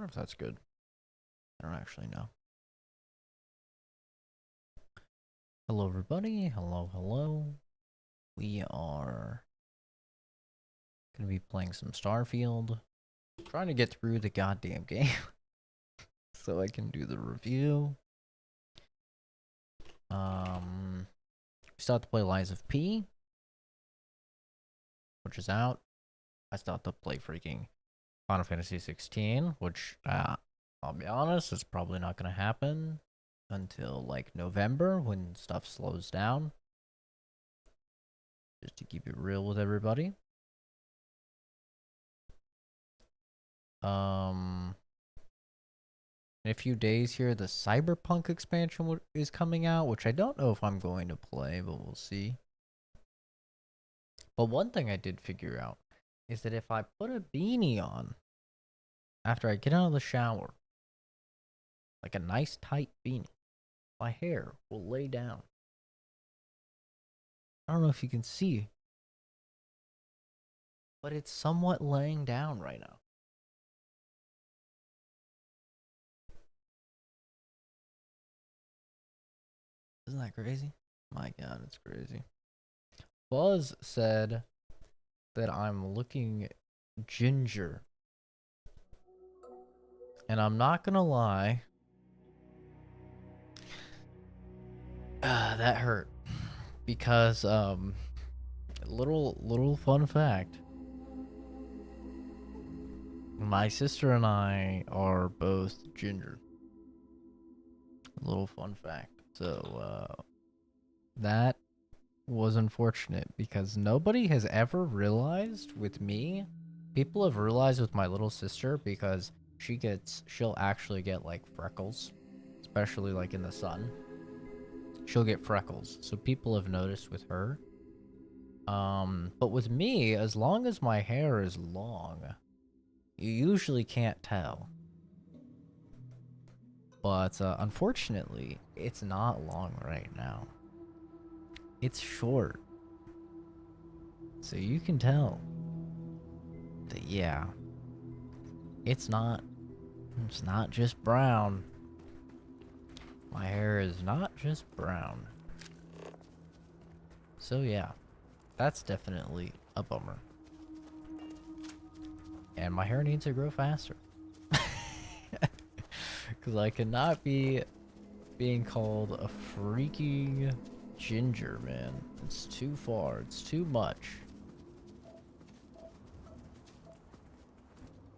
wonder if that's good. I don't actually know. Hello, everybody. Hello, hello. We are gonna be playing some Starfield. Trying to get through the goddamn game so I can do the review. We still have to play Lies of P, which is out. I still have to play freaking Final Fantasy 16, which I'll be honest, it's probably not gonna happen until like November when stuff slows down. Just to keep it real with everybody. In a few days here, the Cyberpunk expansion is coming out, which I don't know if I'm going to play, but we'll see. But one thing I did figure out is that if I put a beanie on after I get out of the shower, like a nice tight beanie, my hair will lay down. I don't know if you can see, but it's somewhat laying down right now. Isn't that crazy? My god, it's crazy. Buzz said that I'm looking ginger. And I'm not gonna lie. That hurt. Because, little fun fact. My sister and I are both ginger. Little fun fact. So, that was unfortunate because nobody has ever realized with me. People have realized with my little sister because she'll actually get like freckles, especially like in the sun. She'll get freckles. So people have noticed with her. But with me, as long as my hair is long, you usually can't tell. But unfortunately, it's not long right now. It's short. So you can tell that, yeah, it's not just brown. My hair is not just brown. So yeah, that's definitely a bummer. And my hair needs to grow faster. Because I cannot be being called a freaking ginger, man. It's too far. It's too much.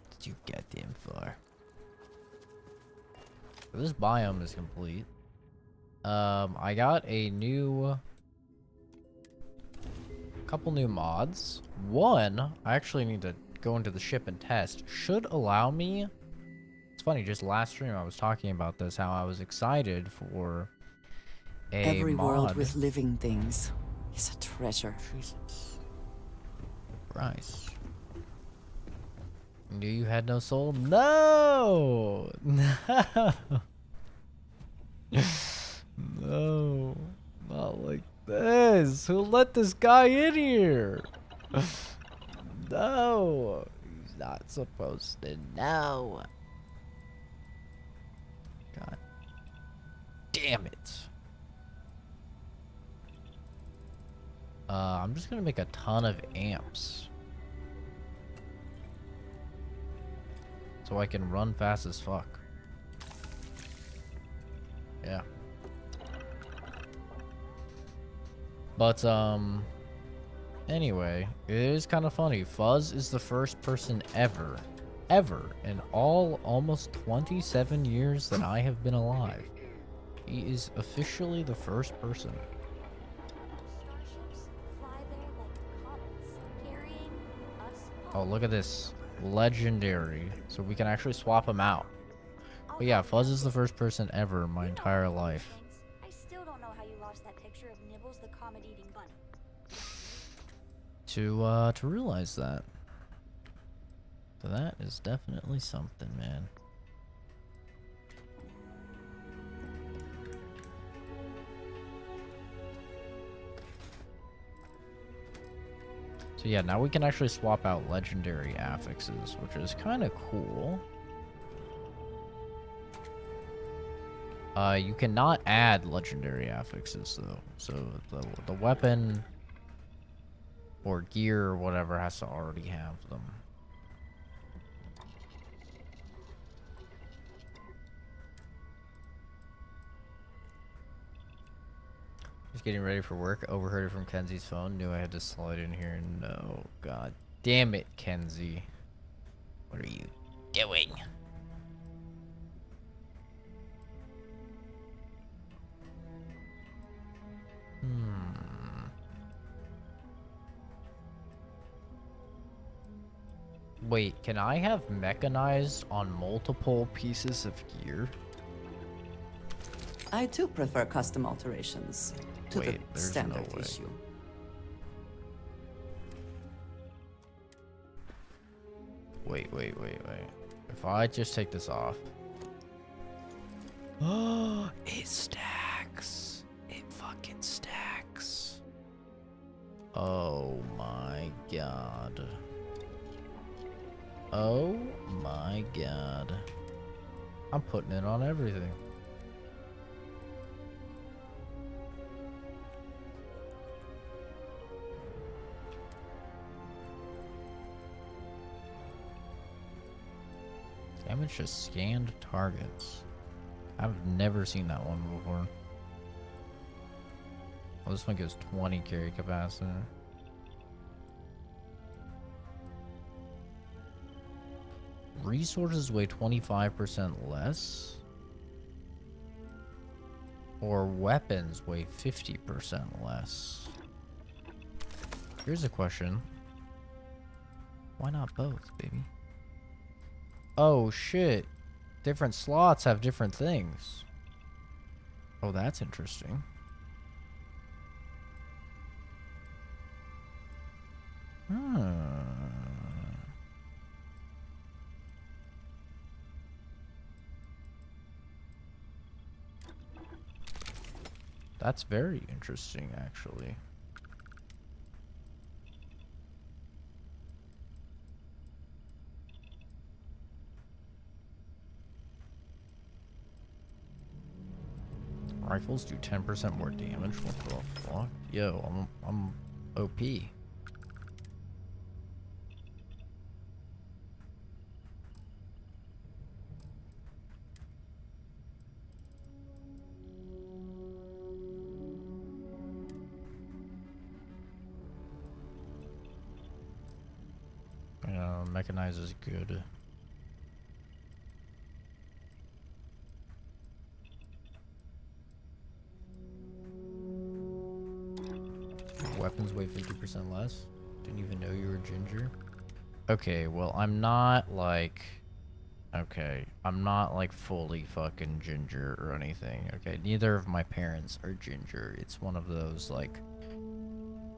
It's too goddamn far. So this biome is complete. I got a couple new mods. One, I actually need to go into the ship and test. Should allow me. It's funny, just last stream I was talking about this, how I was excited for a Every mod. world with living things is a treasure. Jesus Christ. Knew you had no soul? No! No! No. Not like this. Who let this guy in here? No. He's not supposed to know. God damn it. I'm just gonna make a ton of amps. So I can run fast as fuck. Yeah. But, anyway, it is kind of funny. Fuzz is the first person ever in all almost 27 years that I have been alive. He is officially the first person. Oh, look at this. Legendary. So we can actually swap him out. But yeah, Fuzz is the first person ever in my entire life. I still don't know how you lost that picture of Nibbles the comet-eating bunny. To realize that. So that is definitely something, man. So yeah, now we can actually swap out legendary affixes, which is kind of cool. You cannot add legendary affixes though. So the weapon or gear or whatever has to already have them. Just getting ready for work. Overheard it from Kenzie's phone. Knew I had to slide in here. No, god damn it, Kenzie. What are you doing? Wait, can I have mechanized on multiple pieces of gear? I too prefer custom alterations to Wait, the there's standard no way. issue. Wait. If I just take this off. Oh, it stacks. It fucking stacks. Oh my god. Oh my god. I'm putting it on everything. Damage to scanned targets. I've never seen that one before. Well, this one gives 20 carry capacity. Resources weigh 25% less? Or weapons weigh 50% less? Here's a question. Why not both, baby? Oh shit. Different slots have different things. Oh, that's interesting. That's very interesting, actually. Rifles do 10% more damage. What the fuck? Yo, I'm OP. Mechanize is good. Weapons weigh 50% less. Didn't even know you were ginger. Okay, well, I'm not like... Okay, I'm not like fully fucking ginger or anything. Okay, neither of my parents are ginger. It's one of those like,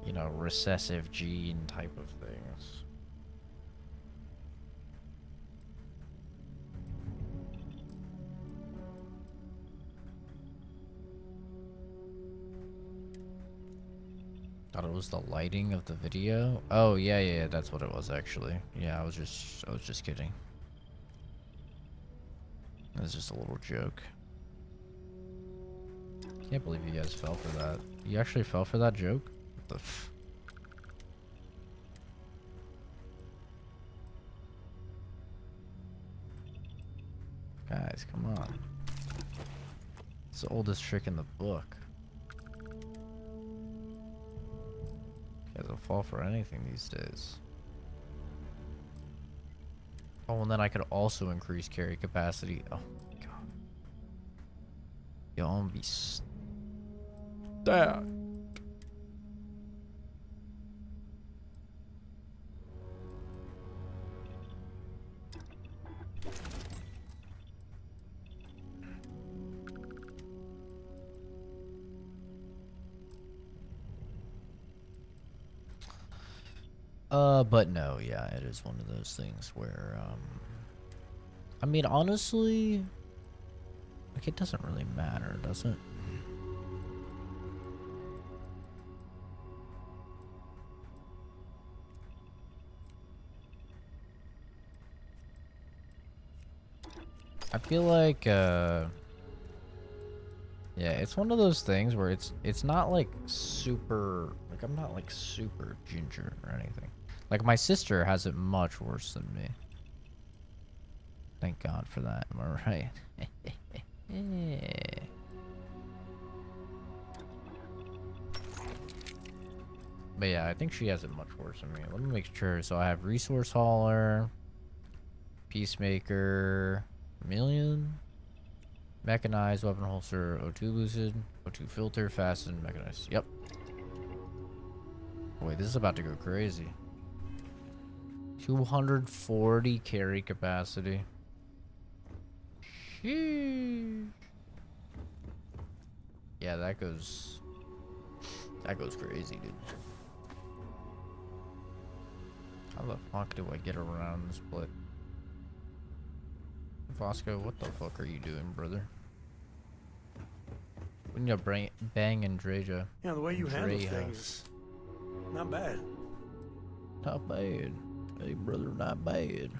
you know, recessive gene type of things. Thought it was the lighting of the video. Oh yeah, that's what it was actually. Yeah, I was just kidding. It was just a little joke. Can't believe you guys fell for that. You actually fell for that joke? What the f- Guys, come on. It's the oldest trick in the book. You guys will fall for anything these days. Oh, and then I could also increase carry capacity. Oh my god. Yo, I'm gonna be stacked. But no, yeah, it is one of those things where, I mean, honestly, like, it doesn't really matter, does it? I feel like, Yeah, it's one of those things where it's not like super, like I'm not like super ginger or anything. Like my sister has it much worse than me. Thank God for that. Am I right? Yeah. But yeah, I think she has it much worse than me. Let me make sure. So I have resource hauler, peacemaker, million, mechanized weapon holster, O2 boosted, O2 filter, fastened, mechanized. Yep. Wait, this is about to go crazy. 240 carry capacity. Sheesh. Yeah, that goes crazy, dude. How the fuck do I get around this split? Vasco, what the fuck are you doing, brother? We need to bang Andreja. You know, the way you handle Andreja. things, not bad. Not bad. Hey, brother, not bad.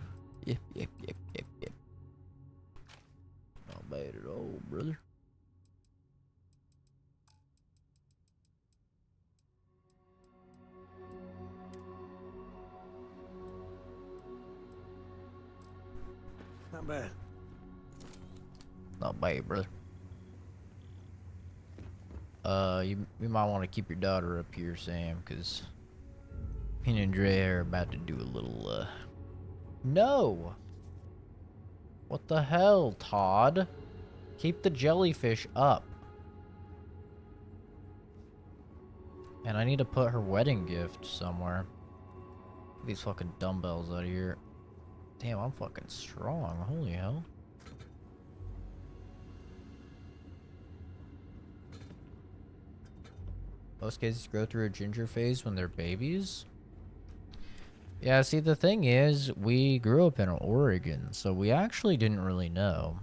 Yep, yep, yep, yep, yep. Not bad at all, brother. Not bad. Not bad, brother. You might want to keep your daughter up here, Sam, because me and Andrea are about to do a little, No! What the hell, Todd? Keep the jellyfish up. And I need to put her wedding gift somewhere. Get these fucking dumbbells out of here. Damn, I'm fucking strong. Holy hell. Most kids grow through a ginger phase when they're babies. Yeah, see, the thing is, we grew up in Oregon, so we actually didn't really know.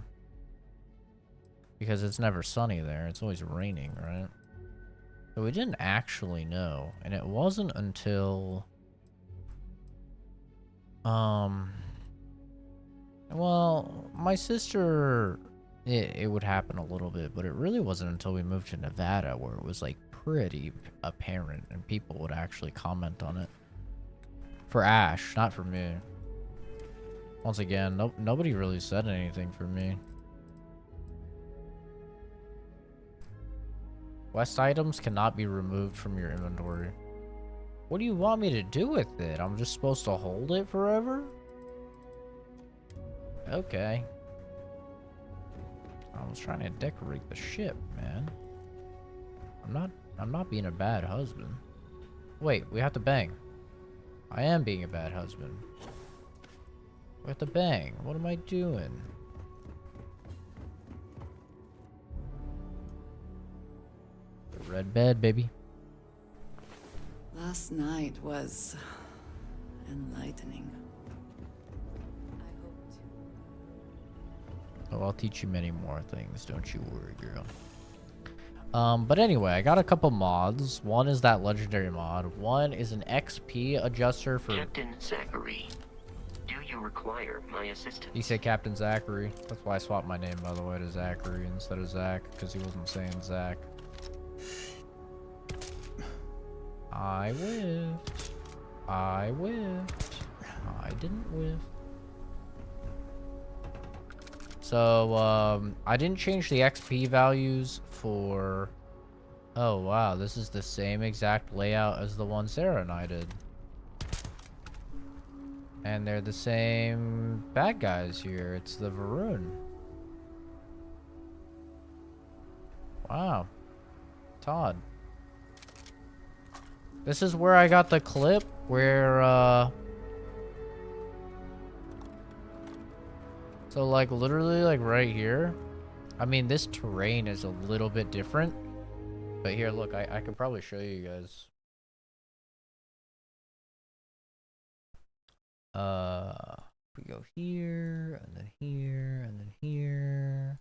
Because it's never sunny there. It's always raining, right? So we didn't actually know. And it wasn't until... Well, my sister... It would happen a little bit, but it really wasn't until we moved to Nevada where it was, like, pretty apparent and people would actually comment on it. For Ash, not for me. Once again, nobody really said anything for me. Quest items cannot be removed from your inventory. What do you want me to do with it? I'm just supposed to hold it forever? Okay. I was trying to decorate the ship, man. I'm not being a bad husband. Wait, we have to bang. I am being a bad husband. We have to bang. What am I doing? The red bed, baby. Last night was enlightening. Oh, I'll teach you many more things. Don't you worry, girl. But anyway, I got a couple mods. One is that legendary mod. One is an XP adjuster for... Captain Zachary, do you require my assistance? He said Captain Zachary. That's why I swapped my name, by the way, to Zachary instead of Zach, because he wasn't saying Zach. I whiffed. I whiffed. I didn't whiff. So, I didn't change the XP values for... Oh, wow. This is the same exact layout as the one Sarah and I did. And they're the same bad guys here. It's the Varun. Wow. Todd. This is where I got the clip where, So, like, literally, like, right here. I mean, this terrain is a little bit different. But here, look, I could probably show you guys. We go here, and then here, and then here.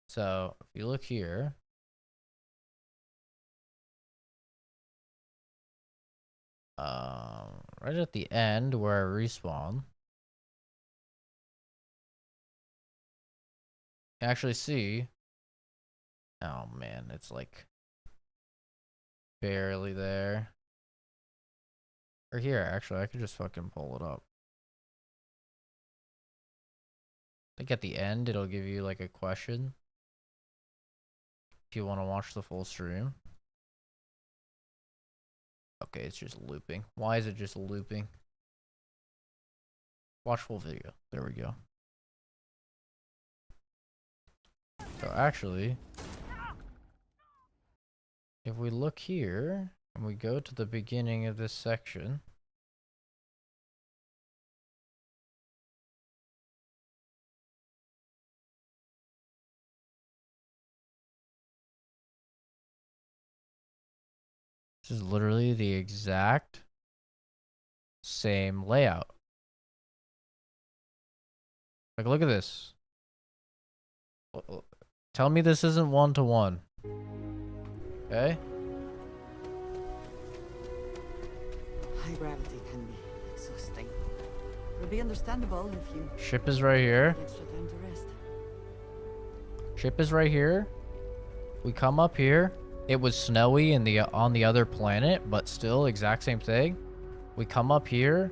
So, if you look here. Right at the end where I respawn. actually see. Oh man, it's like barely there. Or here, actually, I could just fucking pull it up. I think at the end, it'll give you like a question. If you want to watch the full stream. Okay, it's just looping. Why is it just looping? Watch full video. There we go. So actually, if we look here and we go to the beginning of this section, this is literally the exact same layout. Like, look at this. Tell me this isn't one-to-one. Okay? High gravity can be exhausting. It'll be understandable if you Ship is right here. get extra time to rest. Ship is right here. We come up here. It was snowy in the on the other planet, but still exact same thing. We come up here.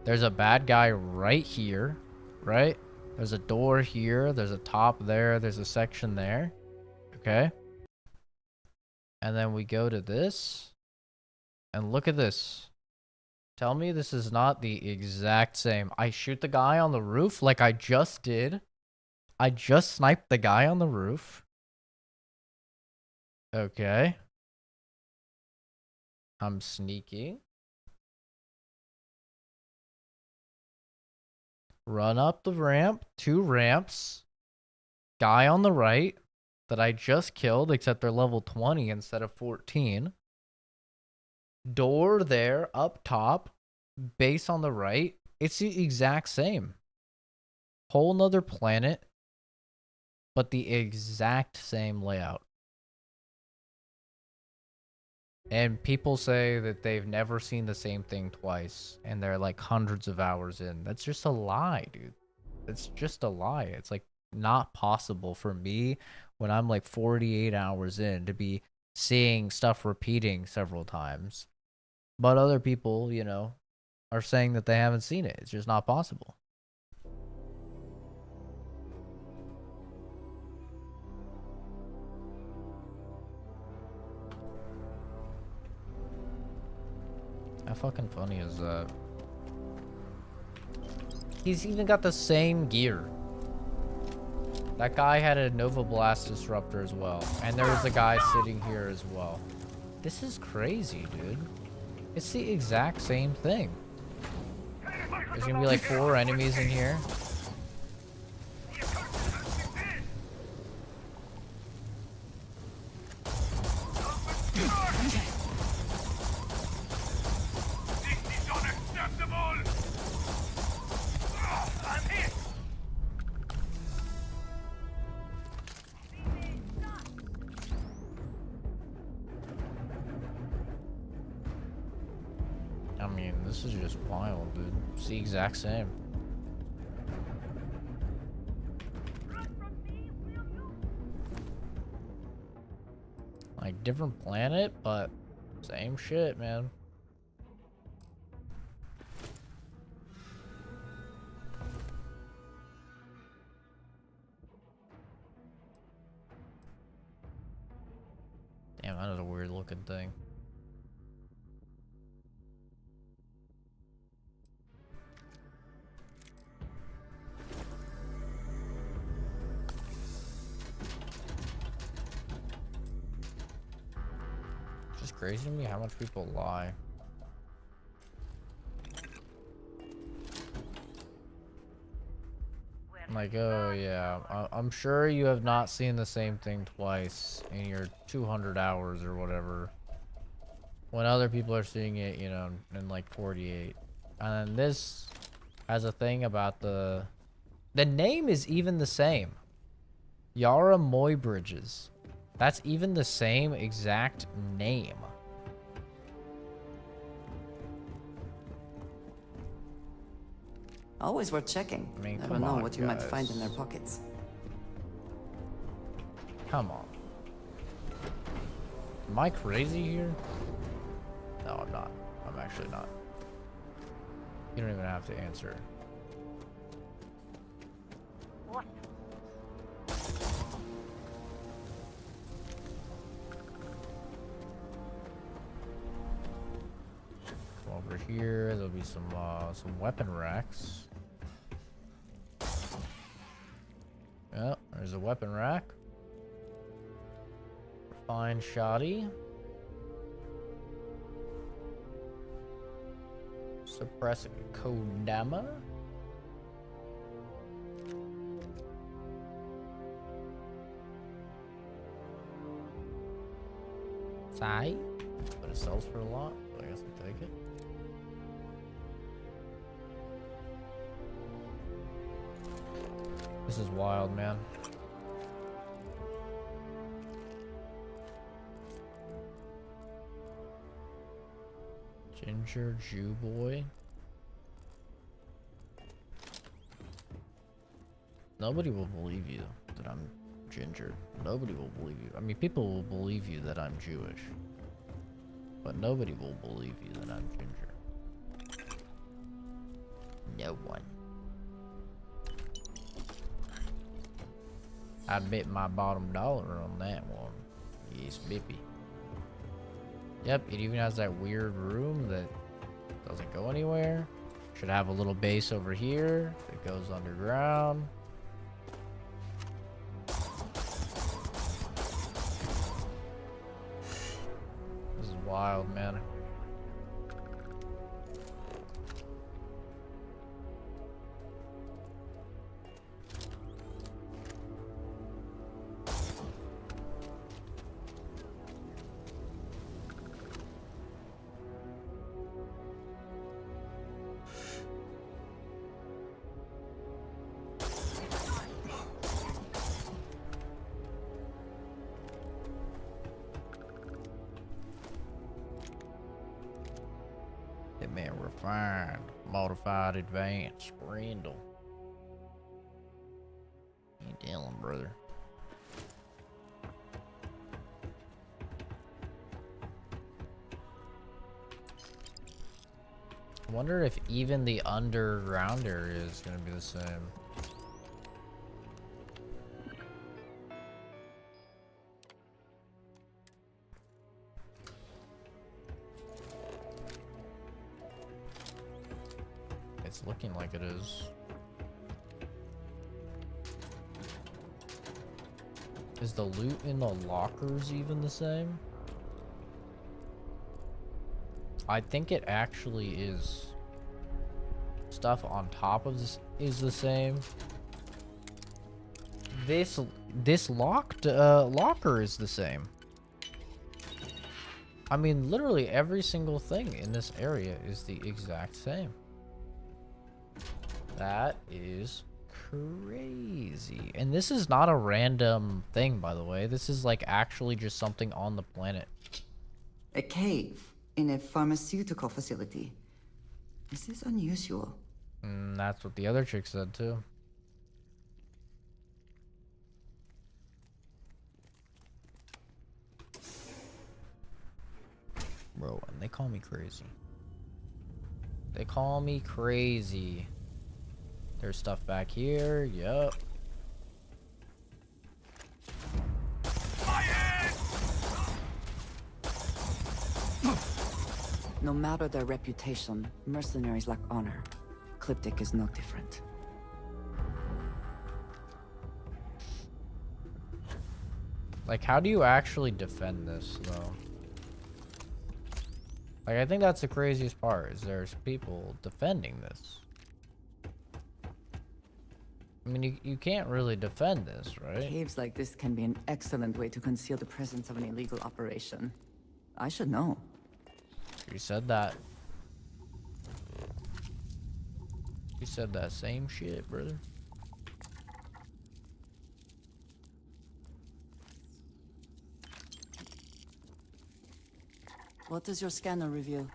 There's a bad guy right here, right? There's a door here. There's a top there. There's a section there. Okay. And then we go to this. And look at this. Tell me this is not the exact same. I shoot the guy on the roof like I just did. I just sniped the guy on the roof. Okay. I'm sneaking. Run up the ramp. 2 ramps. Guy on the right that I just killed, except they're level 20 instead of 14. Door there, up top. Base on the right. It's the exact same. Whole nother planet, but the exact same layout. And people say that they've never seen the same thing twice, and they're like hundreds of hours in. That's just a lie, dude. That's just a lie. It's like not possible for me when I'm like 48 hours in to be seeing stuff repeating several times. But other people, you know, are saying that they haven't seen it. It's just not possible. How fucking funny is that? He's even got the same gear. That guy had a Nova Blast Disruptor as well. And there was a guy sitting here as well. This is crazy, dude. It's the exact same thing. There's gonna be like 4 enemies in here. I mean, this is just wild, dude. It's the exact same. Like, different planet, but same shit, man. Damn, that is a weird looking thing. It's just crazy to me how much people lie. Like, oh yeah, I'm sure you have not seen the same thing twice in your 200 hours or whatever. When other people are seeing it, you know, in like 48. And then this has a thing about the name is even the same. Yara Moy Bridges. That's even the same exact name. Always worth checking. I mean, Never come know on, what you might find in guys. their pockets. Come on. Am I crazy here? No, I'm not. I'm actually not. You don't even have to answer. What? Come over here. There'll be some weapon racks. Yeah, there's a weapon rack. Fine shoddy. Suppressing Kodama. Sai. But it sells for a lot, so I guess I'll take it. This is wild, man. Ginger Jew boy. Nobody will believe you that I'm ginger. Nobody will believe you. I mean, people will believe you that I'm Jewish. But nobody will believe you that I'm ginger. No one. I'd bet my bottom dollar on that one. Yes, Bippy. Yep, it even has that weird room that doesn't go anywhere. Should have a little base over here that goes underground. This is wild, man. Man, refined, modified, advanced, Randall. You tell him, brother. I wonder if even the undergrounder is gonna be the same. It's looking like it is. Is the loot in the lockers even the same? I think it actually is. Stuff on top of this is the same. This locked locker is the same. I mean, literally every single thing in this area is the exact same. That is crazy. And this is not a random thing, by the way. This is like actually just something on the planet. A cave in a pharmaceutical facility. This is unusual. That's what the other chick said too. Bro, and they call me crazy. They call me crazy. There's stuff back here. Yup. No matter their reputation, mercenaries lack honor. Cryptic is no different. Like, how do you actually defend this, though? Like, I think that's the craziest part, is there's people defending this. I mean, you can't really defend this, right? Caves like this can be an excellent way to conceal the presence of an illegal operation. I should know. You said that. You said that same shit, brother. What does your scanner reveal?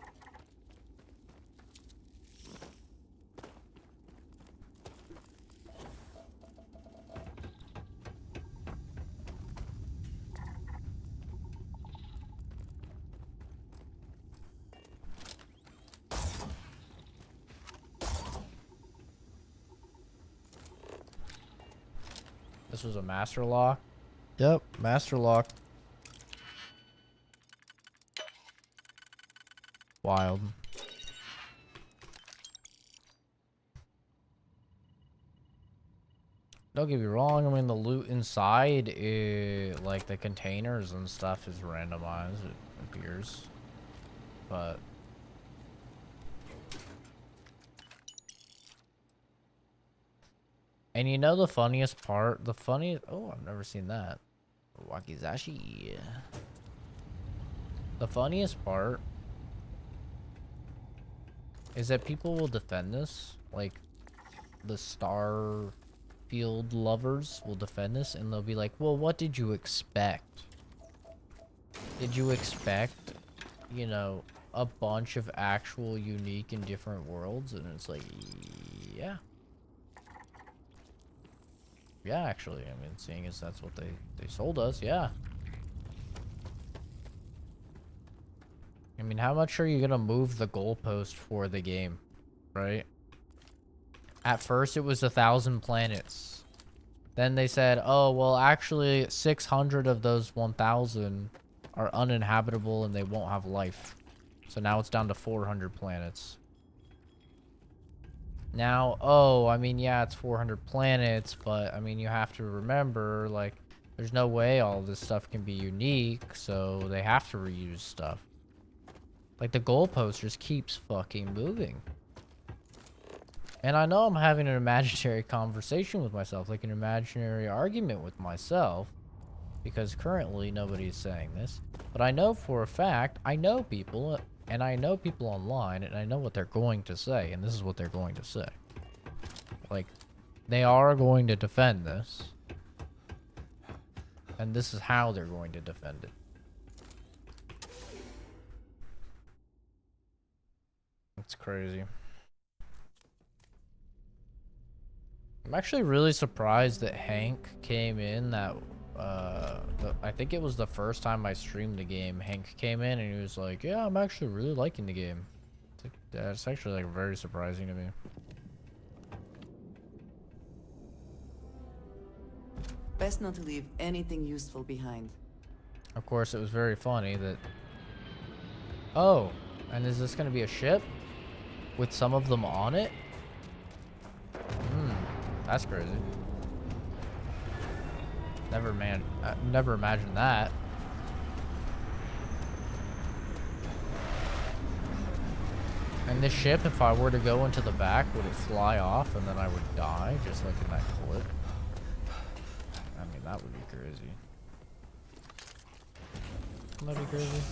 This was a master lock. Yep, master lock. Wild. Don't get me wrong, I mean, the loot inside, like the containers and stuff is randomized, it appears. But... And you know the funniest part? Oh, I've never seen that. Wakizashi. The funniest part is that people will defend this. Like, the Starfield lovers will defend this, and they'll be like, well, what did you expect? Did you expect, you know, a bunch of actual unique and different worlds? And it's like, yeah. Yeah, actually, I mean, seeing as that's what they sold us, yeah. I mean, how much are you gonna move the goalpost for the game, right? At first, it was 1,000 planets. Then they said, oh, well, actually, 600 of those 1,000 are uninhabitable and they won't have life. So now it's down to 400 planets. Now, oh, I mean, yeah, it's 400 planets, but, I mean, you have to remember, like, there's no way all this stuff can be unique, so they have to reuse stuff. Like, the goalpost just keeps fucking moving. And I know I'm having an imaginary conversation with myself, like an imaginary argument with myself, because currently nobody's saying this, but I know for a fact, I know people, and I know people online, and I know what they're going to say, and this is what they're going to say. Like, they are going to defend this, and this is how they're going to defend it. It's crazy. I'm actually really surprised that Hank came in that, I think it was the first time I streamed the game. Hank came in and he was like, yeah, I'm actually really liking the game. It's like, that's actually like very surprising to me. Best not to leave anything useful behind. Of course, it was very funny that... Oh, and is this going to be a ship with some of them on it? That's crazy. Never imagined that. And this ship, if I were to go into the back, would it fly off and then I would die, just like in that clip? I mean, that would be crazy. Wouldn't that be crazy?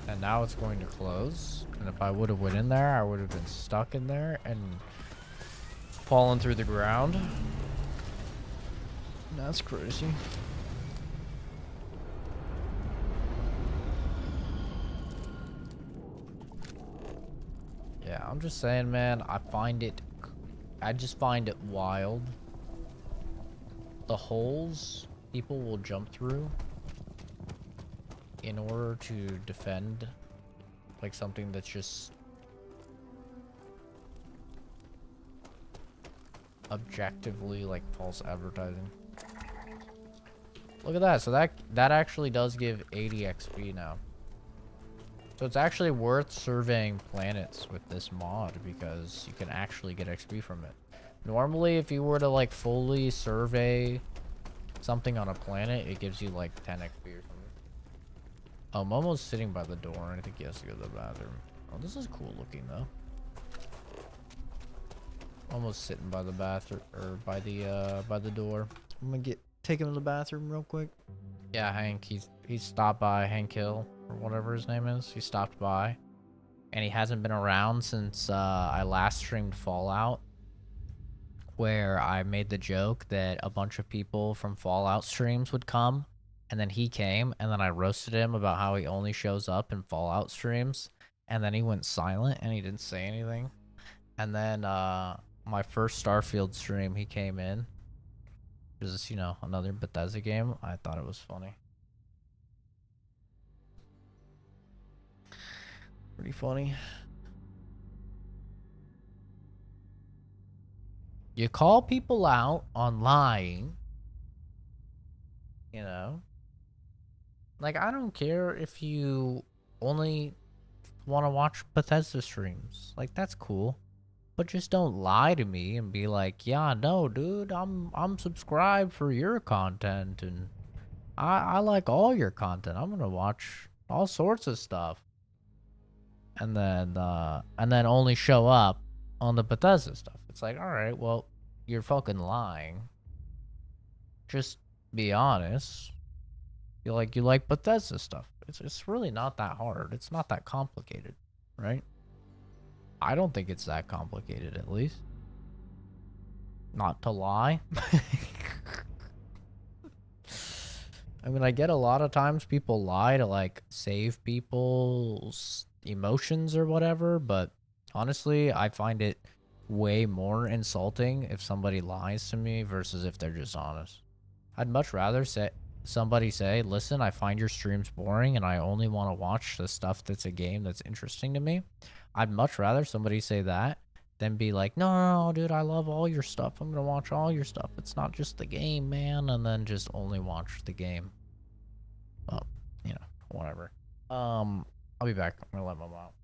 And now it's going to close. And if I would have went in there, I would have been stuck in there and fallen through the ground. That's crazy. Yeah, I'm just saying, man, I just find it wild. The holes people will jump through in order to defend, like, something that's just objectively, like, false advertising. Look at that. So that actually does give 80 XP now. So it's actually worth surveying planets with this mod because you can actually get XP from it. Normally, if you were to, like, fully survey something on a planet, it gives you, like, 10 XP or something. Oh, Momo's sitting by the door, and I think he has to go to the bathroom. Oh, this is cool looking, though. Almost sitting by the bathroom, or by the door. I'm gonna take him to the bathroom real quick. Yeah, Hank, he's stopped by, Hank Hill, or whatever his name is. He stopped by, and he hasn't been around since I last streamed Fallout, where I made the joke that a bunch of people from Fallout streams would come, and then he came, and then I roasted him about how he only shows up in Fallout streams, and then he went silent, and he didn't say anything. And then my first Starfield stream, he came in. It was, you know, another Bethesda game. I thought it was funny. Pretty funny. You call people out on lying, you know? Like, I don't care if you only want to watch Bethesda streams. Like, that's cool. But just don't lie to me and be like, yeah, no, dude, I'm subscribed for your content and I like all your content. I'm gonna watch all sorts of stuff. And then only show up on the Bethesda stuff. It's like, all right, well, you're fucking lying. Just be honest. You like Bethesda stuff. It's really not that hard. It's not that complicated, right? I don't think it's that complicated, at least. Not to lie. I mean, I get a lot of times people lie to like save people's emotions or whatever, but honestly, I find it way more insulting if somebody lies to me versus if they're just honest. I'd much rather somebody say, "Listen, I find your streams boring and I only want to watch the stuff that's a game that's interesting to me." I'd much rather somebody say that than be like, "No, no, no, dude, I love all your stuff. I'm going to watch all your stuff. It's not just the game, man." And then just only watch the game. Well, whatever. I'll be back. I'm going to let mom out.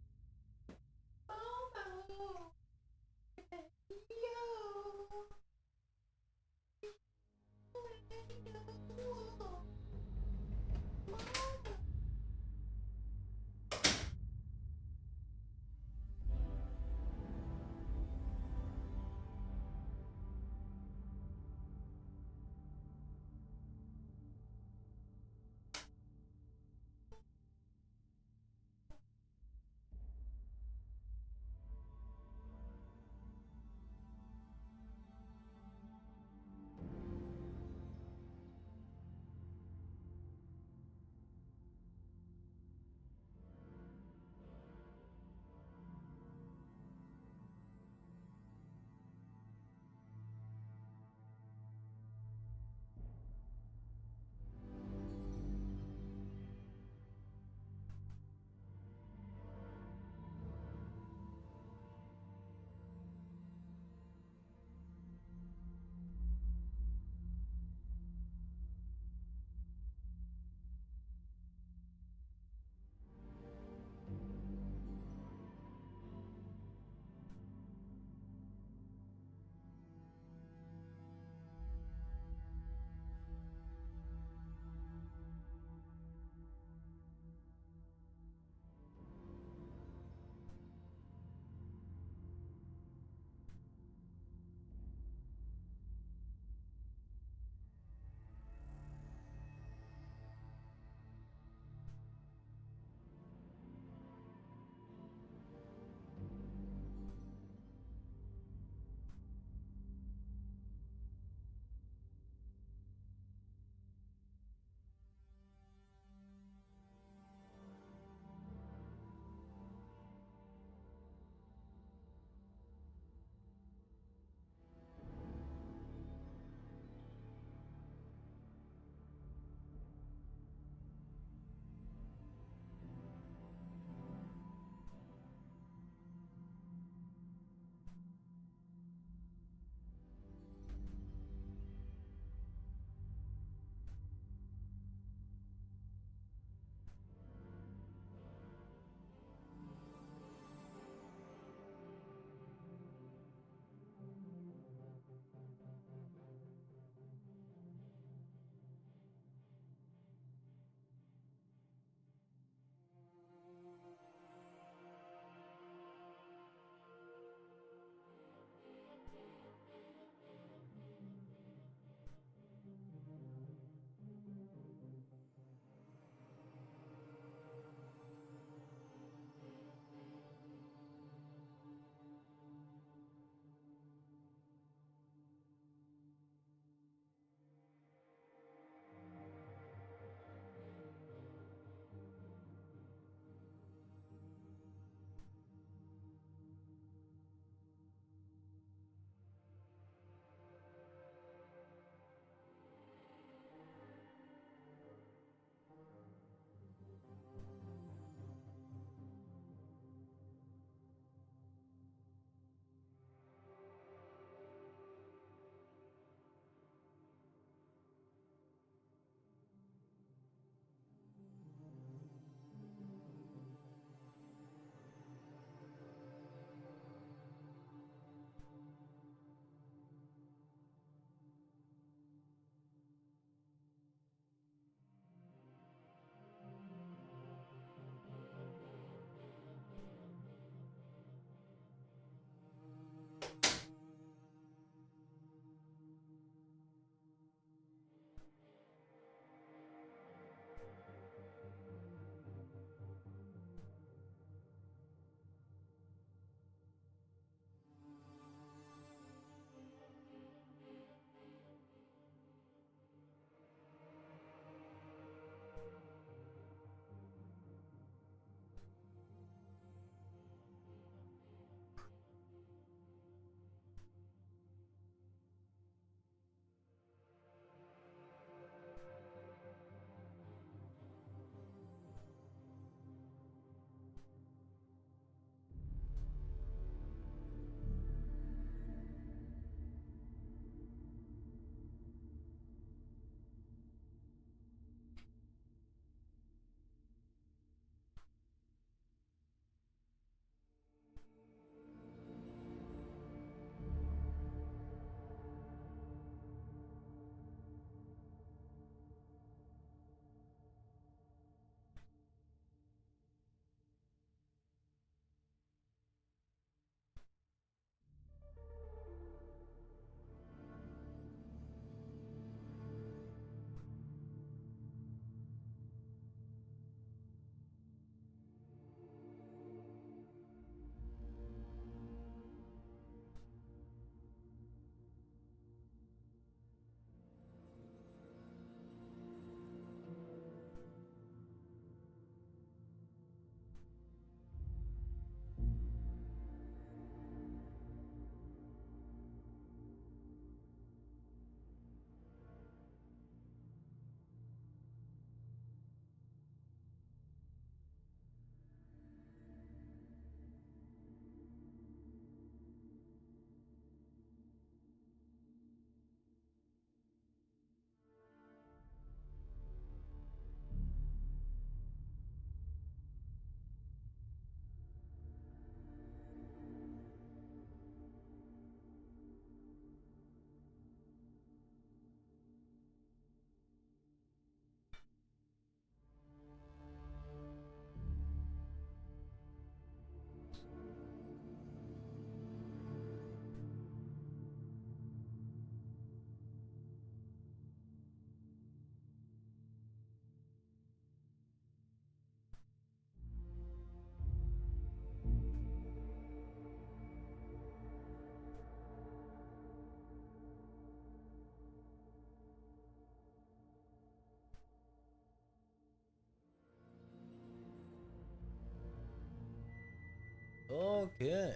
Okay.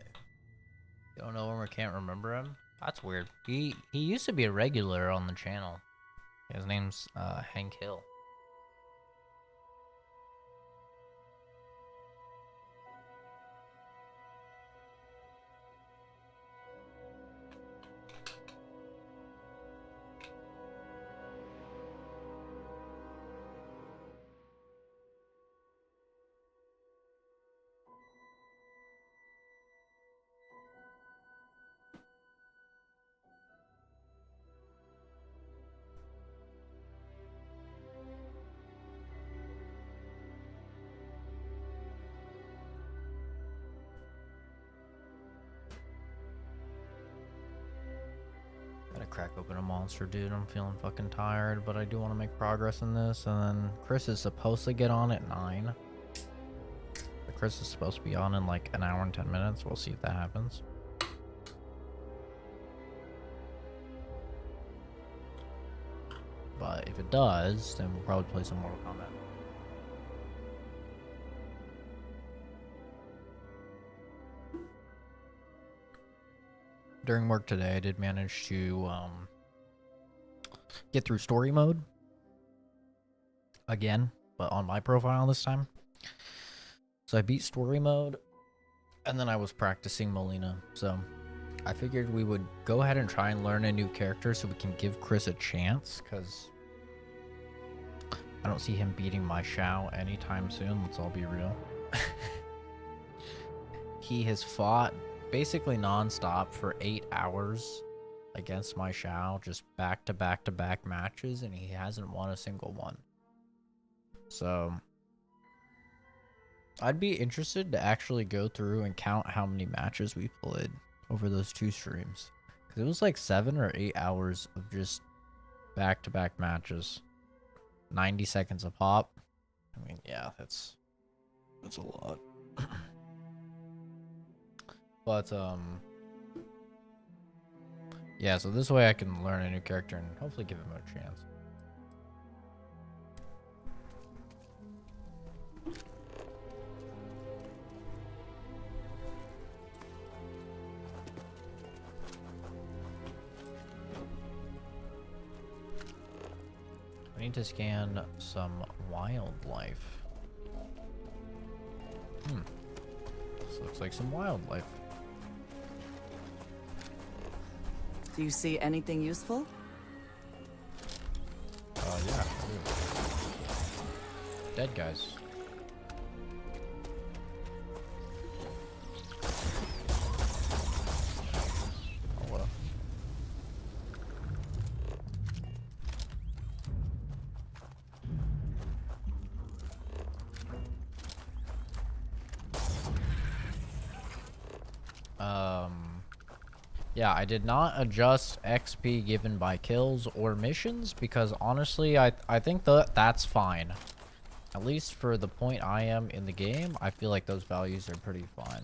Don't know him or can't remember him? That's weird. He used to be a regular on the channel. His name's Hank Hill. Gotta crack open a monster, dude. I'm feeling fucking tired, but I do want to make progress in this. And then Chris is supposed to get on at 9. But Chris is supposed to be on in like an hour and 10 minutes. We'll see if that happens. But if it does, then we'll probably play some Mortal Kombat. During work today, I did manage to get through story mode again, but on my profile this time. So I beat story mode, and then I was practicing Molina. So I figured we would go ahead and try and learn a new character so we can give Chris a chance, because I don't see him beating my Shao anytime soon. Let's all be real. He has fought basically non-stop for 8 hours against my Shao, just back-to-back-to-back matches, and he hasn't won a single one. So I'd be interested to actually go through and count how many matches we played over those 2 streams, because it was like 7 or 8 hours of just back-to-back matches, 90 seconds a pop. I mean, yeah, that's a lot. But yeah, so this way I can learn a new character and hopefully give him a chance. I need to scan some wildlife. This looks like some wildlife. Do you see anything useful? Yeah. I do. Dead guys. Oh well. Yeah, I did not adjust XP given by kills or missions because honestly, I think that's fine. At least for the point I am in the game, I feel like those values are pretty fine.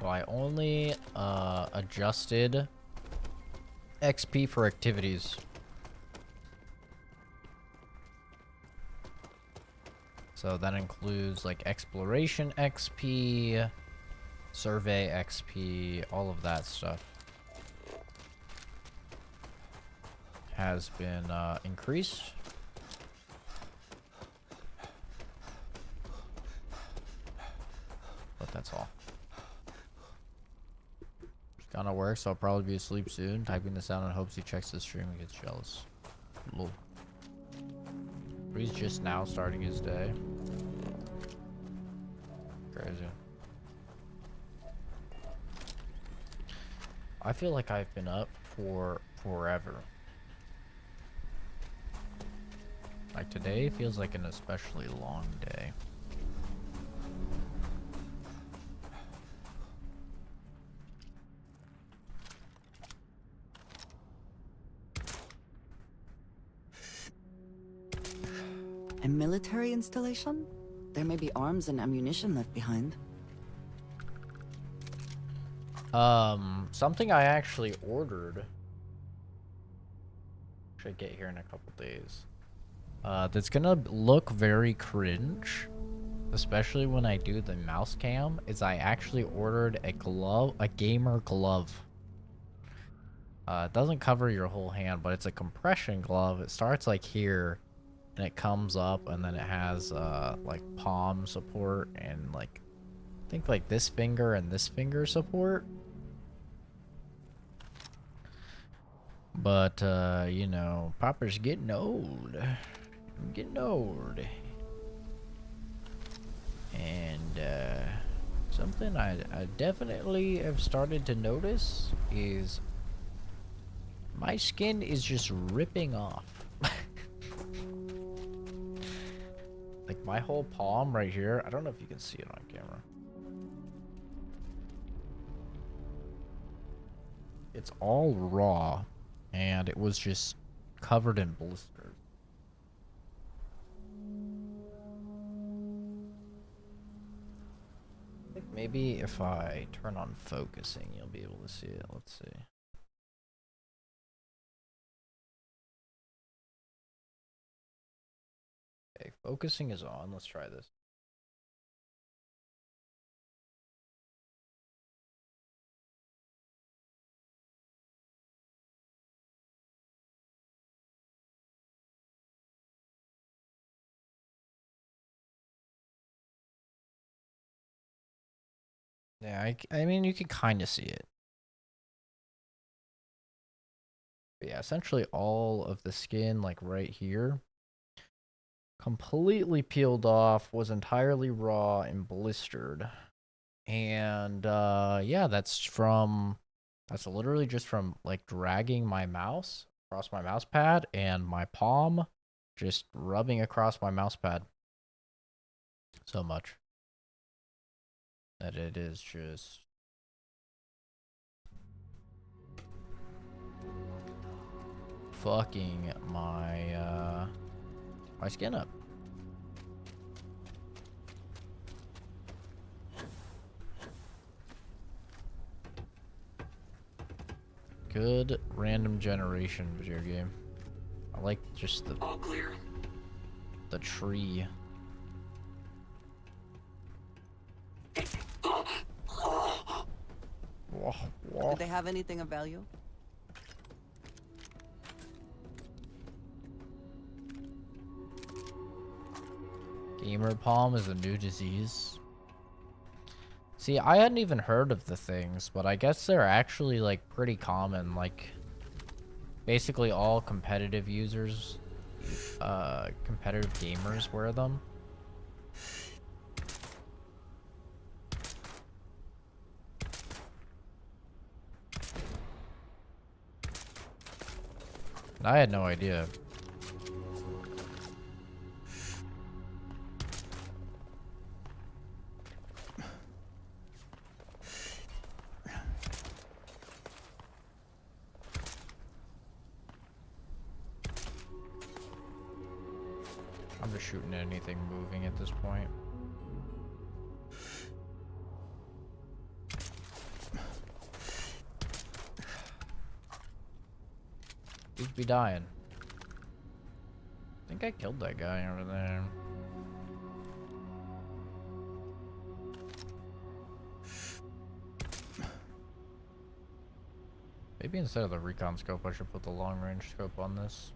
So I only adjusted XP for activities. So that includes like exploration XP, survey XP, all of that stuff has been increased. But that's all. It's gonna work, so I'll probably be asleep soon. Typing this out in hopes he checks the stream and gets jealous. Lol. He's just now starting his day. Crazy. I feel like I've been up for forever. Like today feels like an especially long day. A military installation? There may be arms and ammunition left behind. Something I actually ordered. should get here in a couple days. That's gonna look very cringe, especially when I do the mouse cam, is I actually ordered a glove, a gamer glove. It doesn't cover your whole hand, but it's a compression glove. It starts like here, and it comes up, and then it has like palm support and like I think like this finger and this finger support. But you know, Popper's getting old. I'm getting old. And something I definitely have started to notice is my skin is just ripping off. Like my whole palm right here. I don't know if you can see it on camera. It's all raw, and it was just covered in blisters. I think maybe if I turn on focusing, you'll be able to see it. Let's see. Okay, focusing is on. Let's try this. Yeah, I mean, you can kind of see it. But yeah, essentially all of the skin, like right here, completely peeled off, was entirely raw and blistered. And yeah, that's literally just from like dragging my mouse across my mouse pad and my palm just rubbing across my mouse pad so much that it is just fucking my my skin up. Good random generation video game. I like just the All clear. the tree. Whoa, whoa. Did they have anything of value? Gamer palm is a new disease. See, I hadn't even heard of the things, but I guess they're actually like pretty common. Like basically all competitive users, competitive gamers wear them. I had no idea. I'm just shooting at anything moving at this point. Dudes be dying. I think I killed that guy over there. Maybe instead of the recon scope, I should put the long range scope on this.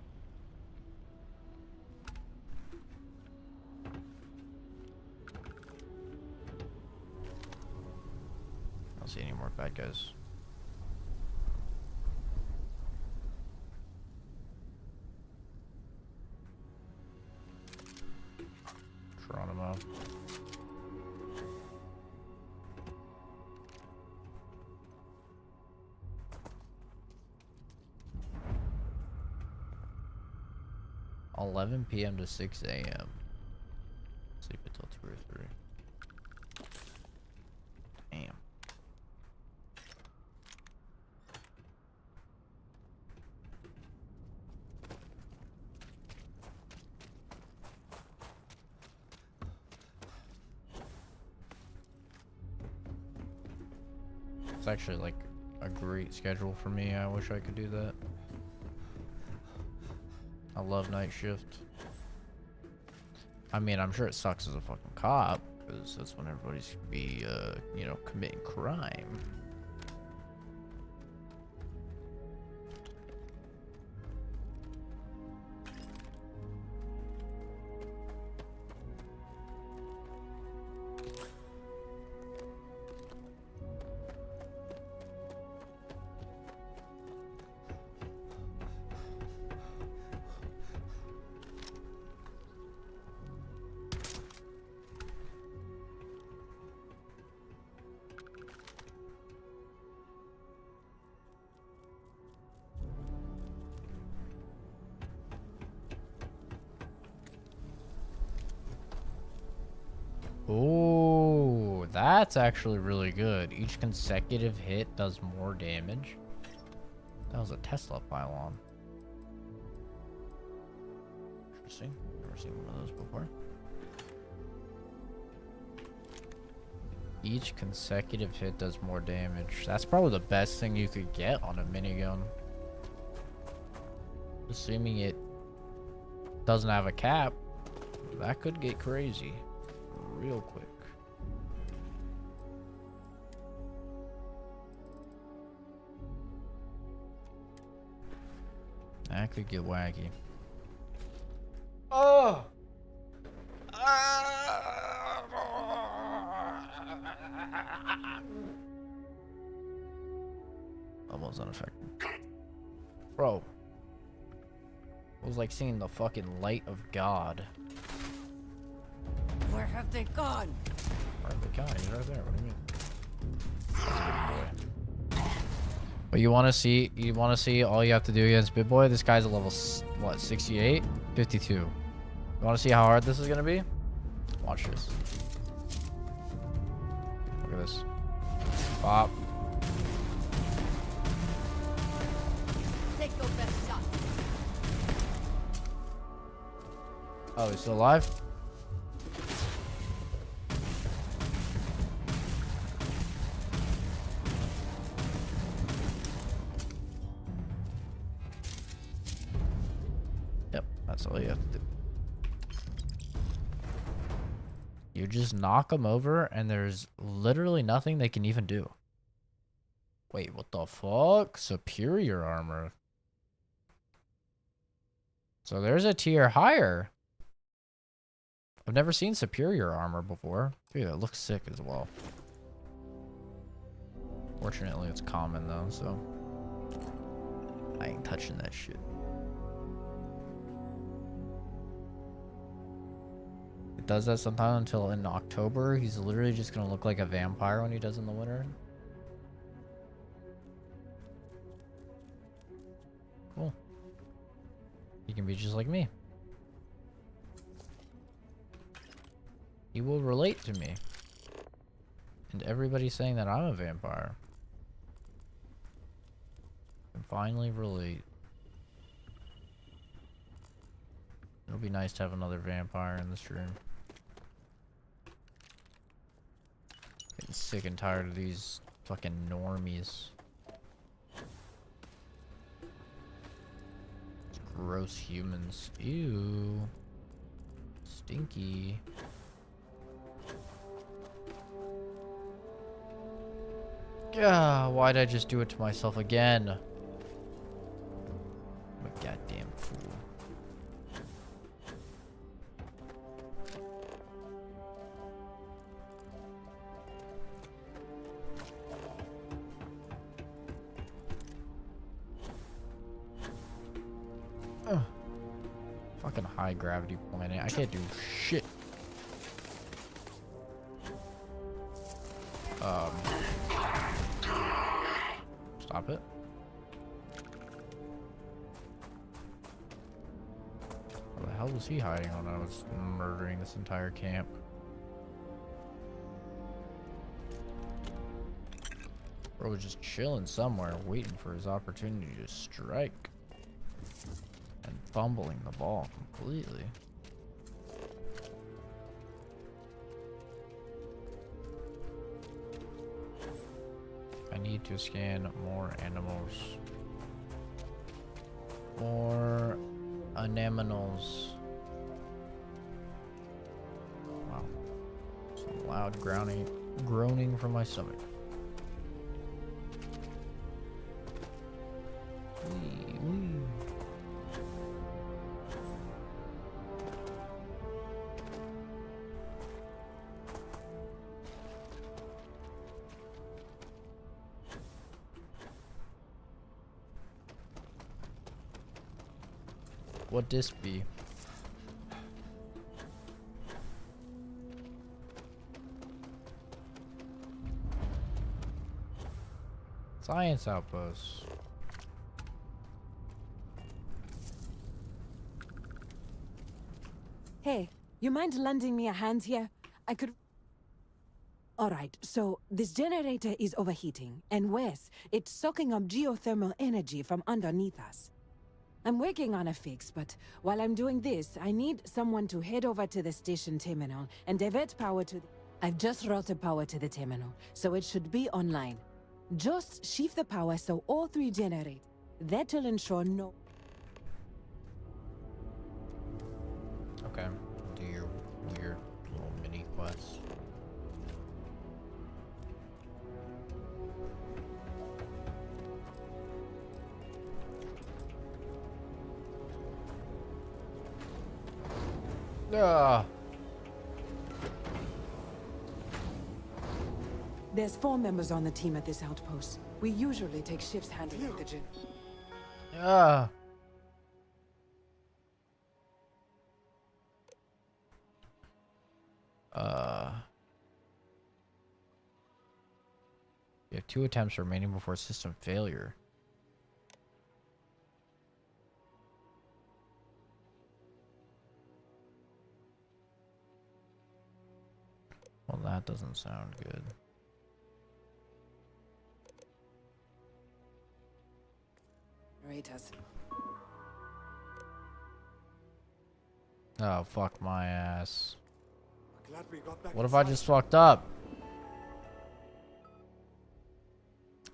I don't see any more bad guys. Geronimo. $11 p.m. to 6 a.m. Sleep until 2 or 3. Damn. It's actually like a great schedule for me. I wish I could do that. I love night shift. I mean, I'm sure it sucks as a fucking cop, because that's when everybody's be, you know, committing crime. Oh, that's actually really good. Each consecutive hit does more damage. That was a Tesla pylon. Interesting. Never seen one of those before. Each consecutive hit does more damage. That's probably the best thing you could get on a minigun. Assuming it doesn't have a cap, that could get crazy real quick. That could get wacky. Oh! Almost unaffected. Bro. It was like seeing the fucking light of God. Where have they gone? Where have they gone? He's right there. What do you mean? That's a big boy. But you want to see, all you have to do against Big Boy? This guy's a level, what, 68? 52. You want to see how hard this is going to be? Watch this. Look at this. Pop. Take your best shot. Oh, he's still alive? Yep, that's all you have to do. You just knock them over, and there's literally nothing they can even do. Wait, what the fuck? Superior armor. So there's a tier higher. I've never seen superior armor before. Dude, it looks sick as well. Fortunately, it's common though, so I ain't touching that shit. It does that sometime until in October. He's literally just gonna look like a vampire when he does in the winter. Cool. He can be just like me. He will relate to me. And everybody's saying that I'm a vampire. I can finally relate. It'll be nice to have another vampire in the stream. Getting sick and tired of these fucking normies. Gross humans. Ew. Stinky. Yeah, why'd I just do it to myself again? I'm a goddamn fool. Fucking high gravity planet. I can't do shit. Stop it. Where the hell was he hiding when I was murdering this entire camp? Bro was just chilling somewhere, waiting for his opportunity to strike. And fumbling the ball completely. I need to scan more animals. More Anemones. Wow. Some loud groaning from my stomach. Wee, wee. What this be? Science outpost. Hey, you mind lending me a hand here? I could... Alright, so this generator is overheating, and worse, it's soaking up geothermal energy from underneath us. I'm working on a fix, but while I'm doing this, I need someone to head over to the station terminal and divert power to... I've just routed power to the terminal, so it should be online. Just shift the power so all three generate. That'll ensure no... Okay. Do your weird little mini quest. Ah. There's 4 members on the team at this outpost. We usually take shifts handling the gen... Ah. You have 2 attempts remaining before system failure. Well, that doesn't sound good. Generators. Oh, fuck my ass. Glad we got back What if I inside. just fucked up?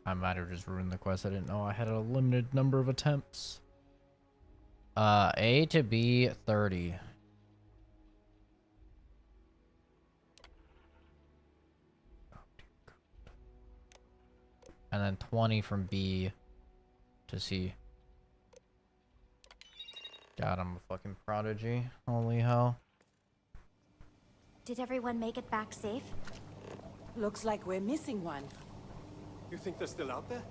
I might have just ruined the quest. I didn't know I had a limited number of attempts. A to B 30. And then 20 from B to C. God, I'm a fucking prodigy. Holy hell. Did everyone make it back safe? Looks like we're missing one. You think they're still out there?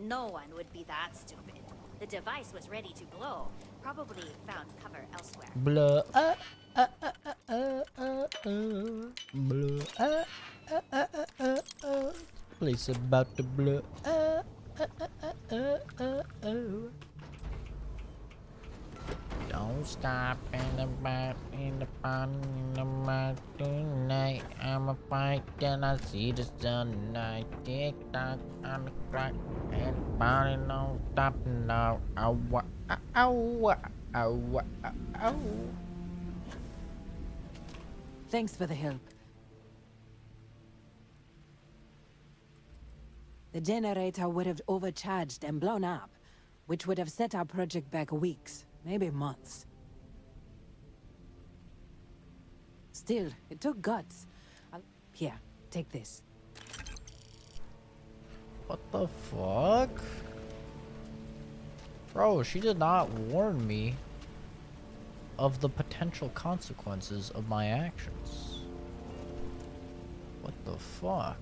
No one would be that stupid. The device was ready to blow. Probably found cover elsewhere. Blah, blah, place about to blow, Don't stop in the back, in the fun, in the mud tonight. I'm a fight, then I see the sunlight. Tick tock on the clock, and body don't stop now. Ow, ow, ow, ow, ow. Thanks for the help. The generator would have overcharged and blown up, which would have set our project back weeks, maybe months. Still, it took guts. Here, take this. What the fuck? Bro, she did not warn me of the potential consequences of my actions. What the fuck?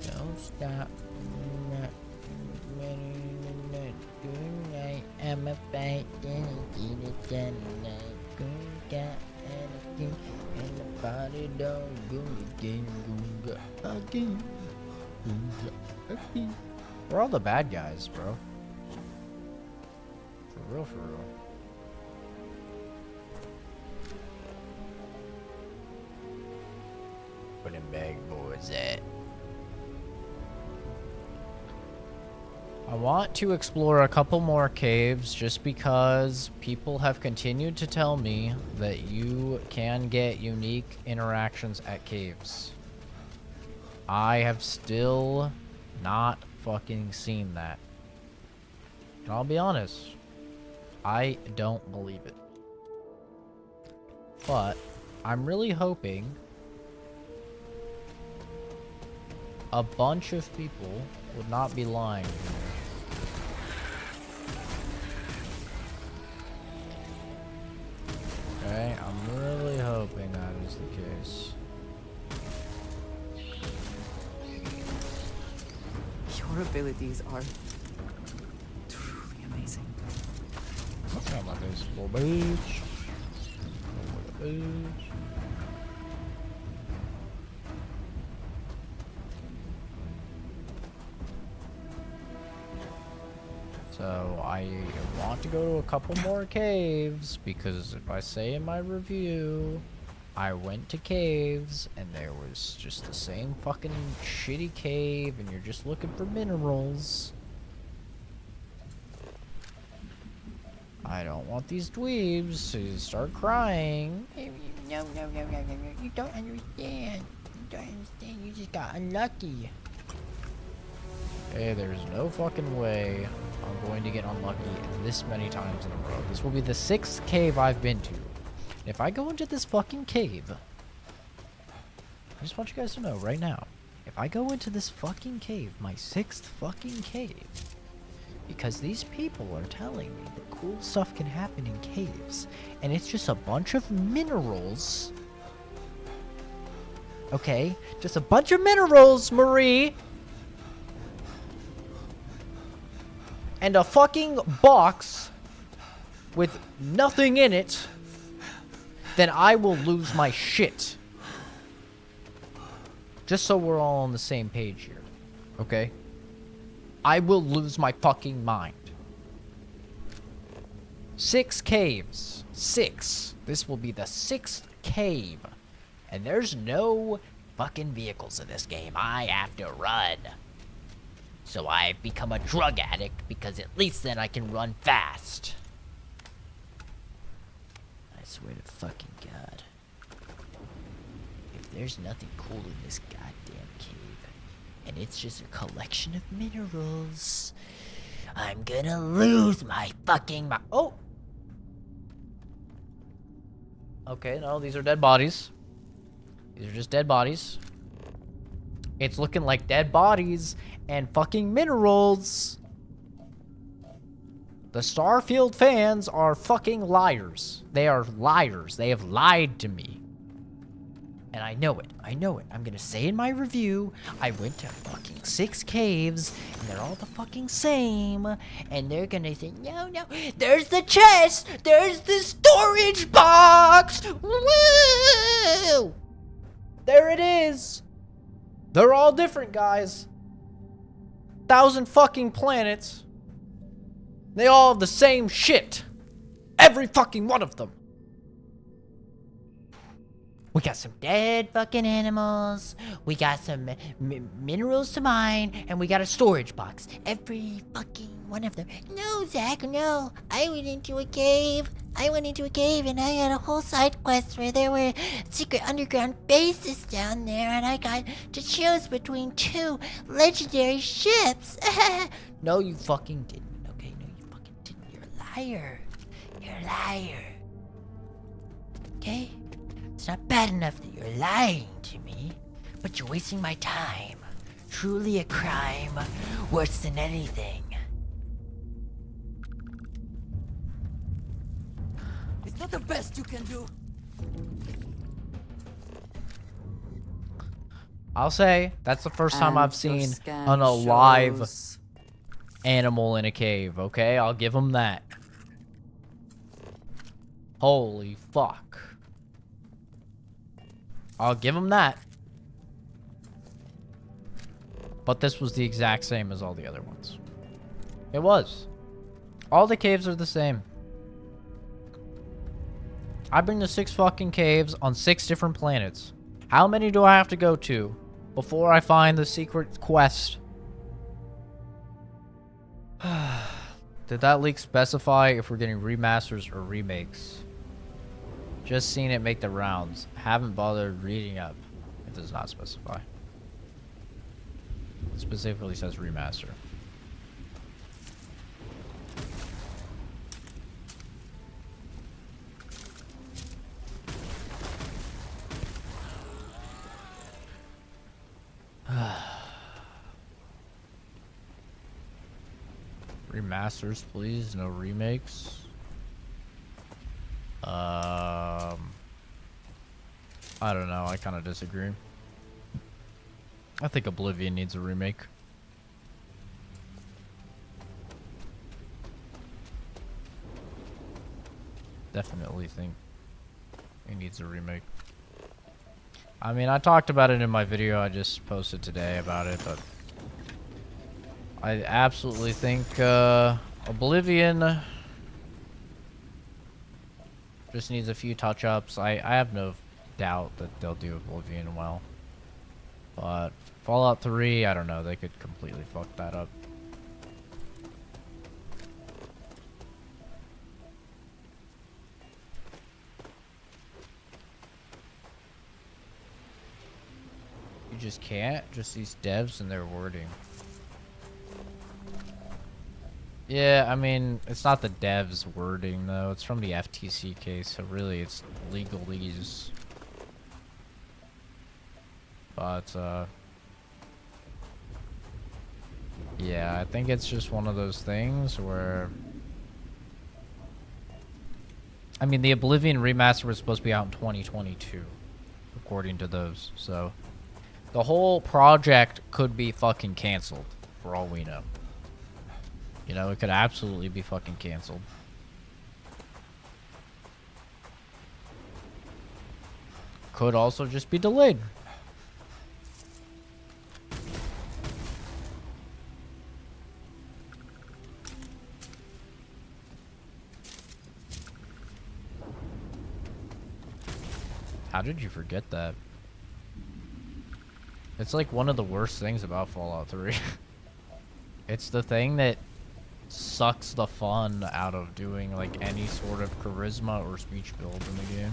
Don't stop. I'm a fight, and the body don't go again. We're all the bad guys, bro. For real, for real. Where them bag boys at? I want to explore a couple more caves just because people have continued to tell me that you can get unique interactions at caves. I have still not fucking seen that. And I'll be honest, I don't believe it. But I'm really hoping a bunch of people would not be lying to me. Okay, I'm really hoping that is the case. Your abilities are truly amazing. Got my face, little bitch. Little bitch. So I want to go to a couple more caves because if I say in my review, I went to caves and there was just the same fucking shitty cave and you're just looking for minerals. I don't want these dweebs to start crying. No, you don't understand. You don't understand, you just got unlucky. Okay, there's no fucking way I'm going to get unlucky this many times in a row. This will be the 6th cave I've been to. If I go into this fucking cave, I just want you guys to know right now, if I go into this fucking cave, my 6th fucking cave, because these people are telling me that cool stuff can happen in caves, and it's just a bunch of minerals. Okay, just a bunch of minerals, Marie! And a fucking box with nothing in it, then I will lose my shit. Just so we're all on the same page here, okay? I will lose my fucking mind. 6 caves. 6. This will be the 6th cave. And there's no fucking vehicles in this game. I have to run. So I've become a drug addict because at least then I can run fast. I swear to fucking God. If there's nothing cool in this goddamn cave, and it's just a collection of minerals, I'm gonna lose my fucking mind. Oh! Okay, no, these are dead bodies. These are just dead bodies. It's looking like dead bodies and fucking minerals. The Starfield fans are fucking liars. They are liars. They have lied to me. And I know it. I know it. I'm gonna say in my review, I went to fucking 6 caves, and they're all the fucking same. And they're gonna say, no, there's the chest! There's the storage box! Woo! There it is! They're all different, guys. 1,000 fucking planets. They all have the same shit. Every fucking one of them. We got some dead fucking animals. We got some minerals to mine. And we got a storage box. Every fucking one of them. No, Zach, no. I went into a cave. And I had a whole side quest where there were secret underground bases down there. And I got to choose between 2 legendary ships. No, you fucking didn't. Okay, no, you fucking didn't. You're a liar. You're a liar. Okay? It's not bad enough that you're lying to me, but you're wasting my time. Truly a crime, worse than anything. It's not the best you can do. I'll say, that's the first time I've And your seen scan an alive shows- animal in a cave, okay? I'll give them that. Holy fuck. I'll give them that. But this was the exact same as all the other ones. It was. All the caves are the same. I've been to 6 fucking caves on 6 different planets. How many do I have to go to before I find the secret quest? Did that leak specify if we're getting remasters or remakes? Just seen it make the rounds. Haven't bothered reading up. It does not specify. It specifically says remaster. Remasters, please. No remakes. I don't know. I kind of disagree. I think Oblivion needs a remake. Definitely think it needs a remake. I mean, I talked about it in my video I just posted today about it, but I absolutely think Oblivion just needs a few touch-ups. I have no doubt that they'll do Oblivion well. But Fallout 3, I don't know. They could completely fuck that up. You just can't? Just these devs and their wording. Yeah, I mean, it's not the devs' wording, though. It's from the FTC case, so really it's legalese. But, yeah, I think it's just one of those things where... I mean, the Oblivion remaster was supposed to be out in 2022, according to those, so... The whole project could be fucking canceled, for all we know. You know, it could absolutely be fucking canceled. Could also just be delayed. How did you forget that? It's like one of the worst things about Fallout 3. It's the thing that sucks the fun out of doing like any sort of charisma or speech build in the game.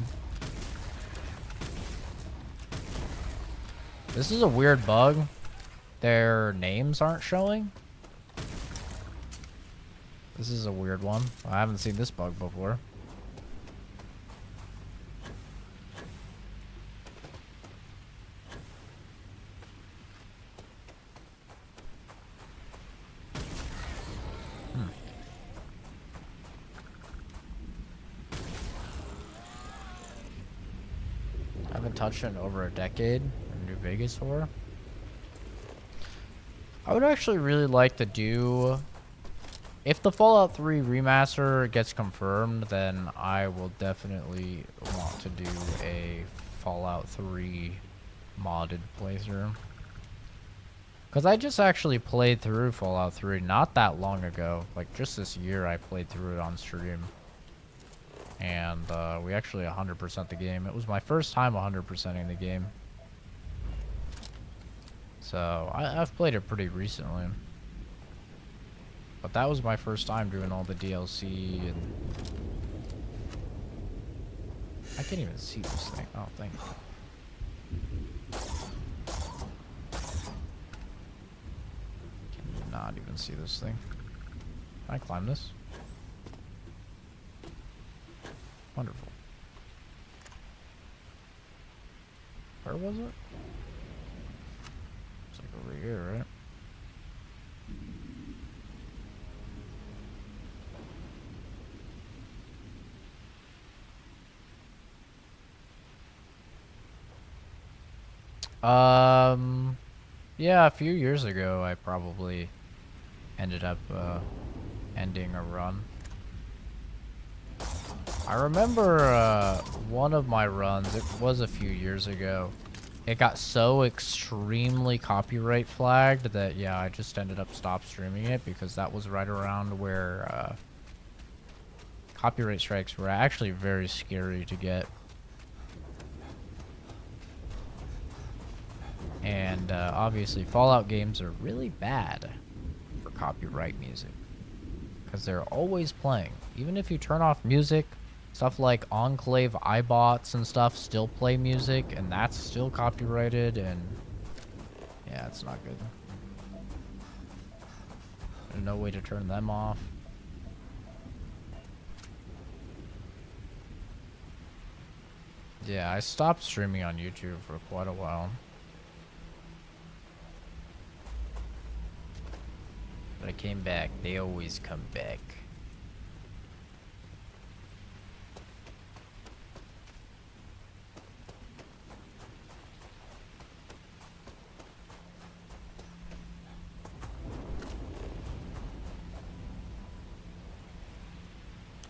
This is a weird bug. Their names aren't showing. This is a weird one. I haven't seen this bug before. Touched in over a decade in New Vegas horror. I would actually really like to do, if the Fallout 3 remaster gets confirmed, then I will definitely want to do a Fallout 3 modded playthrough. Because I just actually played through Fallout 3 not that long ago, like just this year I played through it on stream. And we actually 100% the game. It was my first time 100%ing the game. So I've played it pretty recently. But that was my first time doing all the DLC and... I can't even see this thing. Oh, thank you. Can not even see this thing. Can I climb this? Wonderful. Where was it? It's like over here, right? Yeah, a few years ago, I probably ended up ending a run. I remember one of my runs, it was a few years ago, it got so extremely copyright flagged that, yeah, I just ended up stop streaming it because that was right around where copyright strikes were actually very scary to get. And obviously Fallout games are really bad for copyright music because they're always playing. Even if you turn off music, stuff like Enclave iBots and stuff still play music, and that's still copyrighted, and yeah, it's not good. There's no way to turn them off. Yeah, I stopped streaming on YouTube for quite a while. But I came back. They always come back.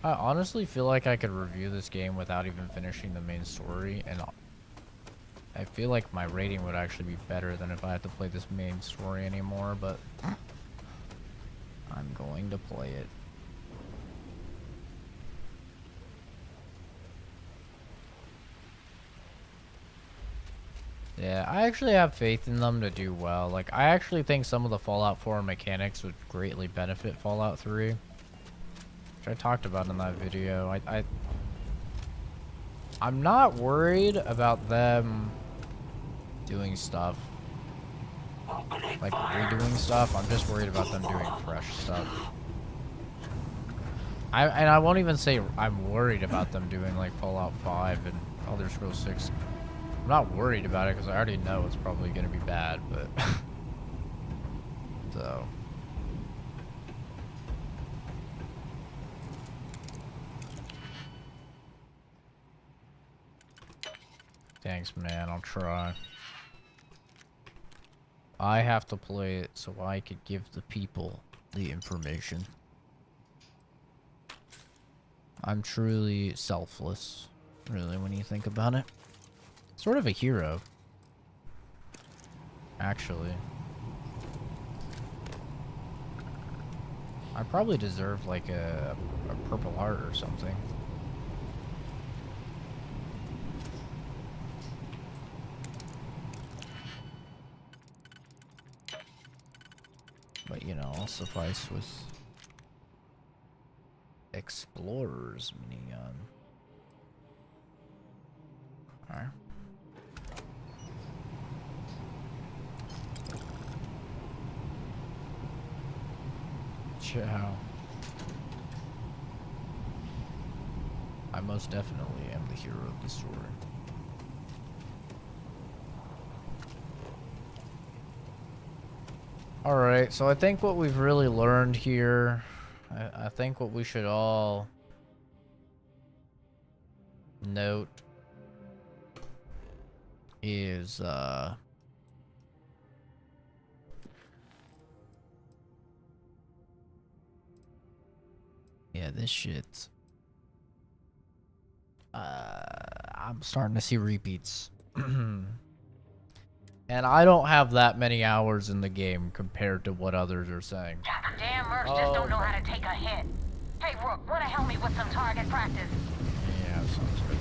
I honestly feel like I could review this game without even finishing the main story, and I feel like my rating would actually be better than if I had to play this main story anymore, but I'm going to play it. Yeah, I actually have faith in them to do well. Like, I actually think some of the Fallout 4 mechanics would greatly benefit Fallout 3. Which I talked about in that video. I'm not worried about them doing stuff. Like, redoing stuff. I'm just worried about them doing fresh stuff. And I won't even say I'm worried about them doing, like, Fallout 5 and Elder Scrolls 6. I'm not worried about it because I already know it's probably going to be bad, but... so... Thanks, man. I'll try. I have to play it so I could give the people the information. I'm truly selfless, really, when you think about it. Sort of a hero. Actually. I probably deserve, like, a purple heart or something. But, you know, I'll suffice with Explorer's minigun. Alright. Ciao. I most definitely am the hero of the story. Alright, so I think what we've really learned here, I think what we should all note is, yeah, this shit, I'm starting to see repeats. And I don't have that many hours in the game compared to what others are saying. Damn mercs just don't know how to take a hit. Hey, Rook, wanna help me with some target practice? Yeah, sounds good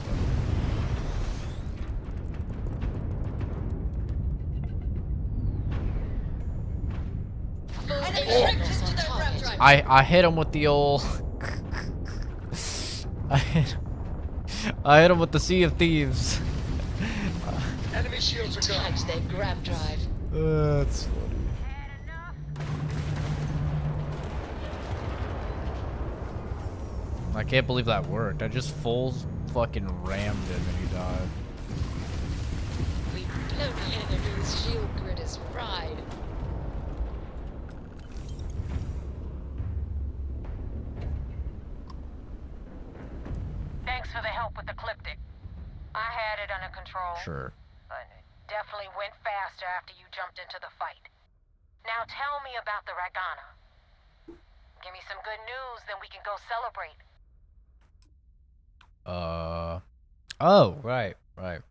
though. I hit him with the old... I hit him with the Sea of Thieves. Enemy shields are gone. Their grab drive. That's funny. I can't believe that worked. I just full fucking rammed him and he died. We blow the enemy's shield grid is fried. Thanks for the help with the Cliptic. I had it under control. Sure. But it definitely went faster after you jumped into the fight. Now tell me about the Ragana. Give me some good news, then we can go celebrate. Oh, right, right.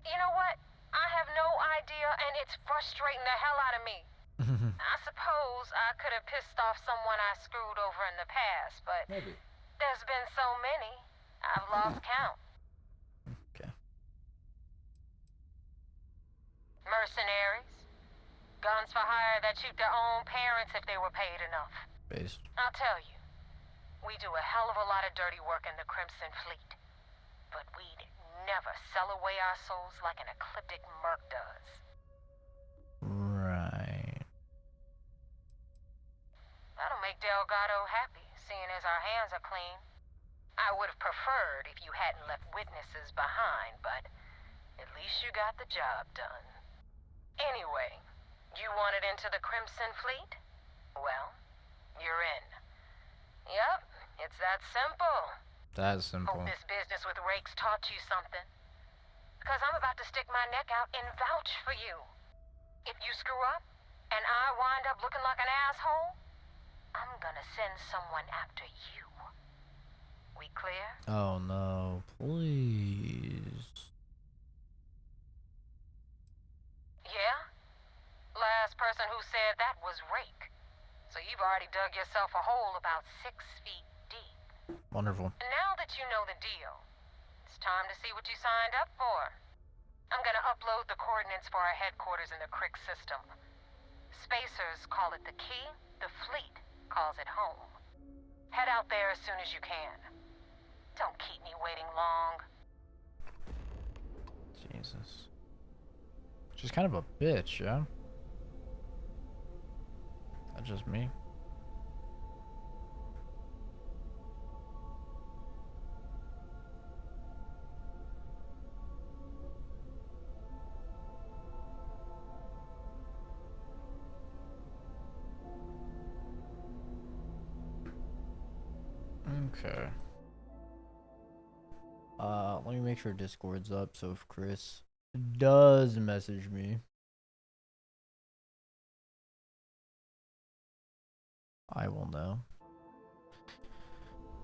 You know what? I have no idea, and it's frustrating the hell out of me. I suppose I could have pissed off someone I screwed over in the past, but Maybe. there's been so many, I've lost count. Okay. Mercenaries. Guns for hire that shoot their own parents if they were paid enough. Based. I'll tell you, we do a hell of a lot of dirty work in the Crimson Fleet. But we'd never sell away our souls like an ecliptic merc does. Right. That'll make Delgado happy, seeing as our hands are clean. I would have preferred if you hadn't left witnesses behind, but at least you got the job done. Anyway, you wanted into the Crimson Fleet? Well, you're in. Yup, it's that simple. That's simple. Hope this business with Rakes taught you something. Because I'm about to stick my neck out and vouch for you. If you screw up, and I wind up looking like an asshole, I'm gonna send someone after you. We clear? Oh no, please. Yeah? Last person who said that was Rake. So you've already dug yourself a hole about 6 feet deep. Wonderful. Now that you know the deal, it's time to see what you signed up for. I'm gonna upload the coordinates for our headquarters in the Crick system. Spacers call it the key, the fleet calls it home. Head out there as soon as you can. Don't keep me waiting long. Jesus. She's kind of a bitch, yeah? That's just me. Okay. Let me make sure Discord's up, so if Chris does message me, I will know.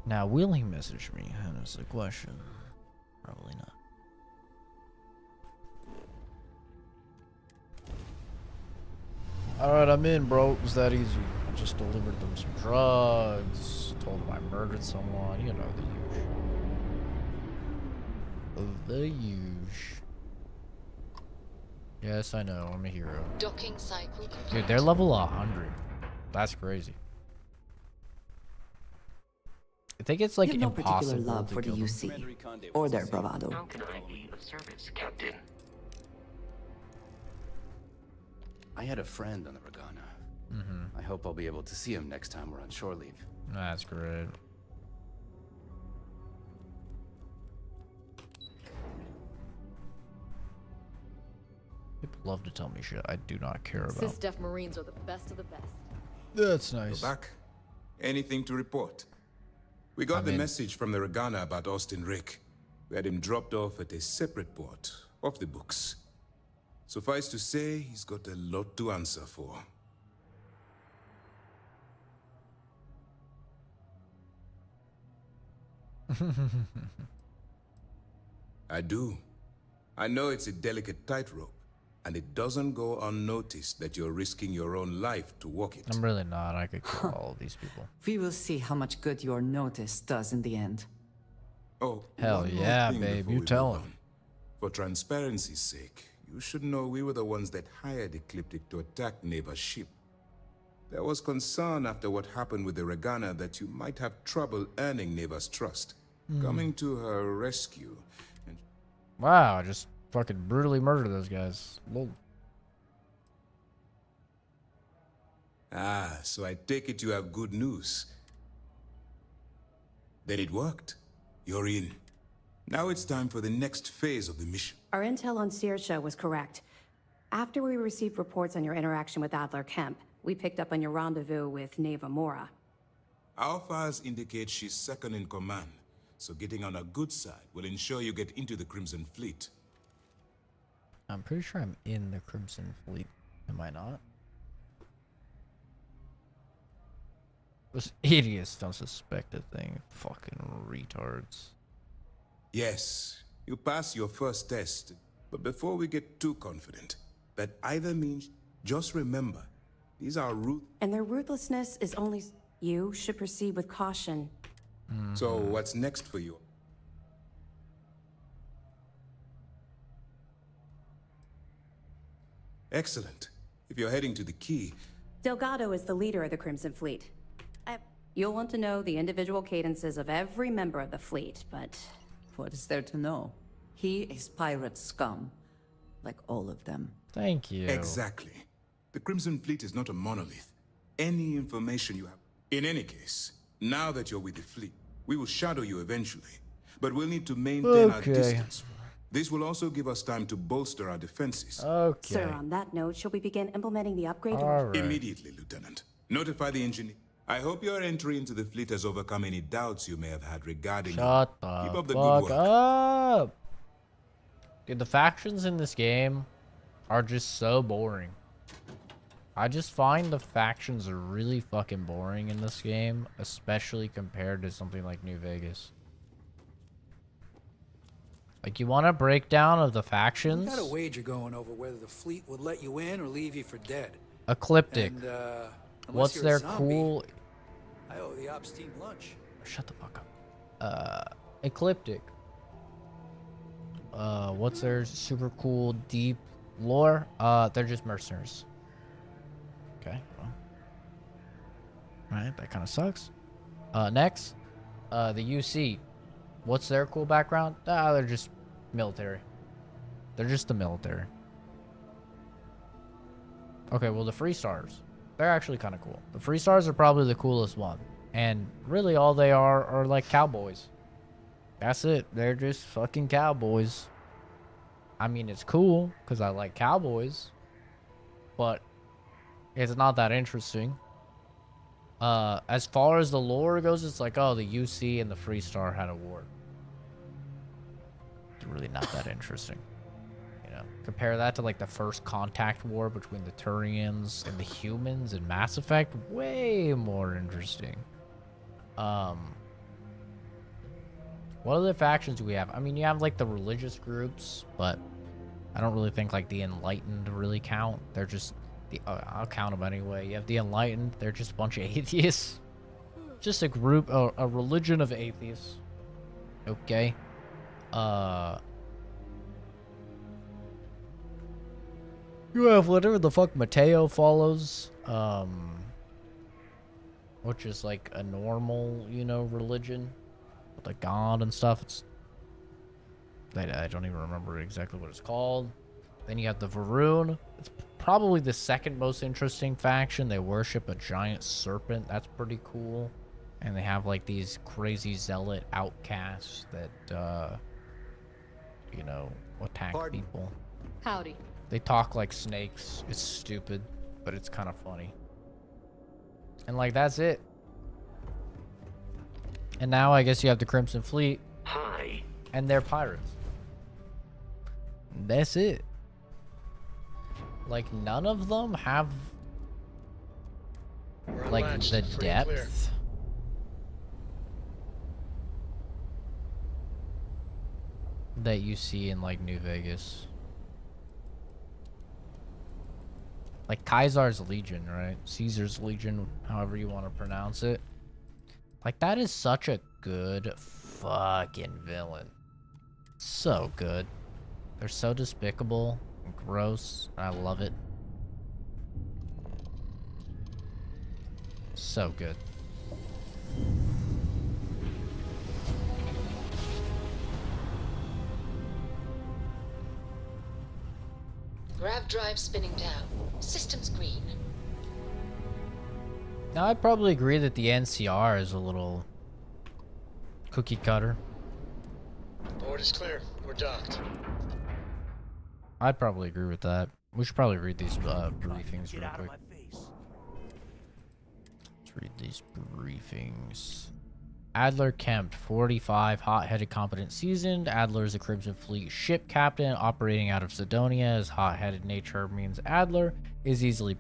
Now, will he message me? That's the question. Probably not. Alright, I'm in, bro. It was that easy. I just delivered them some drugs, told them I murdered someone, you know, the usual. The usual. Yes, I know, I'm a hero. Docking cycle complete. Dude, they're level 100. That's crazy. I think it's like You have no particular impossible love to for the kill them. UC or their bravado. How can I be of service, Captain? I had a friend on the Regana. I hope I'll be able to see him next time we're on shore leave. That's great. People love to tell me shit I do not care about. SysDef Marines are the best of the best. That's nice. Go back. Anything to report? We got the message from the Regana about Austin Rick. We had him dropped off at a separate port, off the books. Suffice to say, he's got a lot to answer for. I do. I know it's a delicate tightrope, and it doesn't go unnoticed that you're risking your own life to walk it. I'm really not. I could kill all of these people. We will see how much good your notice does in the end. Oh, hell one more yeah, thing babe. before You we tell move him. on. For transparency's sake, you should know we were the ones that hired Ecliptic to attack Neva's ship. There was concern after what happened with the Regana that you might have trouble earning Neva's trust. Coming to her rescue. And Wow, just fucking brutally murder those guys. Lol. ah, so I take it you have good news. Then it worked. You're in. Now it's time for the next phase of the mission. Our intel on Saoirse was correct. After we received reports on your interaction with Adler Kemp, we picked up on your rendezvous with Neva Mora. Our files indicate she's second in command, so getting on her good side will ensure you get into the Crimson Fleet. I'm pretty sure I'm in the Crimson Fleet. Am I not? Those idiots don't suspect a thing. Fucking retards. Yes, you pass your first test, but before we get too confident, that either means just remember, these are And their ruthlessness is only... You should proceed with caution. So what's next for you? Excellent. If you're heading to the key... Delgado is the leader of the Crimson Fleet. You'll want to know the individual cadences of every member of the fleet, but... What is there to know? He is pirate scum, like all of them. Thank you. Exactly. The Crimson Fleet is not a monolith. Any information you have... In any case, now that you're with the fleet, we will shadow you eventually. But we'll need to maintain our distance. This will also give us time to bolster our defenses. Okay. Sir, on that note, shall we begin implementing the upgrade? Immediately, Lieutenant. Notify the engineer. I hope your entry into the fleet has overcome any doubts you may have had regarding... Shut the Keep up the fuck good work. up. Dude, the factions in this game are just so boring. I just find the factions are really fucking boring in this game, especially compared to something like New Vegas. Like, you want a breakdown of the factions? We got a wager going over whether the fleet would let you in or leave you for dead. Ecliptic. And, what's their cool... I owe the ops team lunch. Shut the fuck up. Ecliptic. What's their super cool deep lore? They're just mercenaries. Okay, well. Alright, that kind of sucks. Next, the UC. What's their cool background? They're just military. They're just the military. Okay, well, the Free Stars. They're actually kind of cool. The Free Stars are probably the coolest one. And really all they are like cowboys. That's it. They're just fucking cowboys. I mean, it's cool because I like cowboys. But it's not that interesting. As far as the lore goes, it's like, oh, the UC and the Free Star had a war. It's really not that interesting. You know, compare that to like the first contact war between the Turians and the humans in Mass Effect. Way more interesting. What other factions do we have? I mean, you have like the religious groups, but I don't really think like the Enlightened really count. They're just I'll count them anyway. You have the Enlightened. They're just a bunch of atheists. Just a group, a religion of atheists. Okay. You have whatever the fuck Mateo follows. Which is like a normal, you know, religion. With a god and stuff. I don't even remember exactly what it's called. Then you have the Varun. It's probably the second most interesting faction. They worship a giant serpent. That's pretty cool. And they have like these crazy zealot outcasts that, you know, attack people. Howdy. They talk like snakes. It's stupid, but it's kind of funny. And like, that's it. And now I guess you have the Crimson Fleet. Hi. And they're pirates. That's it. Like, none of them have like the depth that you see in like New Vegas. Like Caesar's Legion, right? Caesar's Legion, however you want to pronounce it. Like, that is such a good fucking villain. So good. They're so despicable and gross. I love it. So good. Grav drive spinning down. Systems green. Now, I'd probably agree that the NCR is a little cookie cutter. Board is clear. We're docked. I'd probably agree with that. We should probably read these briefings real quick. Let's read these briefings. Adler Kemp, 45, hot-headed, competent, seasoned. Adler is a Crimson Fleet ship captain operating out of Sidonia. His hot-headed nature means Adler is easily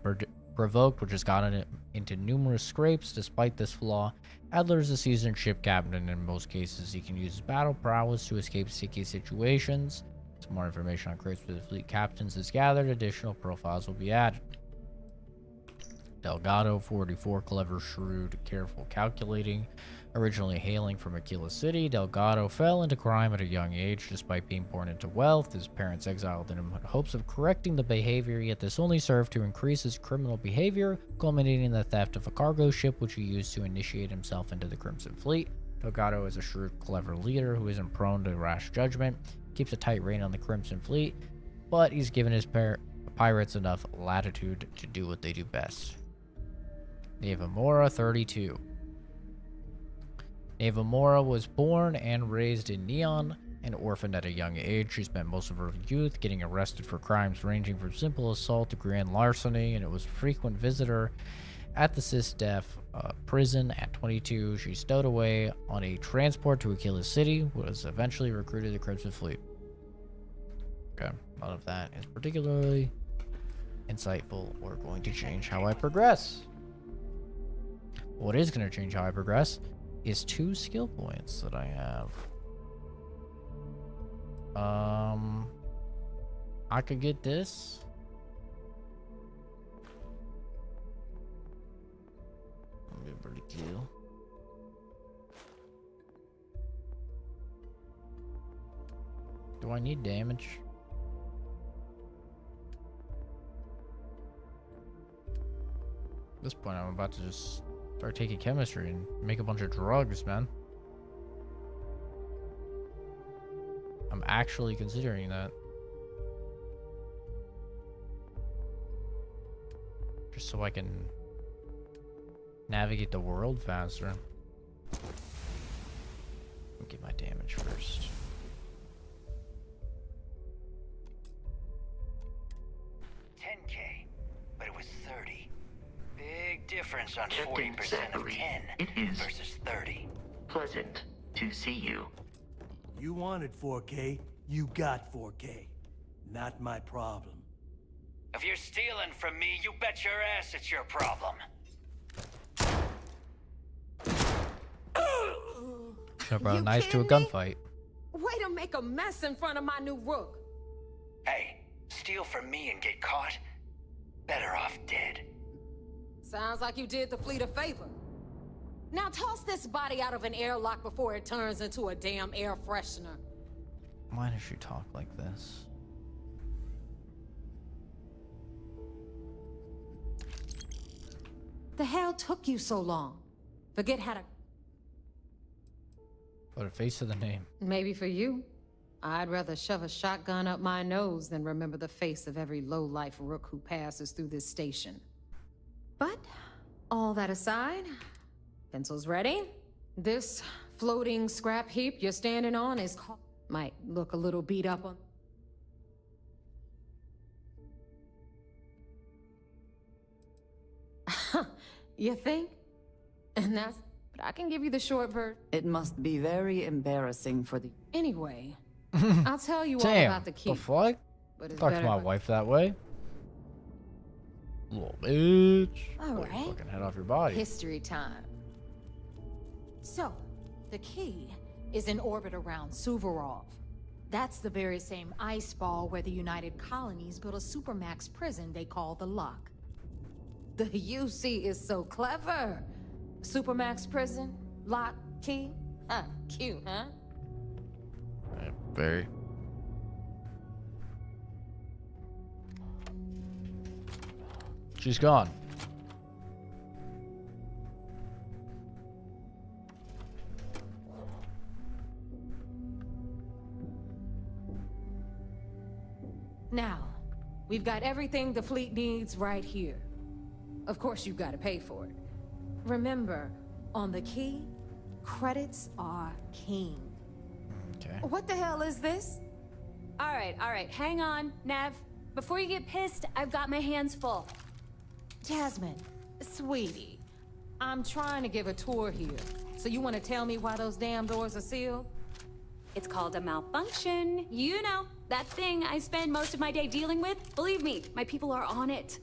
provoked, which has gotten it into numerous scrapes. Despite this flaw, Adler is a seasoned ship captain, and in most cases he can use his battle prowess to escape sticky situations. Some more information on Crimson Fleet captains is gathered. Additional profiles will be added. Delgado, 44, clever, shrewd, careful, calculating. Originally hailing from Aquila City, Delgado fell into crime at a young age. Despite being born into wealth, his parents exiled him in hopes of correcting the behavior, yet this only served to increase his criminal behavior, culminating in the theft of a cargo ship which he used to initiate himself into the Crimson Fleet. Delgado is a shrewd, clever leader who isn't prone to rash judgment. keeps a tight rein on the Crimson Fleet, but he's given his pirates enough latitude to do what they do best. Navamora 32. Navamora was born and raised in Neon. An orphan at a young age, she spent most of her youth getting arrested for crimes ranging from simple assault to grand larceny, and it was a frequent visitor at the SysDef prison. At 22, she stowed away on a transport to Achilles City, was eventually recruited to the Crimson Fleet. Okay, none of that is particularly insightful or going to change how I progress. What is going to change how I progress is 2 skill points that I have. I could get this. That'd be pretty cool. Do I need damage? At this point, I'm about to just start taking chemistry and make a bunch of drugs, man. I'm actually considering that. Just so I can navigate the world faster. I'll get my damage first. $10K, but it was 30. Big difference on Captain 40% of Zachary, 10 it is versus 30. pleasant to see you. You wanted 4K, you got 4K. Not my problem. If you're stealing from me, you bet your ass it's your problem. So, bro, nice to a kidding me? gunfight. Way to make a mess in front of my new rook. Hey, steal from me and get caught? Better off dead. Sounds like you did the fleet a favor. Now toss this body out of an airlock before it turns into a damn air freshener. Why does she talk like this? The hell took you so long? Forget how to... Put a face to the name. Maybe for you. I'd rather shove a shotgun up my nose than remember the face of every low-life rook who passes through this station. But, all that aside, pencils ready? This floating scrap heap you're standing on is might look a little beat up on... You think? And that's... But I can give you the short version. It must be very embarrassing for the... Anyway, I'll tell you all Damn, about the key. the fuck? But it's Talk to better my if I- wife that way. Little bitch. All Oh, right. you fucking head off your body. History time. So, the key is in orbit around Suvorov. That's the very same ice ball where the United Colonies built a supermax prison they call the Lock. The UC is so clever. Supermax prison, lock, key. Huh, cute, huh? Yeah, very. She's gone. Now, we've got everything the fleet needs right here. Of course, you've got to pay for it. Remember, on the key, credits are king. Okay. What the hell is this? All right, hang on, Nev. Before you get pissed, I've got my hands full. Jasmine, sweetie, I'm trying to give a tour here. So you want to tell me why those damn doors are sealed? It's called a malfunction. You know, that thing I spend most of my day dealing with. Believe me, my people are on it.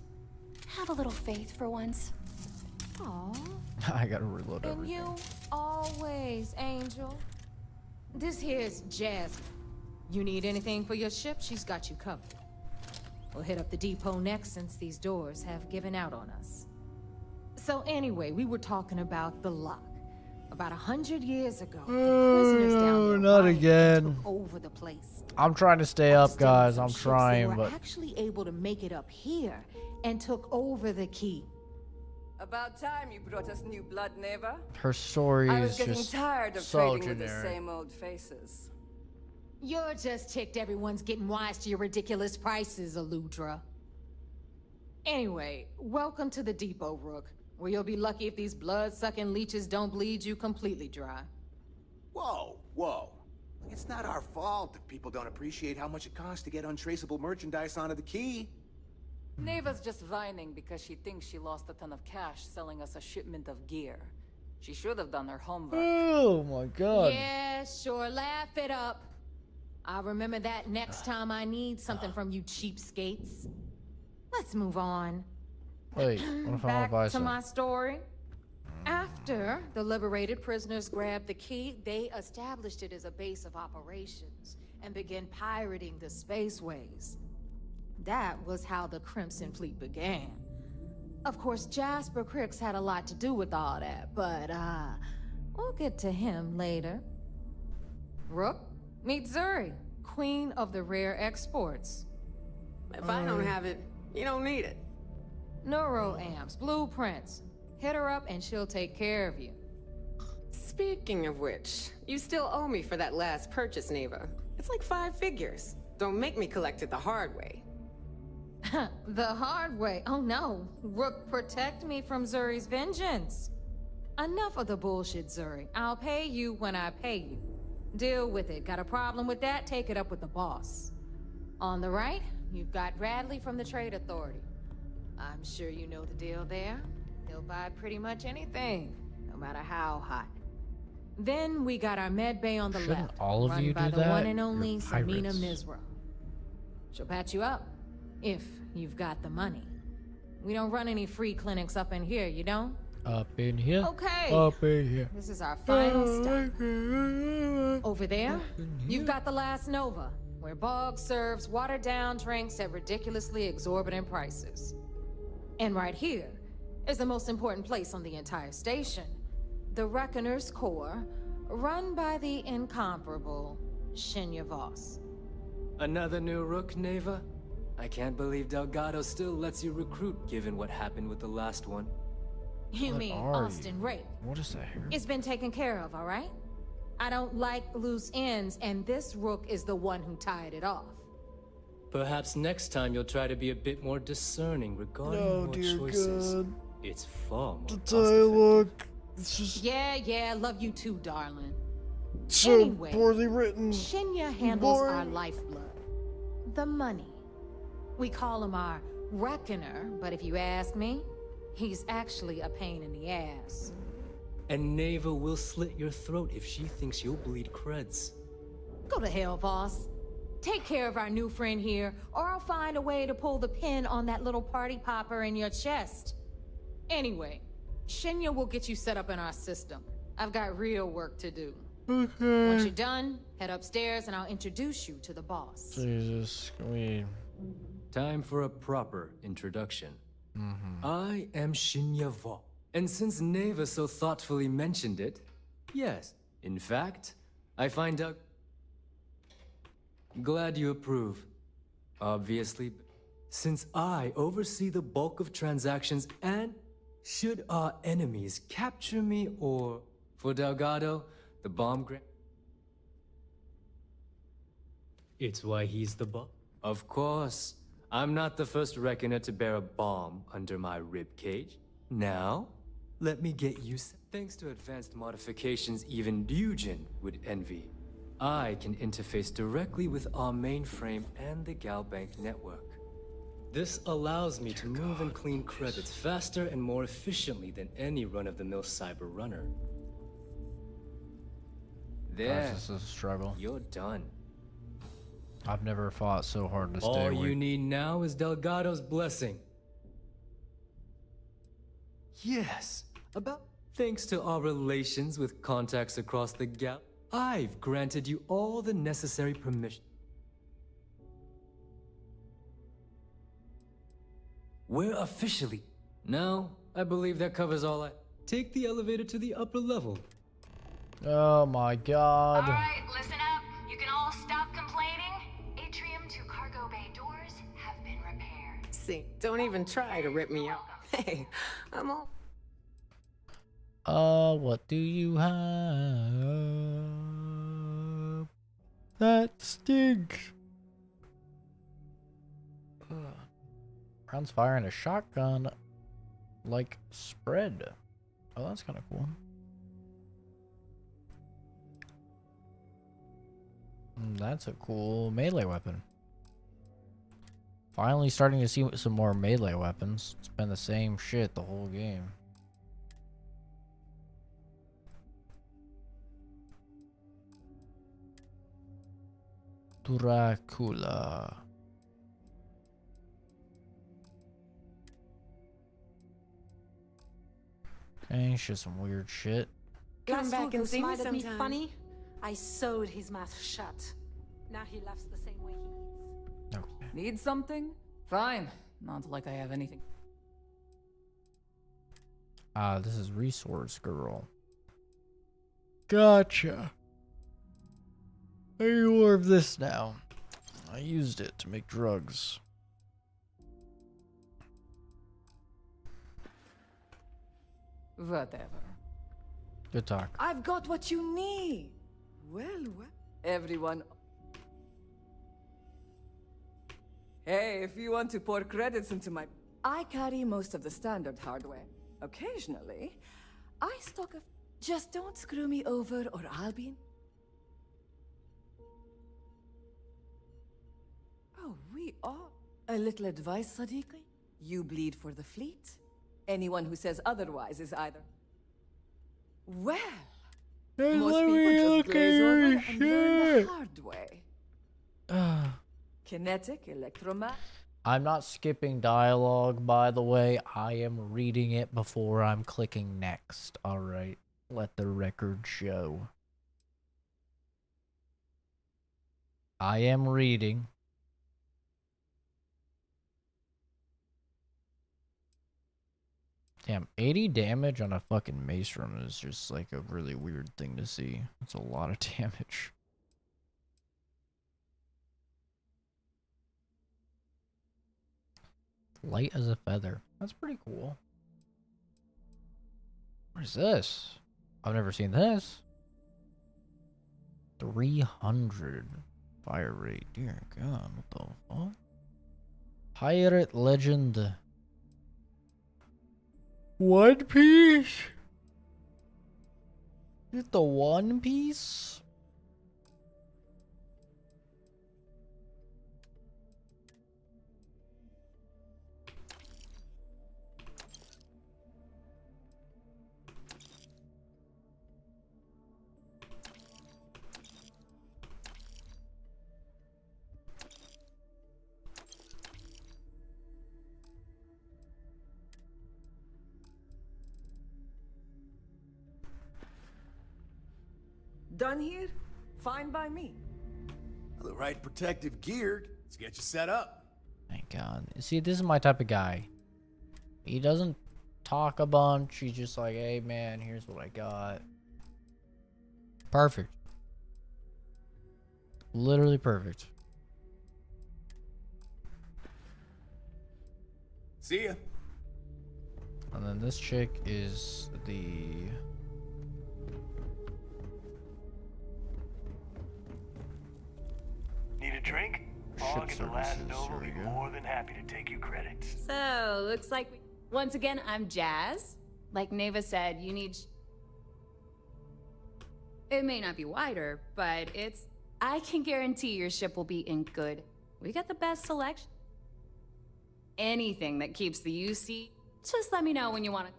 Have a little faith for once. Aww. I gotta reload And everything. you always, Angel. This here's Jasmine. You need anything for your ship, she's got you covered. We'll hit up the depot next since these doors have given out on us. So anyway, we were talking about the Lock. About 100 years ago, the prisoners down there not rioted again. and took over the place. I'm trying to stay up, guys. I'm Ships, trying, they were but actually able to make it up here and took over the key. About time you brought us new blood, Neva. her story I is was getting just tired of so trading with the generic. same old faces. You're just ticked everyone's getting wise to your ridiculous prices, Aludra. Anyway, welcome to the depot, Rook, where you'll be lucky if these blood-sucking leeches don't bleed you completely dry. Whoa, whoa. It's not our fault that people don't appreciate how much it costs to get untraceable merchandise onto the key. Neva's just whining because she thinks she lost a ton of cash selling us a shipment of gear. She should have done her homework. Oh my god. Yeah, sure, laugh it up. I'll remember that next time I need something from you cheapskates. Let's move on. Wait, what if I Back buy to some? my story. After the liberated prisoners grabbed the key, they established it as a base of operations and began pirating the spaceways. That was how the Crimson Fleet began. Of course, Jasper Cricks had a lot to do with all that, but we'll get to him later. Rook, meet Zuri, queen of the rare exports. If I don't have it, you don't need it. Neuroamps, blueprints. Hit her up and she'll take care of you. Speaking of which, you still owe me for that last purchase, Neva. It's like 5 figures. Don't make me collect it the hard way. The hard way? Oh no. Rook, protect me from Zuri's vengeance. Enough of the bullshit, Zuri. I'll pay you when I pay you. Deal with it. Got a problem with that? Take it up with the boss. On the right, you've got Bradley from the Trade Authority. I'm sure you know the deal there. He'll buy pretty much anything, no matter how hot. Then we got our med bay on the Shouldn't left, all of run you by do the that? one and only You're Samina pirates. Mizra. She'll patch you up, if you've got the money. We don't run any free clinics up in here, you don't? Up in here. Okay. Up in here. This is our final stop. Over there, you've got the Last Nova, where Bog serves watered-down drinks at ridiculously exorbitant prices. And right here is the most important place on the entire station, the Reckoner's Core, run by the incomparable Shinya Voss. Another new Rook, Neva? I can't believe Delgado still lets you recruit, given what happened with the last one. You mean Austin Ray? What is that here? It's been taken care of, all right? I don't like loose ends, and this Rook is the one who tied it off. Perhaps next time you'll try to be a bit more discerning regarding Oh, your dear choices. God. It's far more The cost-effective. dialogue. It's just Yeah, love you too, darling. so Anyway, poorly written. Shinya handles our Boring. lifeblood. The money. We call him our Reckoner, but if you ask me, he's actually a pain in the ass. And Neva will slit your throat if she thinks you'll bleed creds. Go to hell, boss. Take care of our new friend here, or I'll find a way to pull the pin on that little party popper in your chest. Anyway, Shinya will get you set up in our system. I've got real work to do. Okay. Once you're done, head upstairs and I'll introduce you to the boss. Jesus, can we? Time for a proper introduction. I am Shinya Vo. And since Neva so thoughtfully mentioned it, yes, in fact, I find out. Glad you approve. Obviously, since I oversee the bulk of transactions and should our enemies capture me or, for Delgado, the bomb grant. It's why he's the boss. Of course. I'm not the first reckoner to bear a bomb under my ribcage. Now, let me get you. Thanks to advanced modifications even Dujin would envy, I can interface directly with our mainframe and the Galbank network. This allows me to move and clean credits faster and more efficiently than any run-of-the-mill cyber runner. There, Gosh, this is a struggle. you're done. I've never fought so hard to stay All awake. you need now is Delgado's blessing. Yes, about thanks to our relations with contacts across the gap, I've granted you all the necessary permission. We're officially. Now, I believe that covers all I. Take the elevator to the upper level. Oh my god. Alright, listen up. You can all stop complaining. Atrium to cargo bay doors have been repaired. See, don't even try to rip me out. Hey, I'm all... What do you have? That stinks. Rounds firing a shotgun like spread. Oh, that's kind of cool. That's a cool melee weapon. Finally starting to see some more melee weapons. It's been the same shit the whole game. Dracula. Okay, it's just some weird shit. Come back and see me smiled at me sometime. funny. I sewed his mouth shut. Now he laughs the same way he eats. Okay. Need something? Fine. Not like I have anything. This is Resource Girl. Gotcha. I need more of this now. I used it to make drugs. Whatever. Good talk. I've got what you need. Well, well. Everyone. Hey, if you want to pour credits into my... I carry most of the standard hardware. Occasionally, I stock a... Just don't screw me over or I'll be... Oh, we are... A little advice, Sadiqi? You bleed for the fleet. Anyone who says otherwise is either... Well... Most people just glaze over and learn the hard way. Kinetic, electromagnetic... I'm not skipping dialogue, by the way. I am reading it before I'm clicking next. Alright, let the record show. I am reading. Damn, 80 damage on a fucking mace run is just like a really weird thing to see. It's a lot of damage. Light as a feather. That's pretty cool. What is this? I've never seen this. 300 fire rate. Dear God, what the fuck? Pirate Legend. One Piece? Is it the One Piece? Done here? Fine by me. The right protective gear. Let's get you set up. Thank God. See, this is my type of guy. He doesn't talk a bunch. He's just like, hey man, here's what I got. Perfect. Literally perfect. See ya. And then this chick is the... Need a drink? I'll get the last over. Be more than happy to take you credits. So, looks like once again, I'm Jazz. Like Neva said, you need... It may not be wider, but it's... I can guarantee your ship will be in good. We got the best selection. Anything that keeps the UC, just let me know when you want to...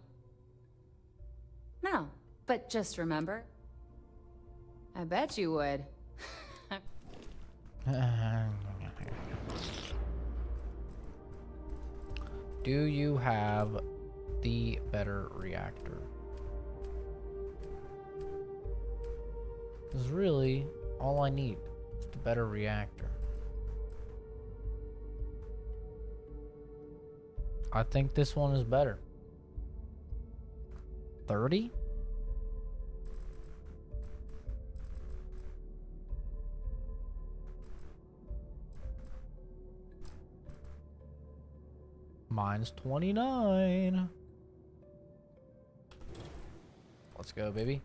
No, but just remember, I bet you would. Do you have the better reactor? This is really all I need. Is the better reactor. I think this one is better. 30? Mine's 29. Let's go, baby.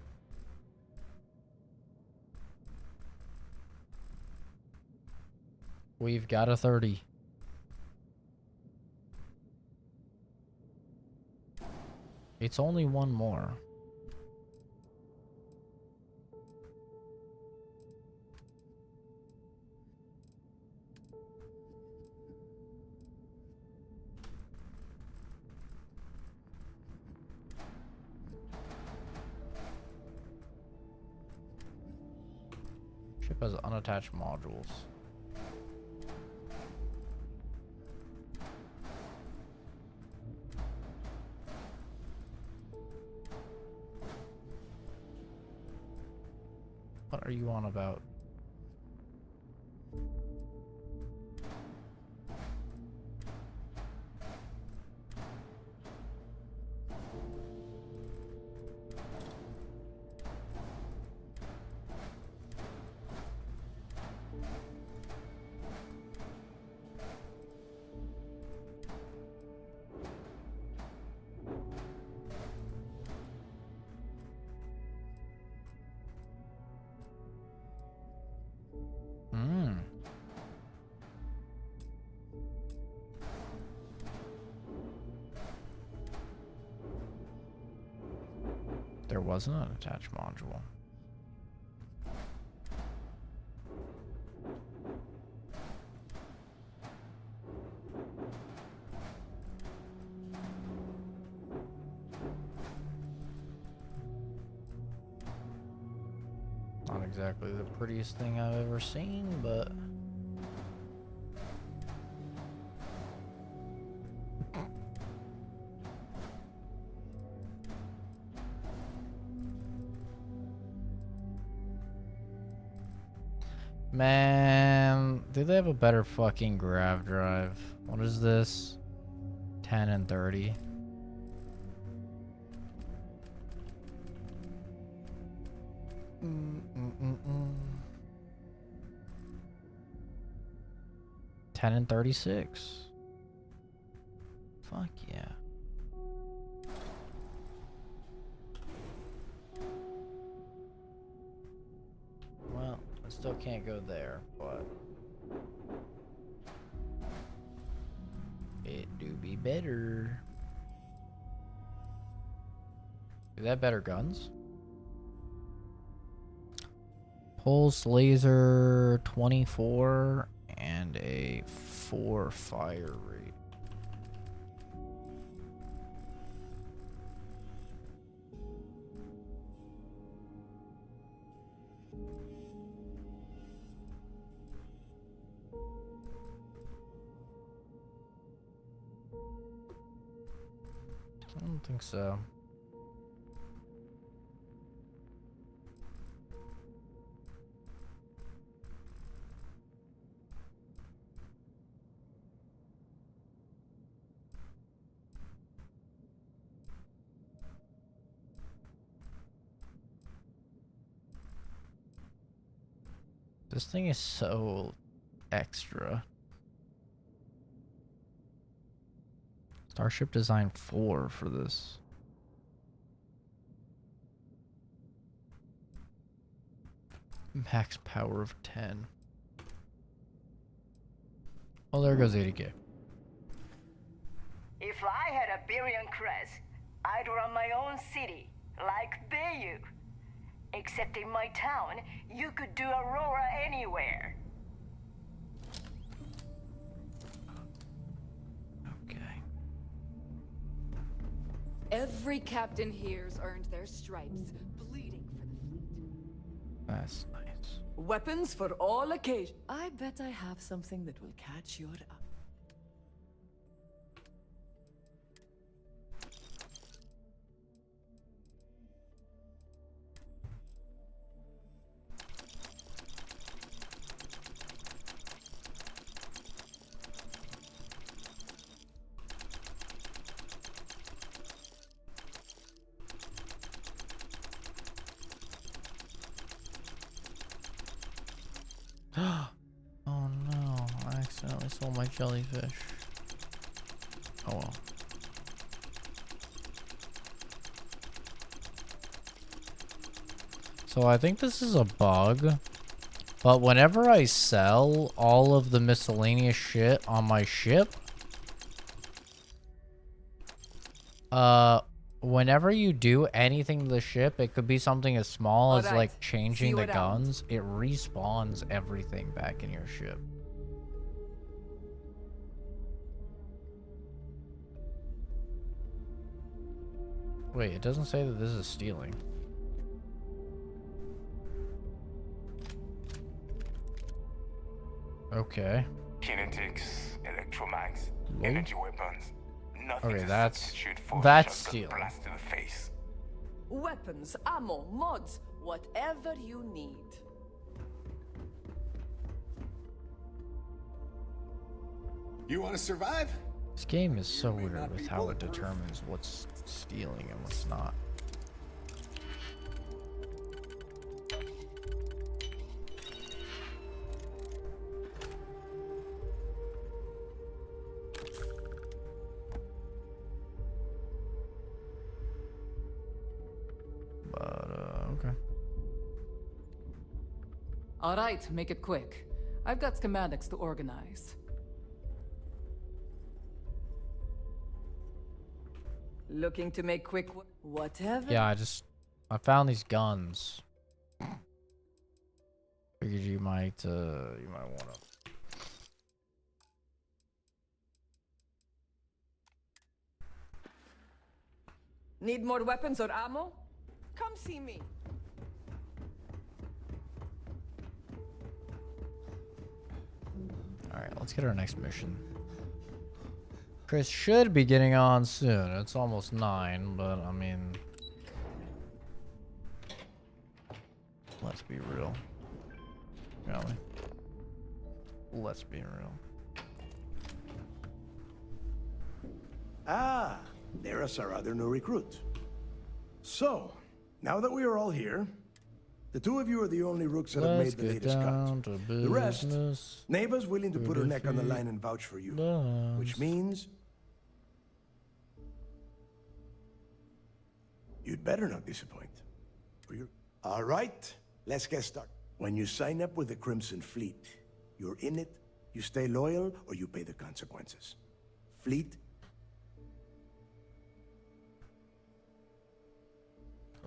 We've got a 30. It's only one more. Ship has unattached modules. What are you on about? There wasn't an attached module. Not exactly the prettiest thing I've ever seen, but man, do they have a better fucking grav drive? What is this? 10 and 30. Mm-mm-mm-mm. 10 and 36. Fuck yeah. Well, I still can't go there, but it do be better. Do they have better guns? Pulse laser 24 and a 4 fire rate. I don't think so. This thing is so extra. Starship Design 4 for this. Max power of 10. Oh, there goes 80K. If I had a billion crest, I'd run my own city, like Bayou. Except in my town, you could do Aurora anywhere. Okay. Every captain here's earned their stripes, bleeding for the fleet. That's nice. Weapons for all occasions. I bet I have something that will catch your eye. Oh no, I accidentally sold my jellyfish. Oh well. So I think this is a bug, But whenever I sell all of the miscellaneous shit on my ship, whenever you do anything to the ship, it could be something as small as like changing the guns, it respawns everything back in your ship. Wait, it doesn't say that this is stealing. Okay. Kinetics, electromags, energy weapons. Nothing Okay, to that's substitute for that's shotgun stealing. blast to the face. Weapons, ammo, mods, whatever you need. You want to survive? This game is so weird with how it determines what's stealing and what's not. But, okay. Alright, make it quick. I've got schematics to organize. Looking to make quick whatever? Yeah, I found these guns. Figured you might wanna. Need more weapons or ammo? Come see me. Alright, let's get our next mission. Chris should be getting on soon. It's almost 9, but I mean... Let's be real. Shall we? Let's be real. Ah, there's our other new recruit. So, now that we are all here, the two of you are the only rooks that have made the latest cut. The rest, Neva's willing to put her neck on the line and vouch for you. Which means... you'd better not disappoint. All right, let's get started. When you sign up with the Crimson Fleet, you're in it, you stay loyal, or you pay the consequences. Fleet?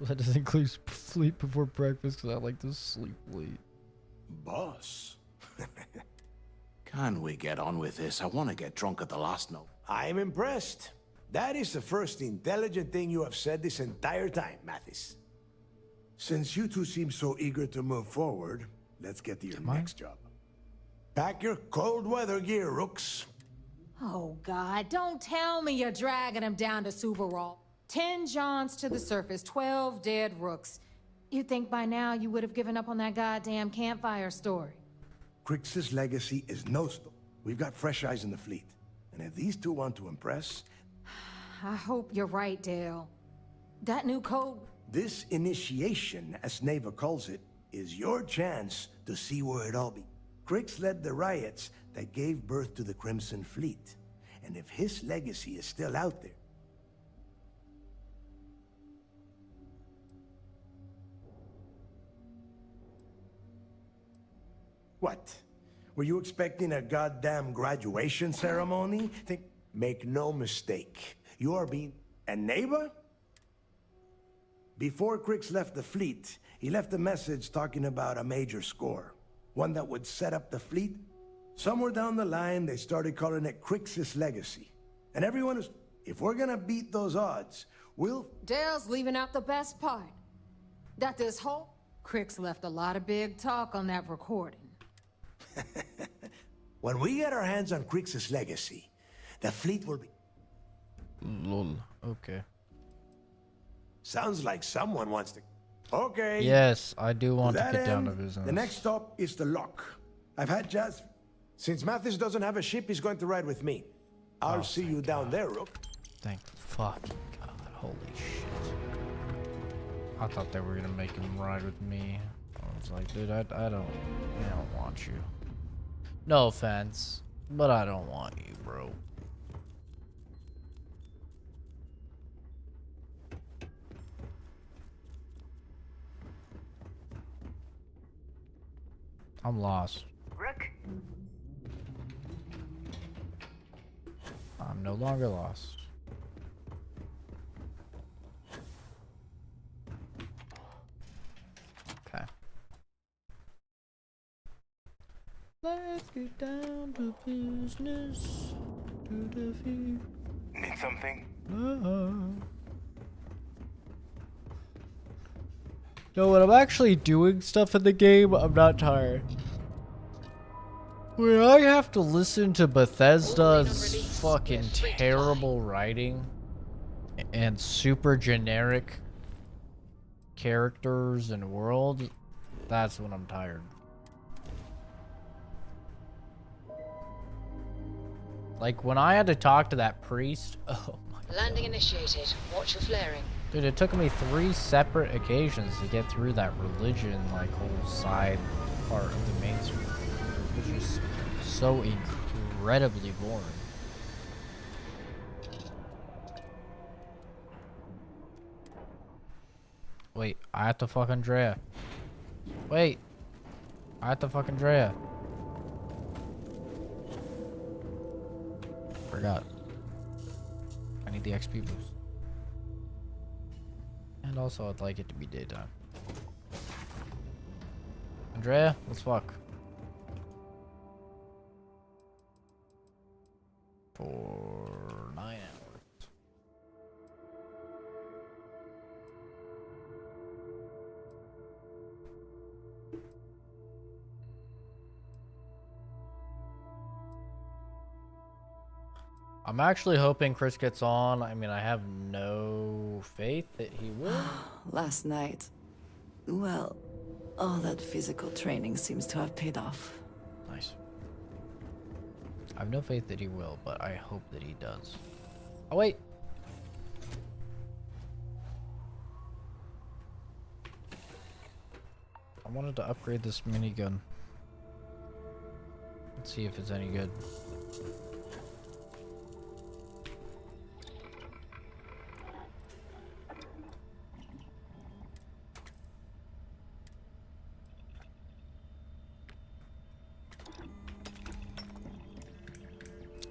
That doesn't include sleep before breakfast because I like to sleep late. Boss. Can we get on with this? I want to get drunk at the last note. I'm impressed. That is the first intelligent thing you have said this entire time, Mathis. Since you two seem so eager to move forward, let's get to your next job. Pack your cold weather gear, rooks. Oh, God, don't tell me you're dragging him down to Suvarol. 10 Johns to the surface, 12 dead rooks. You'd think by now you would have given up on that goddamn campfire story. Crix's legacy is no stop. We've got fresh eyes in the fleet. And if these two want to impress... I hope you're right, Dale. That new code... This initiation, as Neva calls it, is your chance to see where it all be. Crix led the riots that gave birth to the Crimson Fleet. And if his legacy is still out there... What? Were you expecting a goddamn graduation ceremony? Make no mistake. You are being... And Neva? Before Crix left the fleet, he left a message talking about a major score. One that would set up the fleet. Somewhere down the line, they started calling it Crix's legacy. And everyone is... If we're gonna beat those odds, we'll... Dale's leaving out the best part. That this whole... Crix left a lot of big talk on that recording. When we get our hands on Crix's legacy, the fleet will be... Lol. Okay. Sounds like someone wants to... Okay. Yes, I do want to that get down to end, business. The next stop is the lock. I've had Jazz... Since Mathis doesn't have a ship, he's going to ride with me. I'll see you down there, Rook. Thank fucking God. Holy shit. I thought they were gonna make him ride with me. I was like, dude, I don't want you. No offense, but I don't want you, bro. I'm lost. Rook? I'm no longer lost. Okay. Let's get down to business to defeat. Need something? No, when I'm actually doing stuff in the game, I'm not tired. When I have to listen to Bethesda's fucking terrible writing and super generic characters and world, that's when I'm tired. Like when I had to talk to that priest, oh my Landing initiated. Watch your flaring. dude, it took me 3 separate occasions to get through that religion, like, whole side part of the main story. It was just so incredibly boring. Wait, I have to fuck Andrea. Wait, I have to fuck Andrea. Forgot. I need the XP boost. And also, I'd like it to be daytime. Andrea, let's fuck. For 9 hours. I'm actually hoping Chris gets on. I mean, I have no faith that he will. Last night, well, all that physical training seems to have paid off. Nice. I have no faith that he will, but I hope that he does. Oh, wait. I wanted to upgrade this minigun. Let's see if it's any good.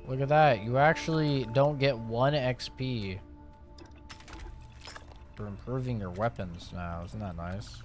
Look at that. You actually don't get 1 XP for improving your weapons now. Isn't that nice?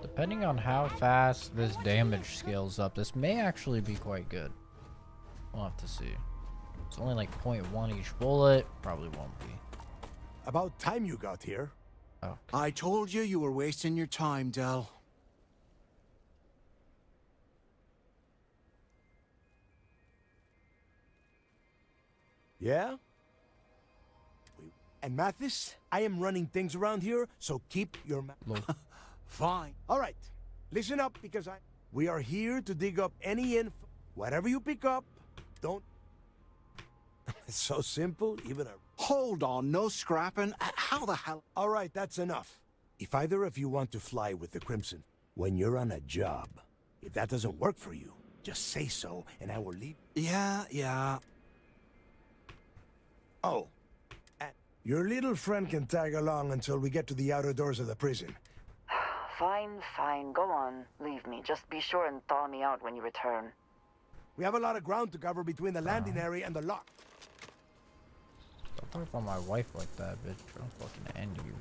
Depending on how fast this damage scales up, this may actually be quite good. We'll have to see. It's only like 0.1 each bullet. Probably won't be. About time you got here. Oh. I told you you were wasting your time, Del. Yeah? And Mathis, I am running things around here, so keep your mouth. Fine. All right, listen up because we are here to dig up any info. Whatever you pick up, don't. It's so simple, even a. Hold on, no scrapping. How the hell? All right, that's enough. If either of you want to fly with the Crimson, when you're on a job, if that doesn't work for you, just say so, and I will leave. Yeah. Oh, and your little friend can tag along until we get to the outer doors of the prison. Fine, go on. Leave me. Just be sure and thaw me out when you return. We have a lot of ground to cover between the landing area and the lock. Don't talk about my wife like that, bitch. I'll fucking end you.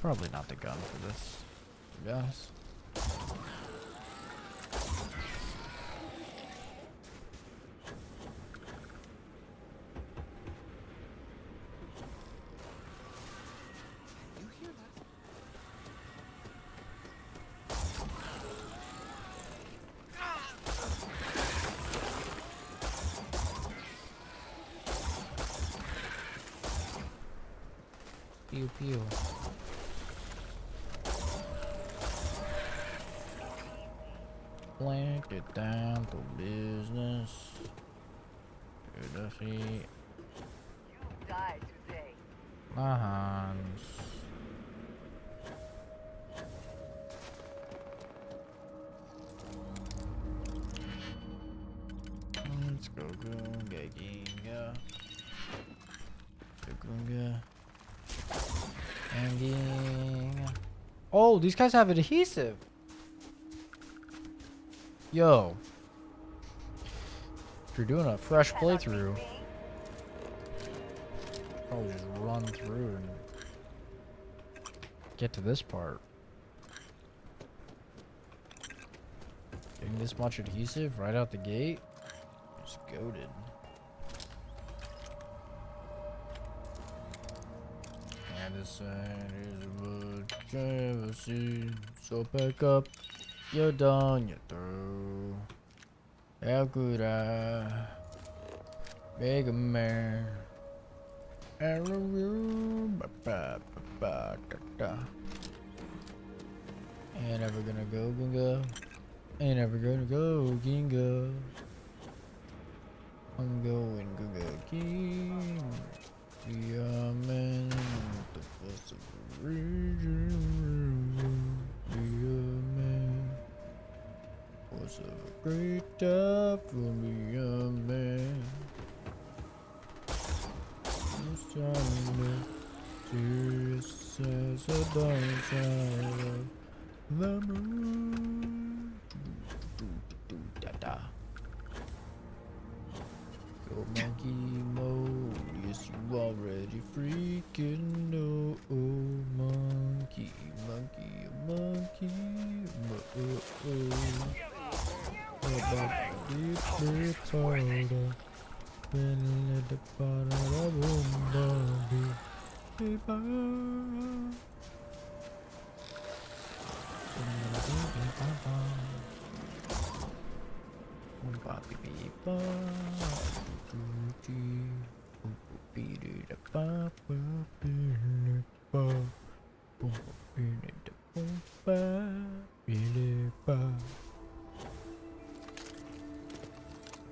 Probably not the gun for this, to be honest. Pew pew. Plant it down to business. To the feet. You die today. My hands. Let's go gunga ginga. Gunga. And ginga. Oh, these guys have adhesive. Yo. If you're doing a fresh playthrough, I'll just run through and get to this part. Getting this much adhesive right out the gate? Just goated. And this side is a good travesty. So pack up, you're done, you're through. How could I make a man? Ain't never gonna go ginga. Ain't never gonna go ginga. I'm going ginga king. Be a man. The first of the region. Be a man. Was a great time for me, a man. Serious as a bunch of the moon. Go monkey mode, yes you already freaking know. Monkey, monkey, monkey,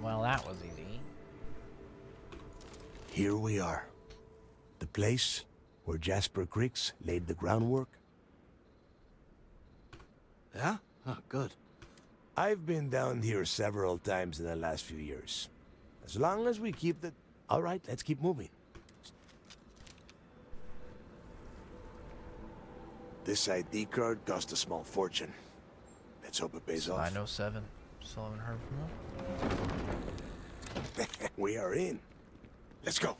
Well, that was easy. Here we are. The place where Jasper Griggs laid the groundwork. Yeah? Oh, good. I've been down here several times in the last few years. As long as we keep the... All right, let's keep moving. This ID card cost a small fortune. Let's hope it pays off. 907. Still haven't heard from them. We are in. Let's go.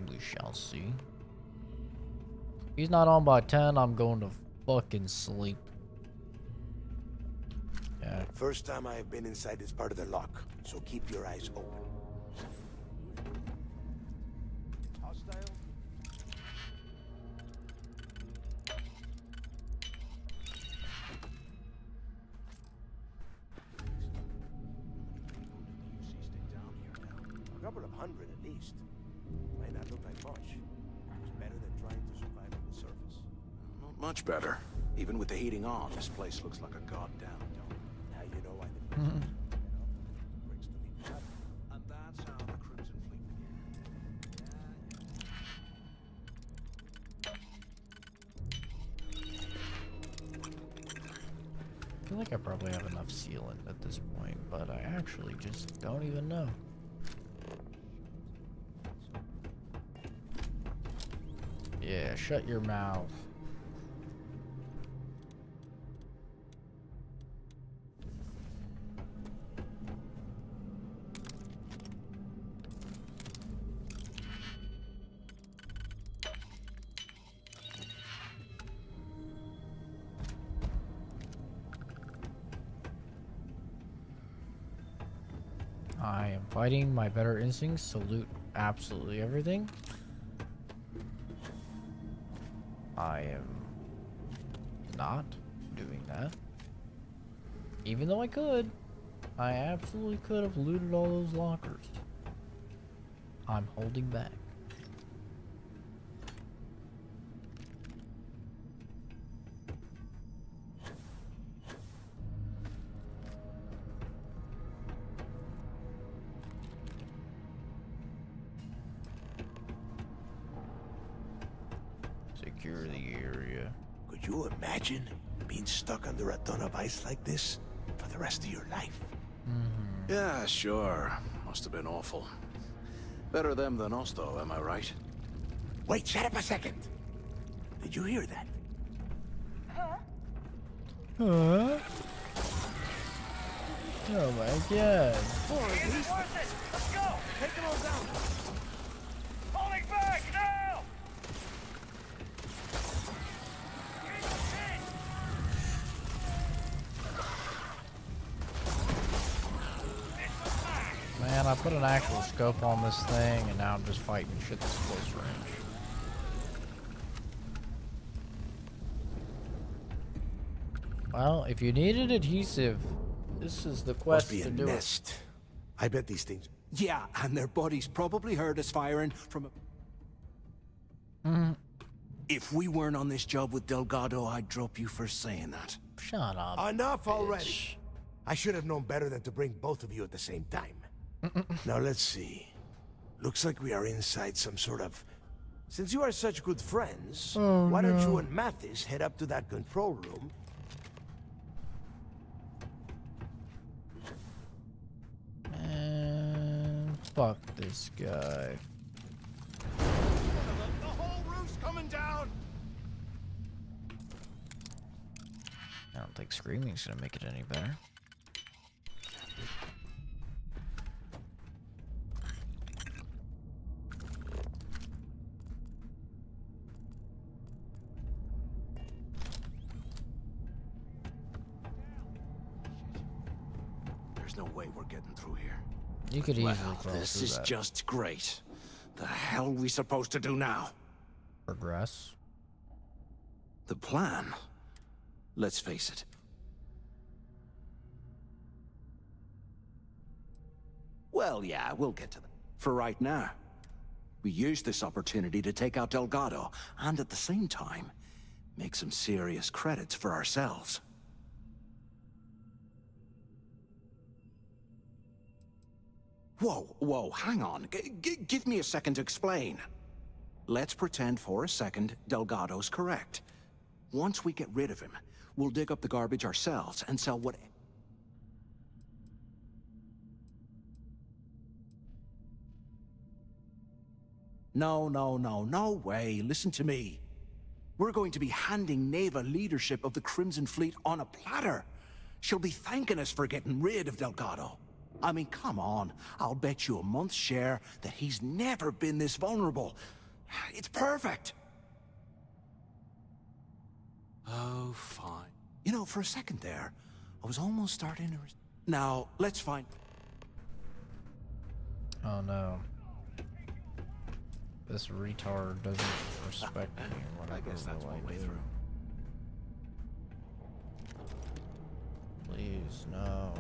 We shall see. He's not on by 10. I'm going to fucking sleep. Yeah. First time I have been inside this part of the lock, so keep your eyes open. Hostile? A couple of hundred at least. Might not look like much. It's better than trying to survive on the surface. Not much better. Even with the heating on, this place looks like a goddamn dump. Now you know why the and that's how the Crimson Fleet I feel like I probably have enough sealant at this point, but I actually just don't even know. Yeah, shut your mouth. I am fighting my better instincts to loot absolutely everything. I am not doing that. Even though I could. I absolutely could have looted all those lockers. I'm holding back. Secure the area. Could you imagine being stuck under a ton of ice like this for the rest of your life? Yeah, sure. Must have been awful. Better them than us, though, am I right? Wait, shut up a second. Did you hear that? Huh? Oh my god. Let's go! Take them all down! Falling back, now! Man, I put an actual scope on this thing, and now I'm just fighting shit that's close range. Well, if you needed adhesive, this is the quest Must be to a do nest. I bet these things. Yeah, and their buddies probably heard us firing from a... If we weren't on this job with Delgado, I'd drop you for saying that. Shut up. Enough already. I should have known better than to bring both of you at the same time. Now let's see. Looks like we are inside some sort of... Since you are such good friends, why don't you and Mathis head up to that control room? Man, fuck this guy. The whole roof's coming down! I don't think screaming's gonna make it any better. There's no way we're getting through here. You could easily Well, crawl this through is that. just great. The hell we supposed to do now? Progress. The plan? Let's face it. Well, yeah, we'll get to that. For right now, we use this opportunity to take out Delgado, and at the same time, make some serious credits for ourselves. Whoa, hang on. Give me a second to explain. Let's pretend for a second Delgado's correct. Once we get rid of him, we'll dig up the garbage ourselves and sell what... No way. Listen to me. We're going to be handing Neva leadership of the Crimson Fleet on a platter. She'll be thanking us for getting rid of Delgado. I mean, come on. I'll bet you a month's share that he's never been this vulnerable. It's perfect. Oh, fine. You know, for a second there, I was almost starting to... Now, let's find... Oh no. This retard doesn't respect me or whatever. I guess that's one way do. through. Please, no.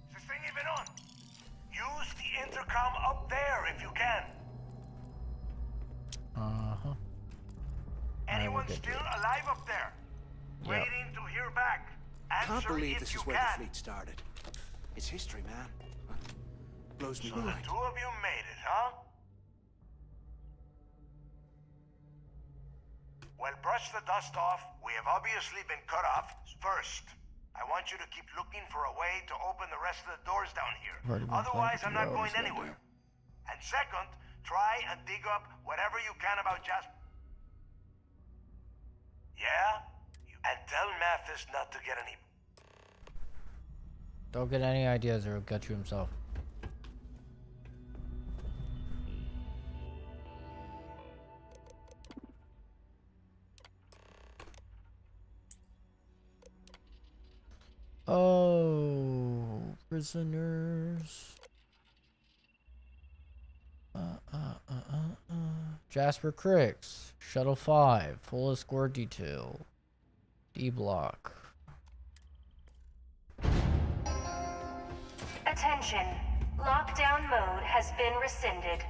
Is this thing even on? Use the intercom up there if you can. Uh-huh. Anyone still alive up there? Yep. Waiting to hear back. Can't Answer believe if this you is where can. the fleet started. It's history, man. Blows me So the mind. two of you made it, huh? Well, brush the dust off. We have obviously been cut off. First, I want you to keep looking for a way to open the rest of the doors down here. Otherwise, I'm not going anywhere. And second, try and dig up whatever you can about Jasper. Yeah? And tell Mathis not to get any... Don't get any ideas or he'll get you himself. prisoners. Jasper Cricks, Shuttle 5, full escort detail. D block. Attention. Lockdown mode has been rescinded.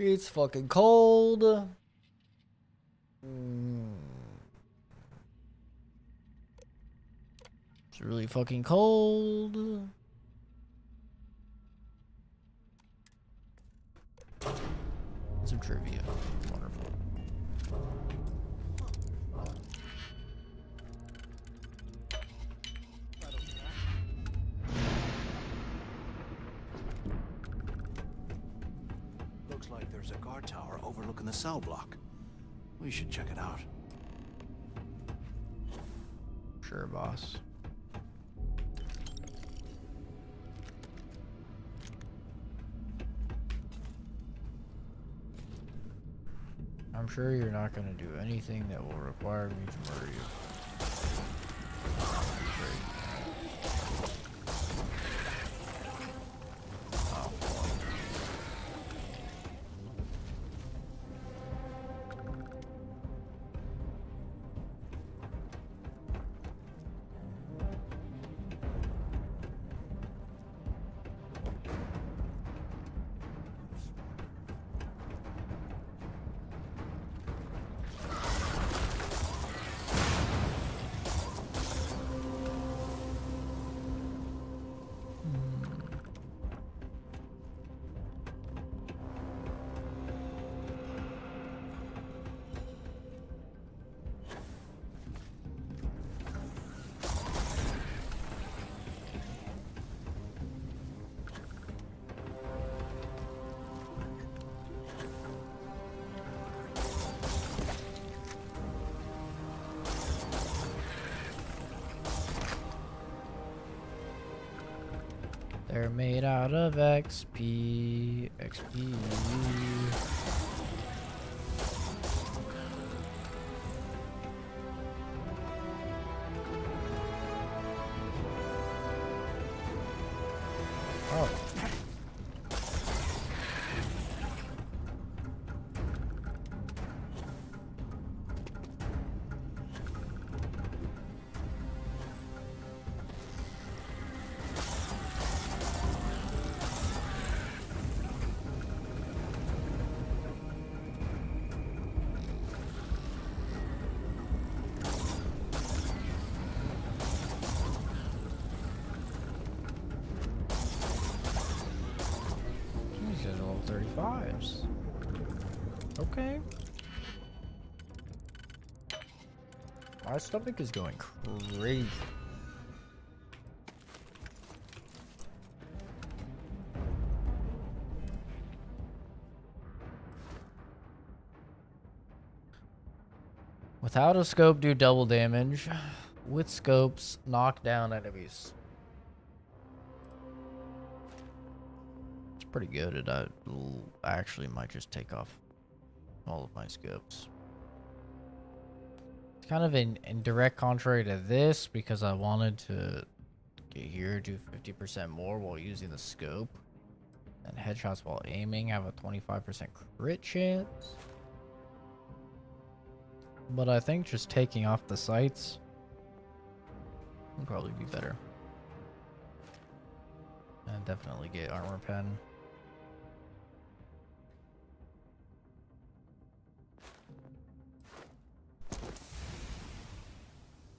It's fucking cold. It's really fucking cold. Some trivia. Wonderful. Looks like there's a guard tower overlooking the cell block. We should check it out. Sure, boss. I'm sure you're not going to do anything that will require me to murder you. Great. Oh. They're made out of XP. XP. Oh. These guys are level 35s. Okay. My stomach is going crazy. Without a scope, do double damage. With scopes, knock down enemies. It's pretty good. It actually might just take off all of my scopes. It's kind of in direct contrary to this because I wanted to get here, do 50% more while using the scope. And headshots while aiming have a 25% crit chance. But I think just taking off the sights would probably be better. And definitely get armor pen. I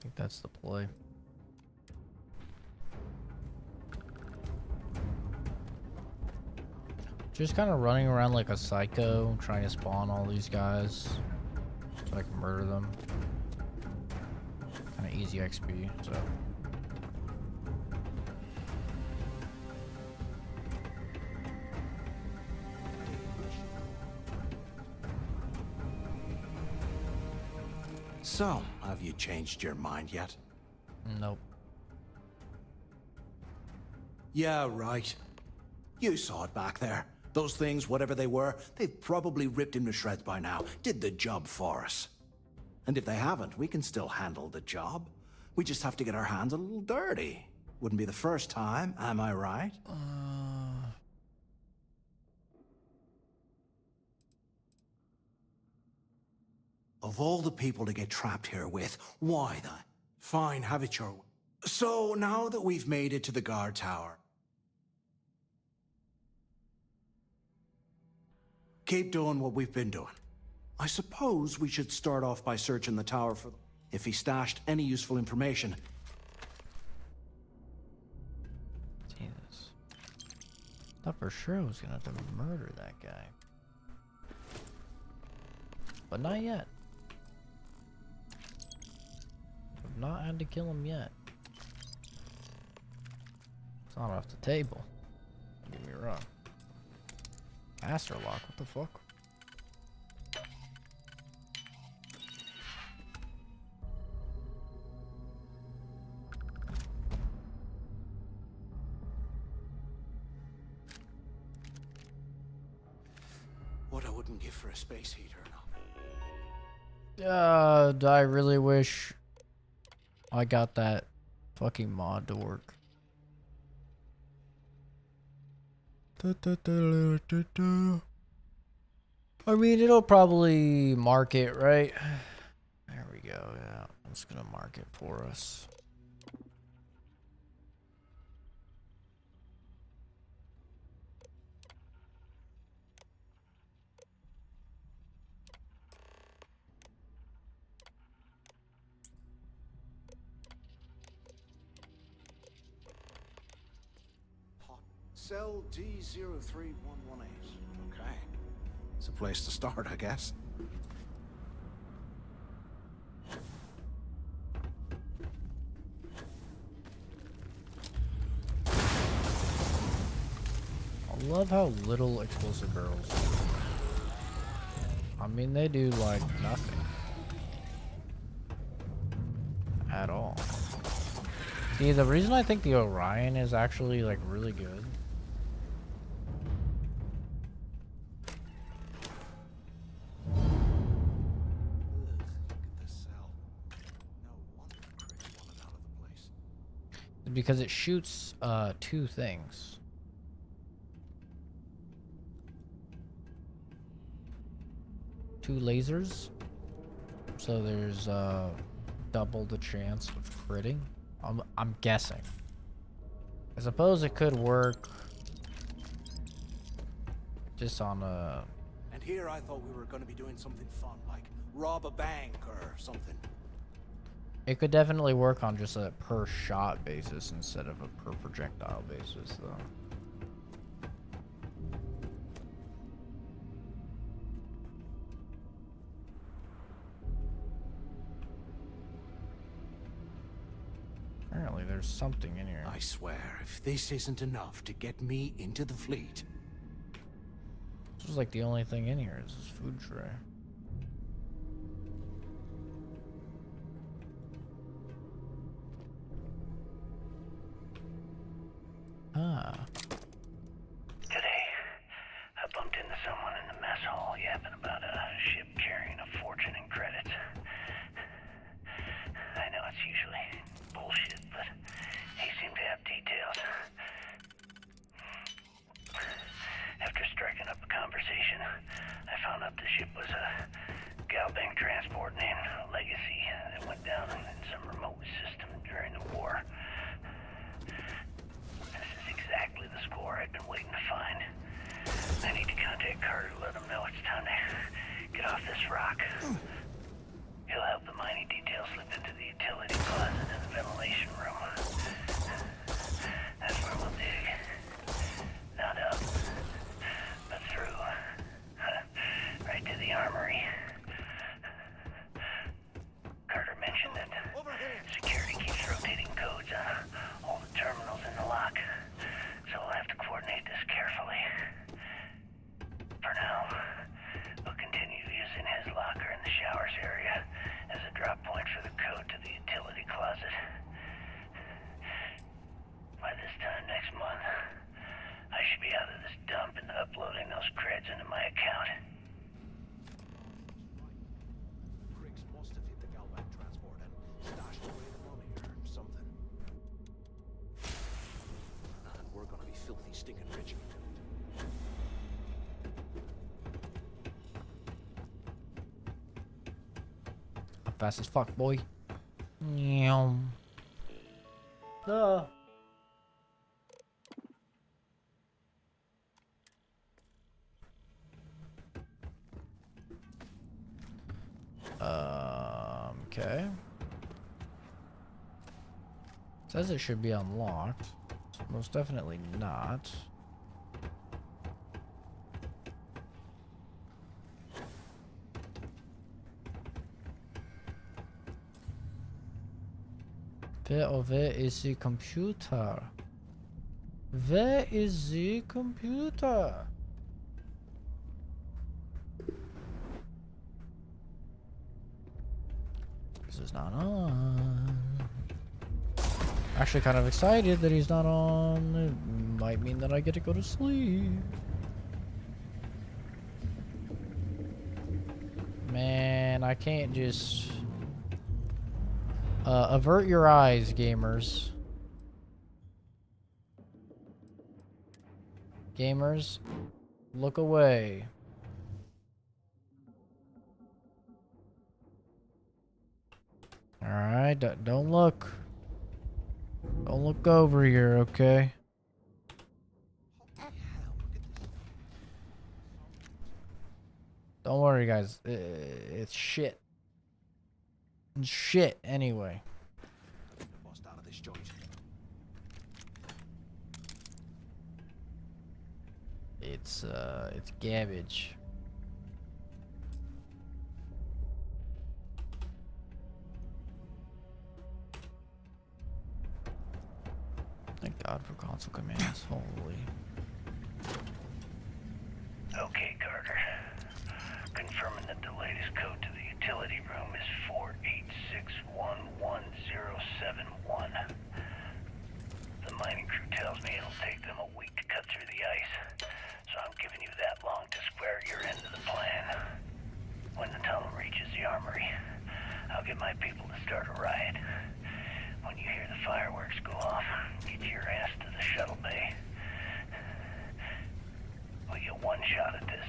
think that's the play. Just kind of running around like a psycho, trying to spawn all these guys so I can murder them. Kind of easy XP, so. So, have you changed your mind yet? Nope. Yeah, right. You saw it back there. Those things, whatever they were, they've probably ripped him to shreds by now. Did the job for us. And if they haven't, we can still handle the job. We just have to get our hands a little dirty. Wouldn't be the first time, am I right? Of all the people to get trapped here with, why the... Fine, have it your way. So, now that we've made it to the guard tower... Keep doing what we've been doing. I suppose we should start off by searching the tower for... If he stashed any useful information. Jesus. Thought for sure I was gonna have to murder that guy. But not yet. I've not had to kill him yet. It's not off the table. Don't get me wrong. Master lock, what the fuck? What I wouldn't give for a space heater. I really wish I got that fucking mod to work. I mean, it'll probably mark it, right? There we go, yeah. It's gonna mark it for us. Cell D03118. Okay. It's a place to start, I guess. I love how little explosive barrels do. I mean, they do like nothing. At all. See, the reason I think the Orion is actually like really good. Because it shoots two things. Two lasers. So there's double the chance of critting. I'm guessing. I suppose it could work just on a... And here I thought we were going to be doing something fun, like rob a bank or something. It could definitely work on just a per shot basis instead of a per projectile basis, though. Apparently there's something in here. I swear, if this isn't enough to get me into the fleet. This is like the only thing in here is this food tray. Ah. Today, I bumped into someone in the mess hall yapping about a ship carrying a fortune in credits. I know it's usually bullshit, but he seemed to have details. After striking up a conversation, I found out the ship was a Galbank transport named Legacy that went down in some remote system during the war. This is exactly the score I've been waiting to find. I need to contact Carter to let him know it's time to get off this rock. He'll help the mining details slip into the utility closet in the ventilation room. That's where we'll dig. Not up, but through. Right to the armory. Carter mentioned that security keeps rotating codes on all the terminals in the lock, so we'll have to coordinate this carefully. For now, we'll continue using his locker in the showers area as a drop point for the code to the utility closet. uploading those creds into my account. Griggs must have hit the Galvan transport and stashed away the money or something. And we're gonna be filthy stinking rich into it. I'm fast as fuck, boy. Meow. Duh. Okay. Says it should be unlocked. Most definitely not. Where is the computer? Where is the computer? This is not on. Actually kind of excited that he's not on. It might mean that I get to go to sleep. Man, I can't just... avert your eyes, gamers. Gamers, look away. Alright, don't look. Don't look over here, okay? Don't worry, guys. It's shit. It's shit, anyway. Bust out of this joint. It's garbage. Thank God for console commands. Holy. Okay, Carter. Confirming that the latest code to the utility room is 486111071. The mining crew tells me it'll take them a week to cut through the ice, so I'm giving you that long to square your end of the plan. When the tunnel reaches the armory, I'll get my people to start a riot. When you hear the fireworks go off, get your ass to the shuttle bay. We get one shot at this,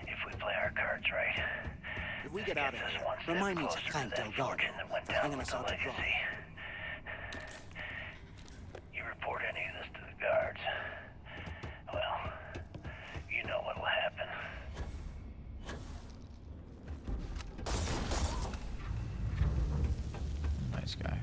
if we play our cards right. If we get out of here, remind me to thank Delgado for hanging us out to dry. You report any of this to the guards, well, you know what'll happen. Nice guy.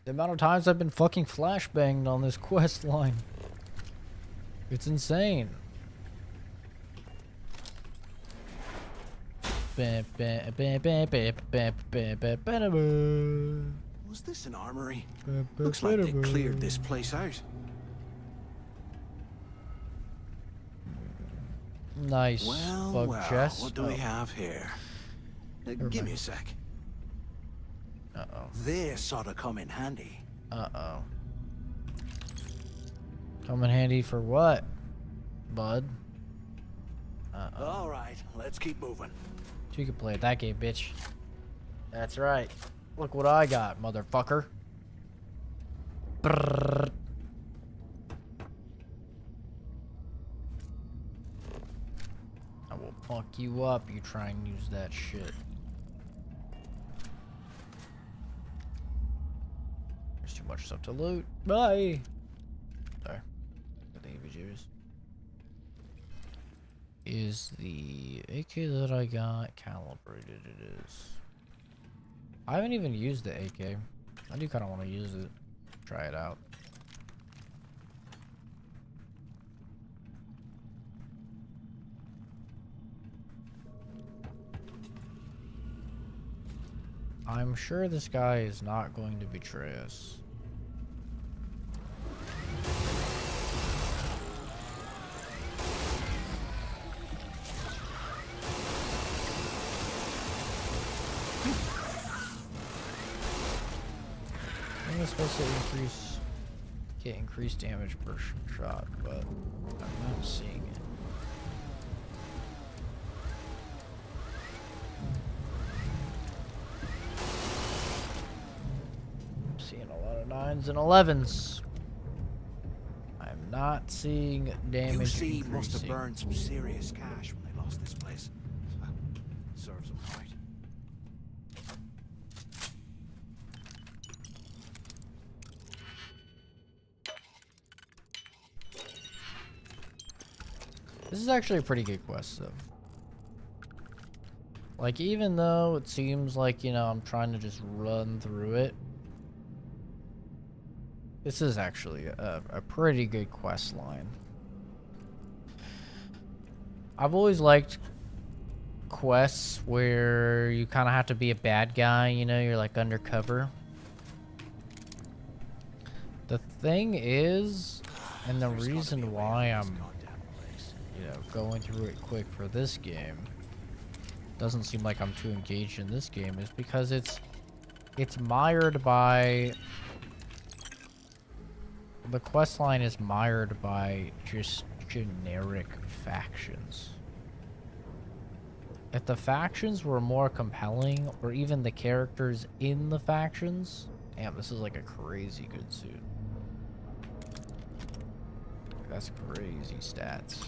The amount of times I've been fucking flashbanged on this quest line. It's insane. Was this an armory? Looks like they cleared this place out. Nice. Well, bug chest. what do we have here? Give me a sec. Uh-oh. This ought to come in handy. Uh-oh. Come in handy for what, bud? Uh-oh. All right, let's keep moving. You can play at that game, bitch. That's right. Look what I got, motherfucker. Brrr. I will fuck you up, you try and use that shit. There's too much stuff to loot. Bye. Sorry. I think it was Is the AK that I got calibrated? It is. I haven't even used the AK. I do kind of want to use it. Try it out. I'm sure this guy is not going to betray us. supposed to get increased damage per shot, but I'm not seeing it. I'm seeing a lot of 9s and 11s. I'm not seeing damage UC must have increasing. burned some serious cash when they lost this place. Serves them right. This is actually a pretty good quest, though. Like, even though it seems like, you know, I'm trying to just run through it, this is actually a pretty good quest line. I've always liked quests where you kind of have to be a bad guy, you know, you're like undercover. The thing is, and the reason why I'm, you know, going through it quick for this game, doesn't seem like I'm too engaged in this game, is because it's mired by, the quest line is mired by just generic factions. If the factions were more compelling, or even the characters in the factions, damn, this is like a crazy good suit. That's crazy stats.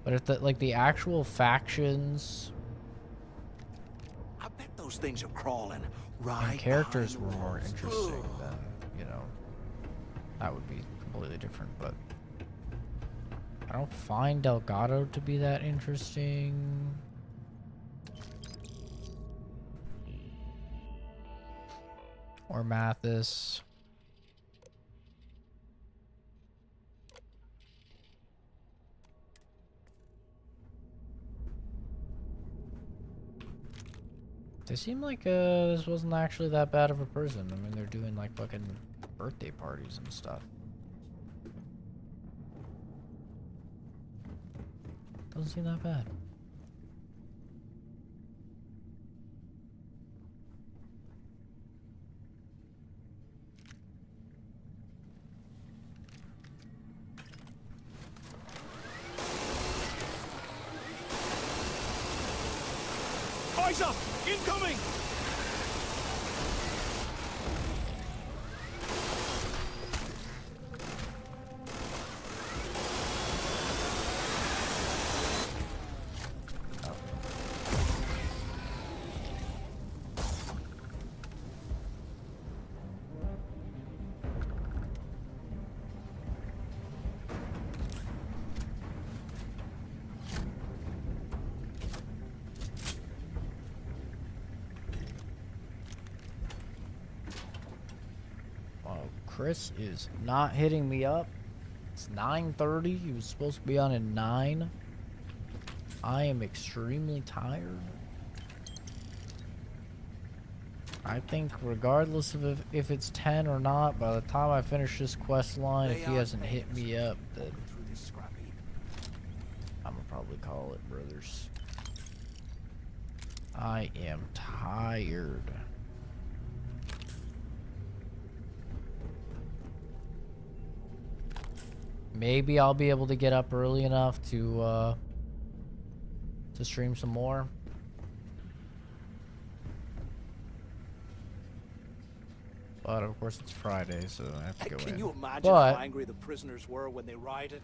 But if the actual factions, I bet those things are crawling right. and characters were more interesting, then, you know, that would be completely different. But I don't find Delgado to be that interesting. Or Mathis. They seem like this wasn't actually that bad of a person. I mean, they're doing like fucking birthday parties and stuff. Doesn't seem that bad. Eyes up! Incoming! Chris is not hitting me up. It's 9:30. He was supposed to be on at 9. I am extremely tired. I think regardless of if it's 10 or not, by the time I finish this quest line, if he hasn't hit me up, then I'm gonna probably call it, brothers. I am tired. Maybe I'll be able to get up early enough to stream some more. But of course it's Friday, so I have to go in. Can you imagine how angry the prisoners were when they rioted?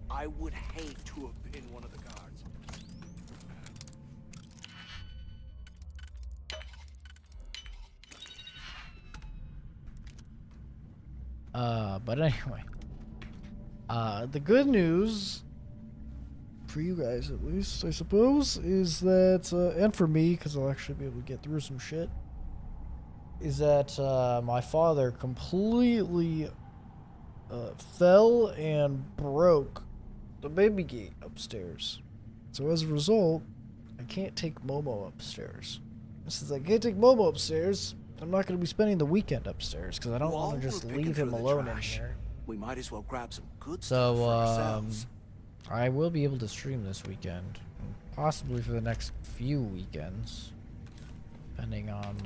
I would hate to have been one of the guards. But anyway. The good news, for you guys at least, I suppose, is that, and for me, because I'll actually be able to get through some shit, is that my father completely fell and broke the baby gate upstairs. So as a result, I can't take Momo upstairs. Since I can't take Momo upstairs, I'm not going to be spending the weekend upstairs, because I don't want to just leave him alone in here. We might as well grab some good stuff for ourselves. I will be able to stream this weekend, possibly for the next few weekends, depending on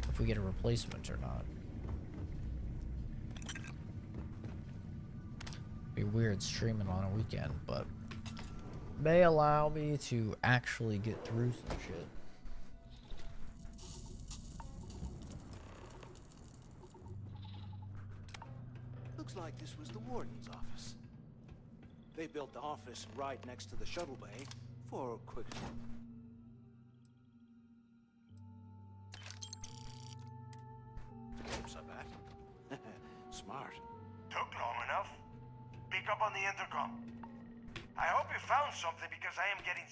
the if we get a replacement or not. Be weird streaming on a weekend, but may allow me to actually get through some shit. Looks like this was the warden's office. They built the office right next to the shuttle bay for a quick... What's up, at? Smart. Took long enough. Pick up on the intercom. I hope you found something because I am getting...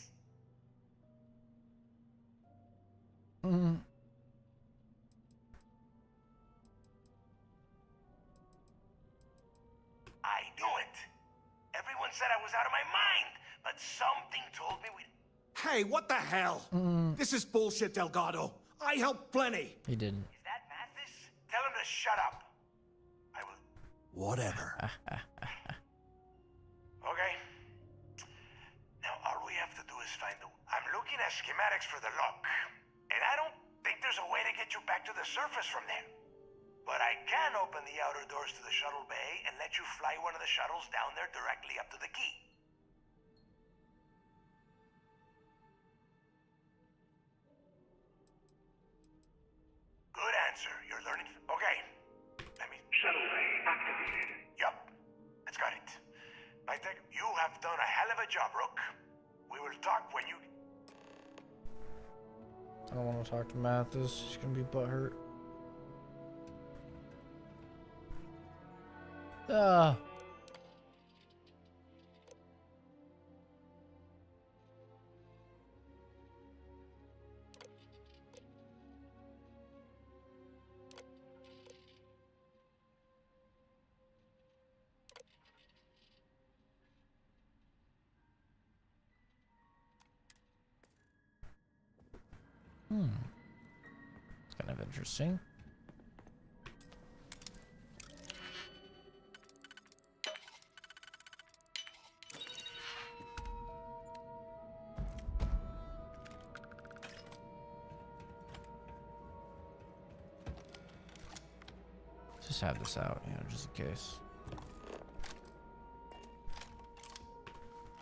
I knew it. Everyone said I was out of my mind, but something told me we... Hey, what the hell? This is bullshit, Delgado. I helped plenty. He didn't. Is that Mathis? Tell him to shut up. I will... Whatever. Okay. Now all we have to do is find the... I'm looking at schematics for the lock, and I don't think there's a way to get you back to the surface from there. But I can open the outer doors to the shuttle bay and let you fly one of the shuttles down there directly up to the key. Good answer. You're learning... Okay. Let me... Shuttle bay activated. Yup. That's got it. I think you have done a hell of a job, Rook. We will talk when you... I don't want to talk to Mathis. She's gonna be butthurt. It's kind of interesting. Just have this out, you know, just in case.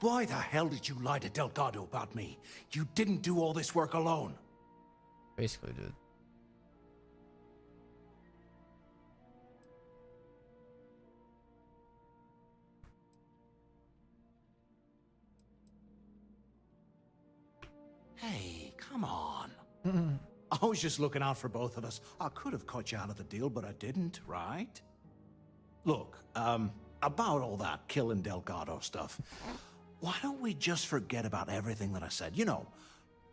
Why the hell did you lie to Delgado about me? You didn't do all this work alone. Basically, dude. Hey, come on. I was just looking out for both of us. I could have cut you out of the deal, but I didn't, right? Look, about all that killing Delgado stuff, why don't we just forget about everything that I said? You know,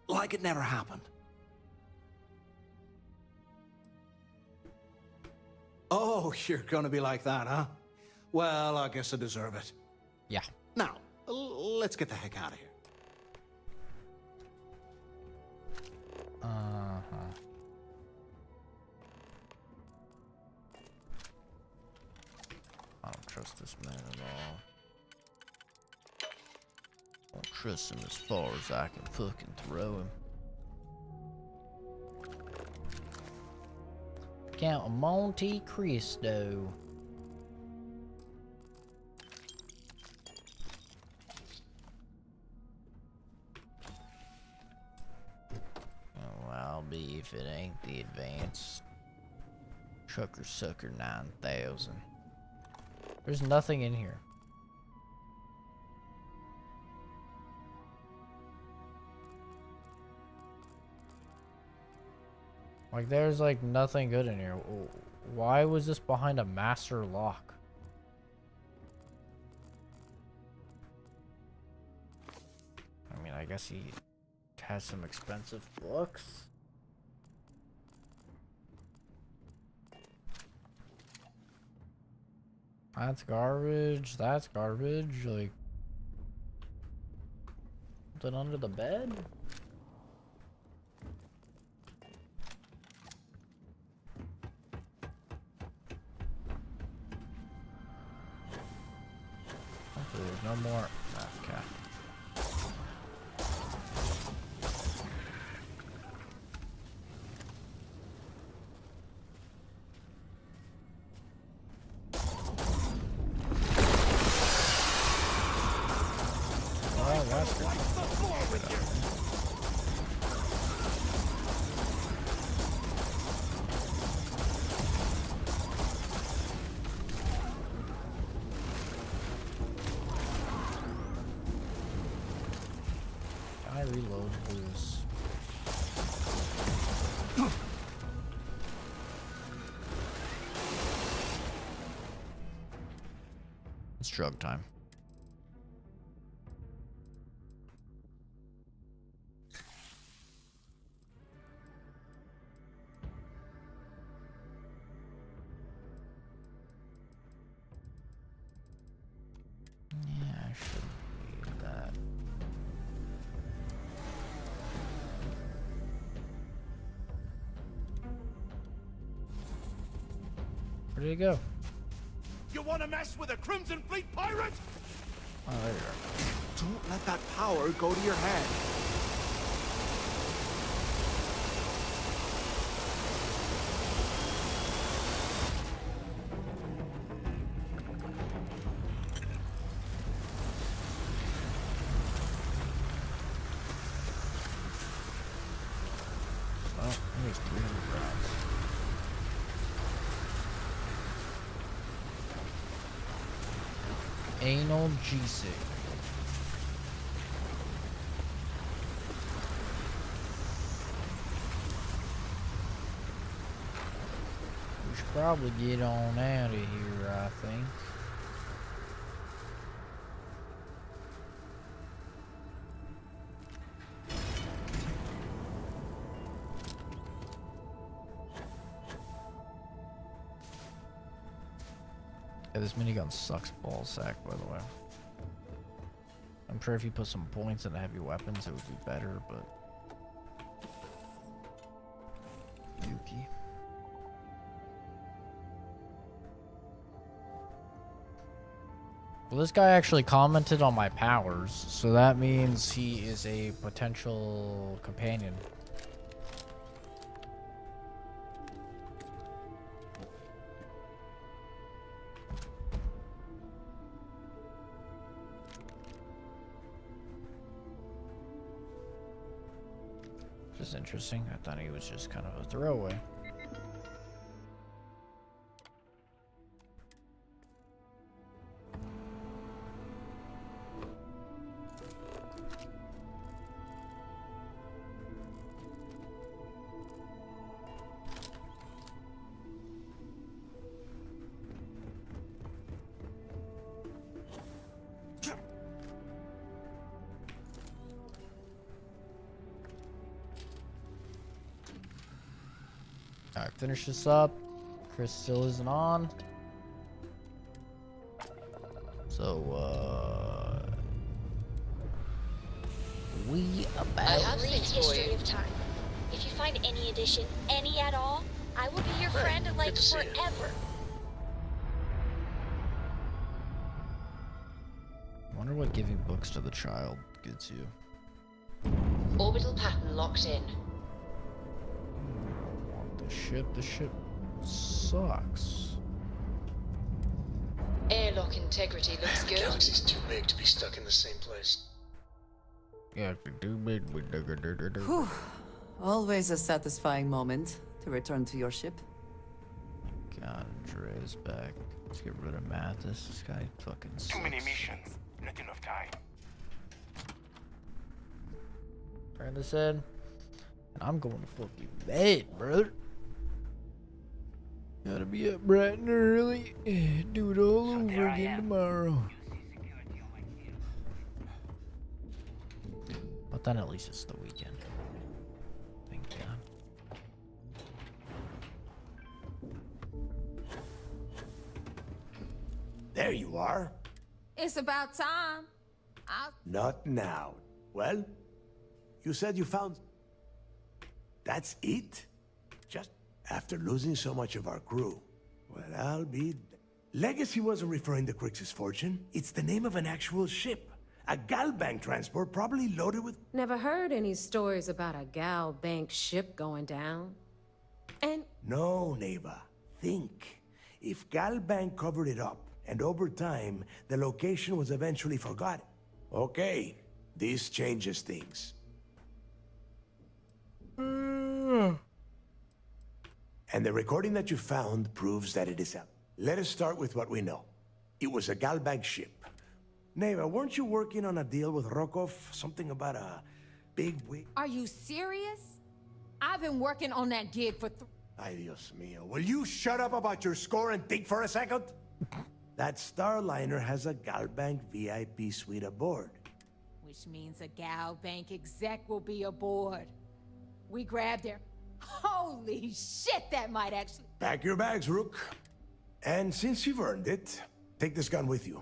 like it never happened. Oh, you're gonna be like that, huh? Well, I guess I deserve it. Yeah. Now, let's get the heck out of here. I don't trust this man at all. I don't trust him as far as I can fucking throw him. Count Monte Cristo. Oh, I'll be if it ain't the advanced Trucker Sucker 9000. There's nothing in here. Like, there's like nothing good in here. Why was this behind a master lock? I mean, I guess he has some expensive books. That's garbage. That's garbage. Like, something under the bed? Hopefully there's no more. Okay. I reload blues. It's drug time. Yeah, I should need that. Where did he go? You want to mess with a Crimson Fleet pirate? Oh, there you are. Don't let that power go to your head. Oh, there's 300 rounds. Anal G-Sig. We should probably get on out of here, I think. Yeah, this minigun sucks ball sack, by the way. I'm sure if you put some points into heavy weapons, it would be better, but... Yuki. Well, this guy actually commented on my powers, so that means he is a potential companion. Just interesting. I thought he was just kind of a throwaway. Alright, finish this up. Chris still isn't on. So, we about... I have things history of time. If you find any addition, any at all, I will be your friend like forever. I wonder what giving books to the child gets you. Orbital pattern locked in. The ship sucks. Airlock integrity looks good. The galaxy's too big to be stuck in the same place. Yeah, too big. Whew. Always a satisfying moment to return to your ship. God, Andrea's back. Let's get rid of Mathis. This guy fucking sucks. Too many missions, not enough time. Brandon said, and I'm going to fucking bed, brother. Gotta be up bright and early. Do it all over again tomorrow. But then at least it's the weekend. Thank God. There you are. It's about time. Not now. Well, you said you found... That's it? Just after losing so much of our crew? Well, I'll be... Legacy wasn't referring to Crix's fortune. It's the name of an actual ship. A Galbank transport, probably loaded with... Never heard any stories about a Gal Bank ship going down. And... No, Neva. Think. If Galbank covered it up, and over time, the location was eventually forgotten. Okay, This changes things. And the recording that you found proves that it is out. Let us start with what we know. It was a Galbank ship. Neva, weren't you working on a deal with Rokov? Something about a big wig? Are you serious? I've been working on that gig for Ay, Dios mío. Will you shut up about your score and think for a second? That Starliner has a Galbank VIP suite aboard. Which means a Galbank exec will be aboard. We grabbed their... Holy shit, that might actually... Pack your bags, Rook. And since you've earned it, take this gun with you.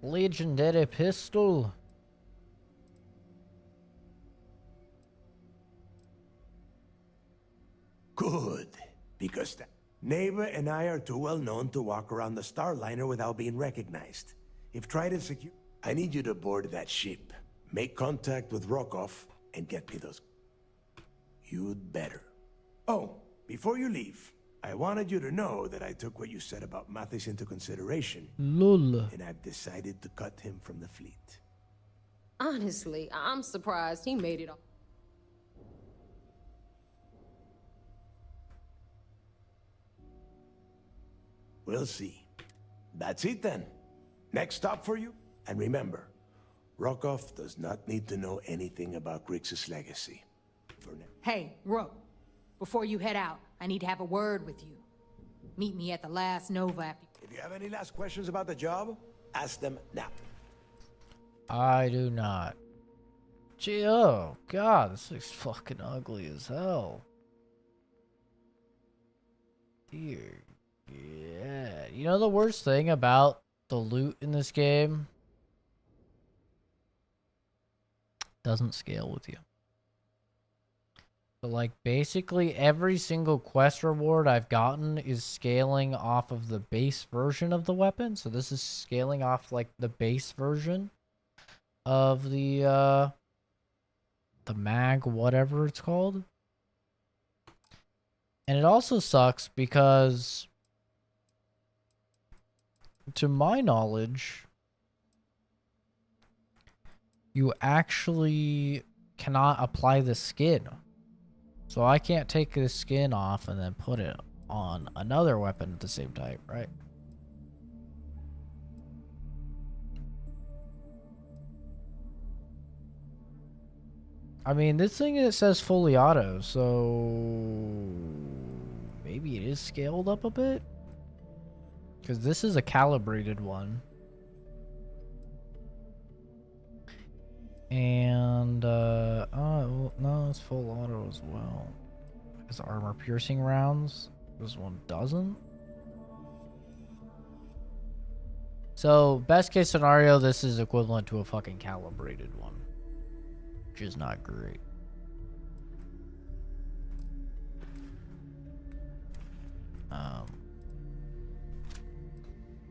Legendary pistol. Good. Because Neva and I are too well known to walk around the Starliner without being recognized. If Trident secure... I need you to board that ship, make contact with Rokov, and get me those... You'd better. Oh, before you leave, I wanted you to know that I took what you said about Mathis into consideration. Lol. And I've decided to cut him from the fleet. Honestly, I'm surprised he made it all. We'll see. That's it then. Next stop for you. And remember, Rokov does not need to know anything about Grixis' legacy. Hey, Rook, before you head out, I need to have a word with you. Meet me at the last Nova after... If you have any last questions about the job, ask them now. I do not. Gee, oh, God, this looks fucking ugly as hell. Dear, yeah. You know the worst thing about the loot in this game? Doesn't scale with you. So, like, basically every single quest reward I've gotten is scaling off of the base version of the weapon. So this is scaling off, like, the base version of the mag, whatever it's called. And it also sucks because, to my knowledge, you actually cannot apply the skin. So I can't take this skin off and then put it on another weapon at the same time, right? I mean, this thing, it says fully auto, so maybe it is scaled up a bit? Because this is a calibrated one. And, oh, no, it's full auto as well. Has armor piercing rounds. This one doesn't. So, best case scenario, this is equivalent to a fucking calibrated one. Which is not great. Well,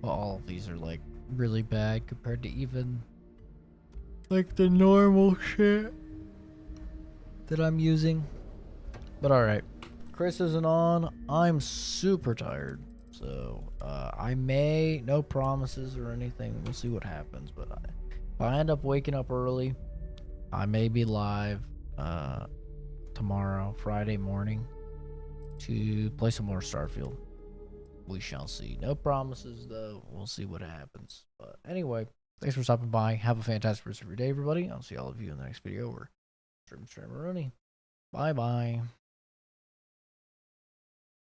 all of these are, like, really bad compared to even... like the normal shit that I'm using. But alright. Chris isn't on. I'm super tired. So, I may, no promises or anything. We'll see what happens. But if I end up waking up early, I may be live tomorrow, Friday morning, to play some more Starfield. We shall see. No promises, though. We'll see what happens. But anyway, thanks for stopping by. Have a fantastic rest of your day, everybody. I'll see all of you in the next video. Or Streamer Rooney. Bye-bye.